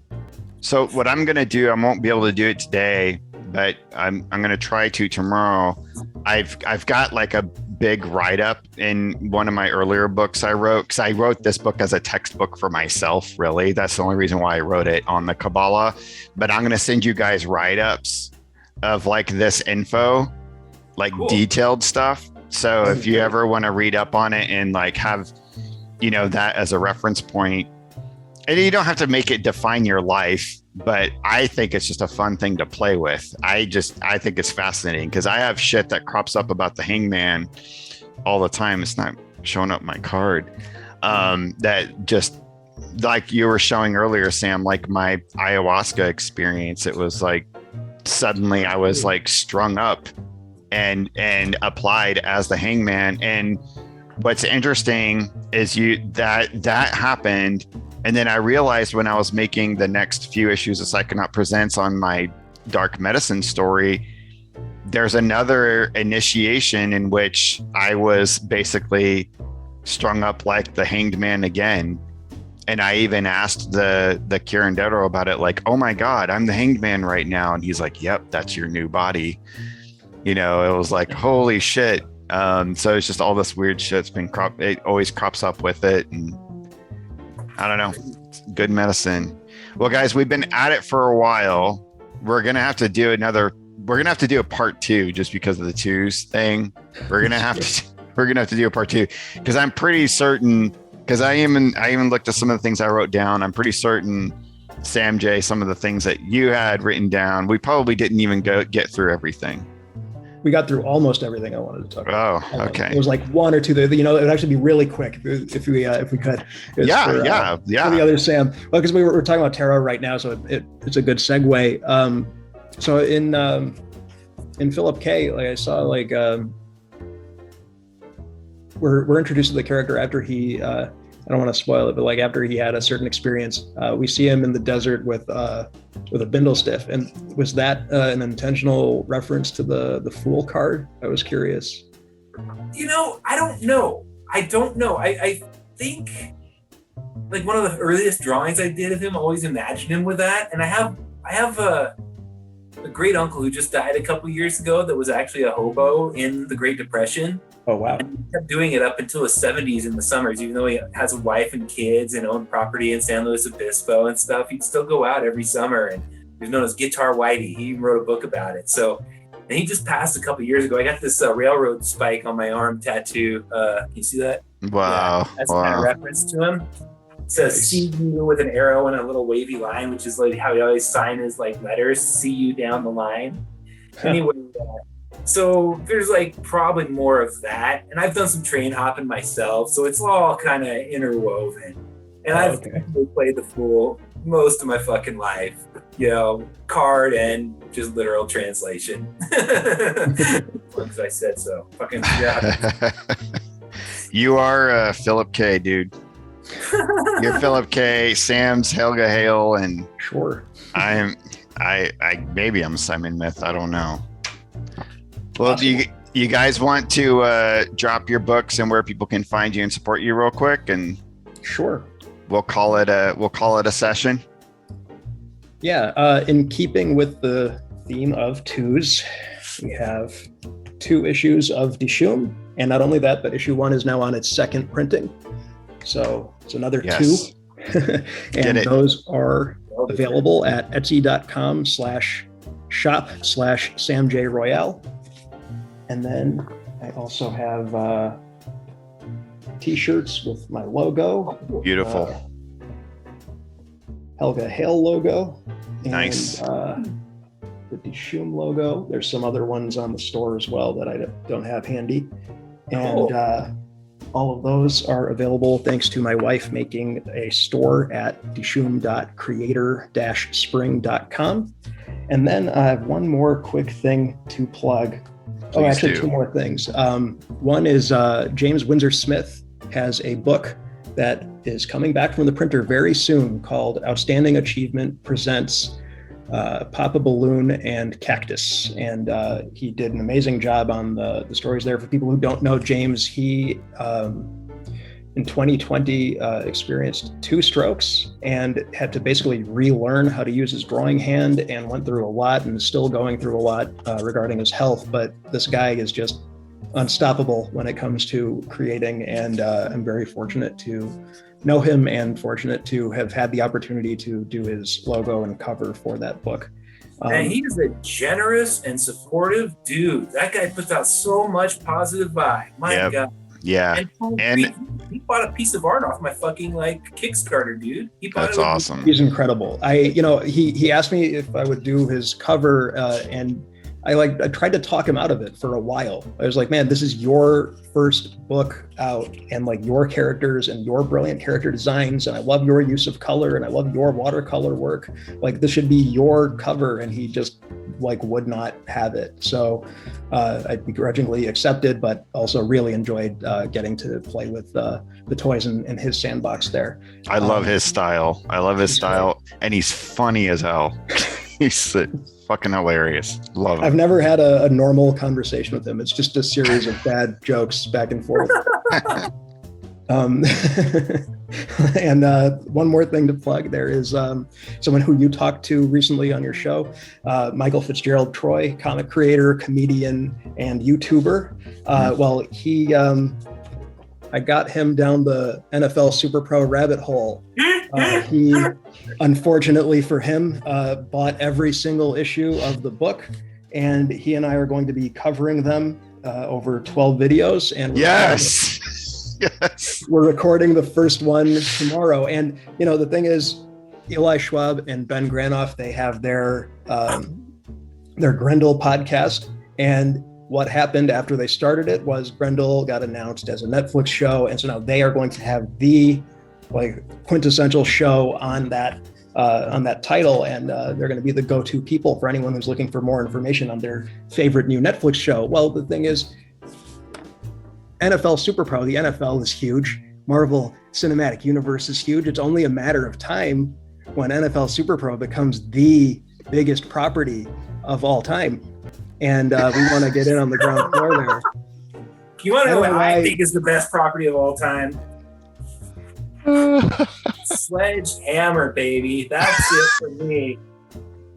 So what I'm gonna do, I won't be able to do it today, but I'm gonna try to tomorrow. I've got like a big write-up in one of my earlier books I wrote, because I wrote this book as a textbook for myself, really. That's the only reason why I wrote it on the Kabbalah. But I'm gonna send you guys write-ups of like this info, like cool. Detailed stuff. So if you ever want to read up on it and like have, that as a reference point, and you don't have to make it define your life, but I think it's just a fun thing to play with. I think it's fascinating because I have shit that crops up about the hangman all the time. It's not showing up my card. That just like you were showing earlier, Sam, like my ayahuasca experience, it was like suddenly I was like strung up and applied as the hangman. And what's interesting is that happened. And then I realized when I was making the next few issues of Psychonaut Presents on my dark medicine story, there's another initiation in which I was basically strung up like the hanged man again. And I even asked the curandero about it, like, oh my God, I'm the hanged man right now. And he's like, yep, that's your new body. It was like, holy shit. So it's just all this weird shit's been it always crops up with it. And I don't know. It's good medicine. Well, guys, we've been at it for a while. We're going to have to do a part 2 just because of the twos thing. We're going to have to do a part 2 because I'm pretty certain, because I even looked at some of the things I wrote down. I'm pretty certain, Sam J, some of the things that you had written down, we probably didn't even get through everything. We got through almost everything I wanted to talk about. Oh, okay. It was like one or two there. It would actually be really quick if we could. Yeah. For the other Sam, well, because we're talking about tarot right now, so it's a good segue. So in Philip K, like I saw, like we're introduced to the character after he. I don't want to spoil it, but like after he had a certain experience, we see him in the desert with a bindle stiff. And was that an intentional reference to the Fool card? I was curious. I don't know. I think like one of the earliest drawings I did of him, I always imagined him with that. And I have a great uncle who just died a couple years ago that was actually a hobo in the Great Depression. Oh, wow. And he kept doing it up until his 70s in the summers, even though he has a wife and kids and owned property in San Luis Obispo and stuff. He'd still go out every summer, and he was known as Guitar Whitey. He even wrote a book about it. So, and he just passed a couple years ago. I got this railroad spike on my arm tattoo. Can you see that? Wow. Yeah, that's kind of reference to him. It says "See-you" with an arrow and a little wavy line, which is like how he always sign his like letters, "See you" down the line. Anyway, so there's like probably more of that. And I've done some train hopping myself, so it's all kind of interwoven. And I've played the Fool most of my fucking life, card and just literal translation. Because I said so. Fucking yeah. You are Philip K, dude. You're Philip K. Sam's Helga Hale, and sure. Maybe I'm Simon Myth. I don't know. Well, do you guys want to drop your books and where people can find you and support you real quick? And sure. We'll call it a session. Yeah. In keeping with the theme of twos, we have 2 issues of Dishum, and not only that, but issue 1 is now on its 2nd printing. So it's another 2. And those are available at etsy.com/Dishum shop/Sam Royale. And then I also have t-shirts with my logo. Beautiful. Helga Hale logo. And, Nice. the Dishoom logo. There's some other ones on the store as well that I don't have handy. And all of those are available thanks to my wife making a store at dishoom.creator-spring.com. And then I have one more quick thing to plug. Two more things. One is James Windsor Smith has a book that is coming back from the printer very soon called Outstanding Achievement Presents Papa Balloon and Cactus. And he did an amazing job on the stories there. For people who don't know James, he in 2020 experienced 2 strokes and had to basically relearn how to use his drawing hand, and went through a lot and is still going through a lot regarding his health. But this guy is just unstoppable when it comes to creating, and I'm very fortunate to know him and fortunate to have had the opportunity to do his logo and cover for that book. And he is a generous and supportive dude. That guy puts out so much positive vibe. My God. Yeah. And he bought a piece of art off my fucking Kickstarter, dude. That's awesome. He's incredible. He asked me if I would do his cover, and I tried to talk him out of it for a while. I was like, man, this is your first book out, and your characters and your brilliant character designs, and I love your use of color, and I love your watercolor work. This should be your cover. And he just would not have it. So I begrudgingly accepted, but also really enjoyed getting to play with the toys in his sandbox there. I love his style. And he's funny as hell. He's fucking hilarious. Love him. I've never had a normal conversation with him. It's just a series of bad jokes back and forth. And one more thing to plug, there is someone who you talked to recently on your show, Michael Fitzgerald Troy, comic creator, comedian, and YouTuber. I got him down the NFL Super Pro rabbit hole. He, unfortunately for him, bought every single issue of the book, and he and I are going to be covering them over 12 videos. And yes. We're recording the first one tomorrow. And, the thing is, Eli Schwab and Ben Granoff, they have their Grendel podcast. And what happened after they started it was Grendel got announced as a Netflix show. And so now they are going to have the quintessential show on that title. And they're going to be the go-to people for anyone who's looking for more information on their favorite new Netflix show. Well, the thing is, NFL Super Pro, the NFL is huge. Marvel Cinematic Universe is huge. It's only a matter of time when NFL Super Pro becomes the biggest property of all time. And we want to get in on the ground floor there. You want to know what I think is the best property of all time? Sledgehammer, baby. That's it for me.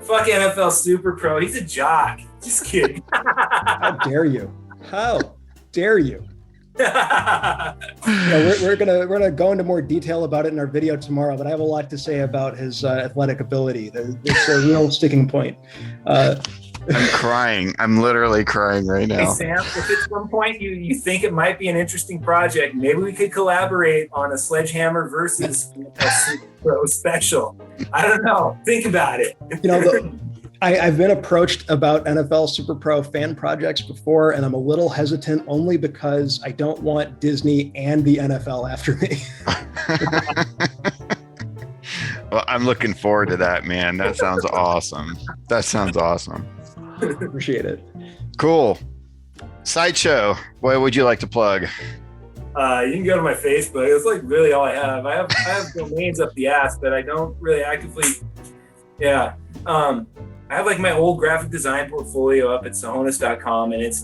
Fuck NFL Super Pro. He's a jock. Just kidding. How dare you? How dare you? We're gonna go into more detail about it in our video tomorrow, but I have a lot to say about his athletic ability. It's a real sticking point. I'm crying. I'm literally crying right now. Hey Sam, if at some point you think it might be an interesting project, maybe we could collaborate on a Sledgehammer versus Super Pro special. I don't know. Think about it. I've been approached about NFL Super Pro fan projects before, and I'm a little hesitant only because I don't want Disney and the NFL after me. Well, I'm looking forward to that, man. That sounds awesome. Appreciate it. Cool. Sideshow, what would you like to plug? You can go to my Facebook. It's really all I have. I have domains up the ass, but I don't really actively. Yeah. I have my old graphic design portfolio up at Tsohonis.com, and it's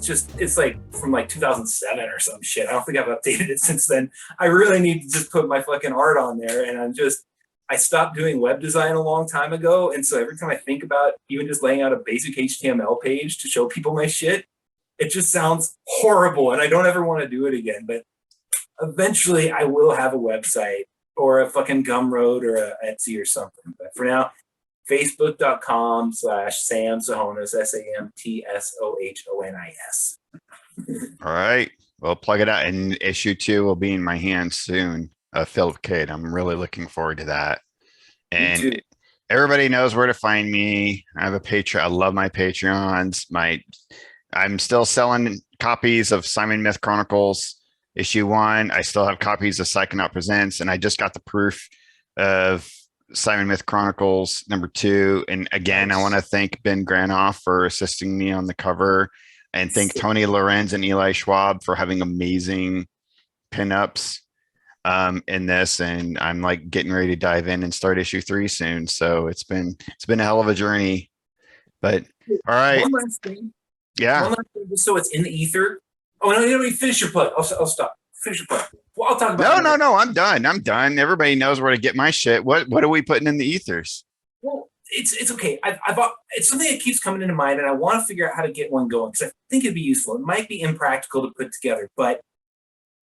from 2007 or some shit. I don't think I've updated it since then. I really need to just put my fucking art on there, and I stopped doing web design a long time ago, and so every time I think about even just laying out a basic HTML page to show people my shit, it just sounds horrible, and I don't ever want to do it again. But eventually I will have a website or a fucking Gumroad or a Etsy or something. But for now, Facebook.com/Sam Tsohonis, SAMTSOHONIS. All right. Well, plug it out. And issue 2 will be in my hands soon. Philip Cade. I'm really looking forward to that. And everybody knows where to find me. I have a Patreon. I love my Patreons. I'm still selling copies of Simon Myth Chronicles issue 1. I still have copies of Psychonaut Presents, and I just got the proof of Simon Myth Chronicles #2. And again, I want to thank Ben Granoff for assisting me on the cover, and thank Tony Lorenz and Eli Schwab for having amazing pinups in this. And I'm like getting ready to dive in and start issue 3 soon. So it's been a hell of a journey. But all right. One last thing. Yeah. One last thing, just so it's in the ether. Oh no, you finish your plug. I'll stop. Finish your plug. Well, I'll talk about No. I'm done. Everybody knows where to get my shit. What are we putting in the ethers? Well, it's okay. It's something that keeps coming into mind, and I want to figure out how to get one going because I think it'd be useful. It might be impractical to put together, but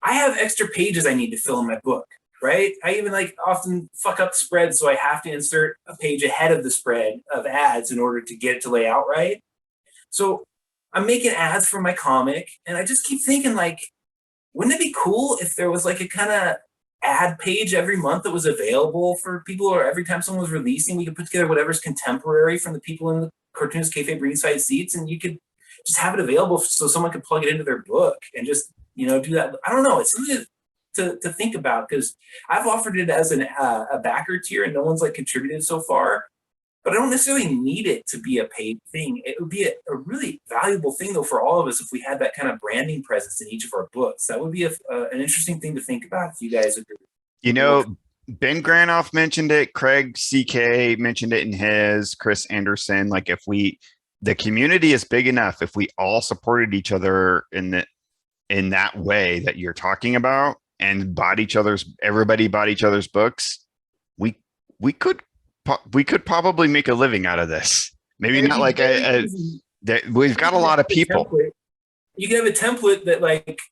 I have extra pages I need to fill in my book, right? I even often fuck up spreads, so I have to insert a page ahead of the spread of ads in order to get it to lay out right. So I'm making ads for my comic, and I just keep thinking, wouldn't it be cool if there was a kind of ad page every month that was available for people, or every time someone was releasing, we could put together whatever's contemporary from the people in the Cartoonist Kayfabe ringside seats, and you could just have it available so someone could plug it into their book and just do that. I don't know. It's something to think about, because I've offered it as a backer tier, and no one's contributed so far. But I don't necessarily need it to be a paid thing. It would be a really valuable thing, though, for all of us if we had that kind of branding presence in each of our books. That would be an interesting thing to think about if you guys agree. Ben Granoff mentioned it. Craig CK mentioned it in his. Chris Anderson. The community is big enough. If we all supported each other in that way that you're talking about, and everybody bought each other's books, we could probably make a living out of this. Maybe not we've got a lot of people. You could have a template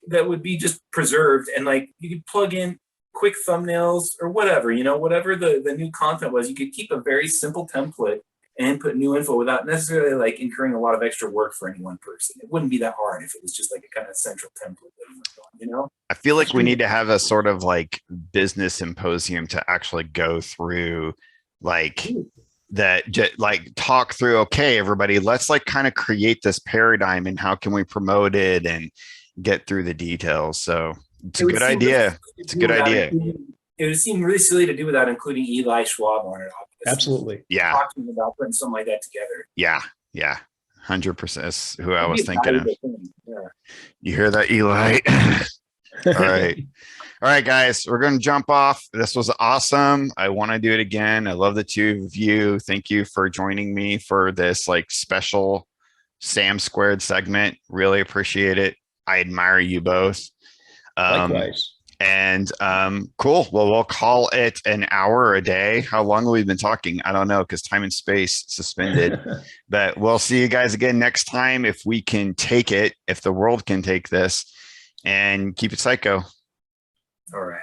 that would be just preserved, and you could plug in quick thumbnails or whatever, whatever the new content was. You could keep a very simple template and input new info without necessarily incurring a lot of extra work for any one person. It wouldn't be that hard if it was just a kind of central template that you went on, I feel like we need to have a sort of business symposium to actually go through talk through, okay, everybody, let's kind of create this paradigm, and how can we promote it and get through the details. So it's a good idea. It's a good idea. It would seem really silly to do without including Eli Schwab on it. Absolutely. Yeah. Talking about putting something like that together. Yeah. 100%. That's who I was thinking of. Yeah. You hear that, Eli? All right, guys, we're going to jump off. This was awesome. I want to do it again. I love the two of you. Thank you for joining me for this special Sam Squared segment. Really appreciate it. I admire you both. Likewise. And cool. Well, we'll call it an hour a day. How long have we been talking? I don't know, because time and space suspended. But we'll see you guys again next time, if we can take it, if the world can take this, and keep it psycho. All right.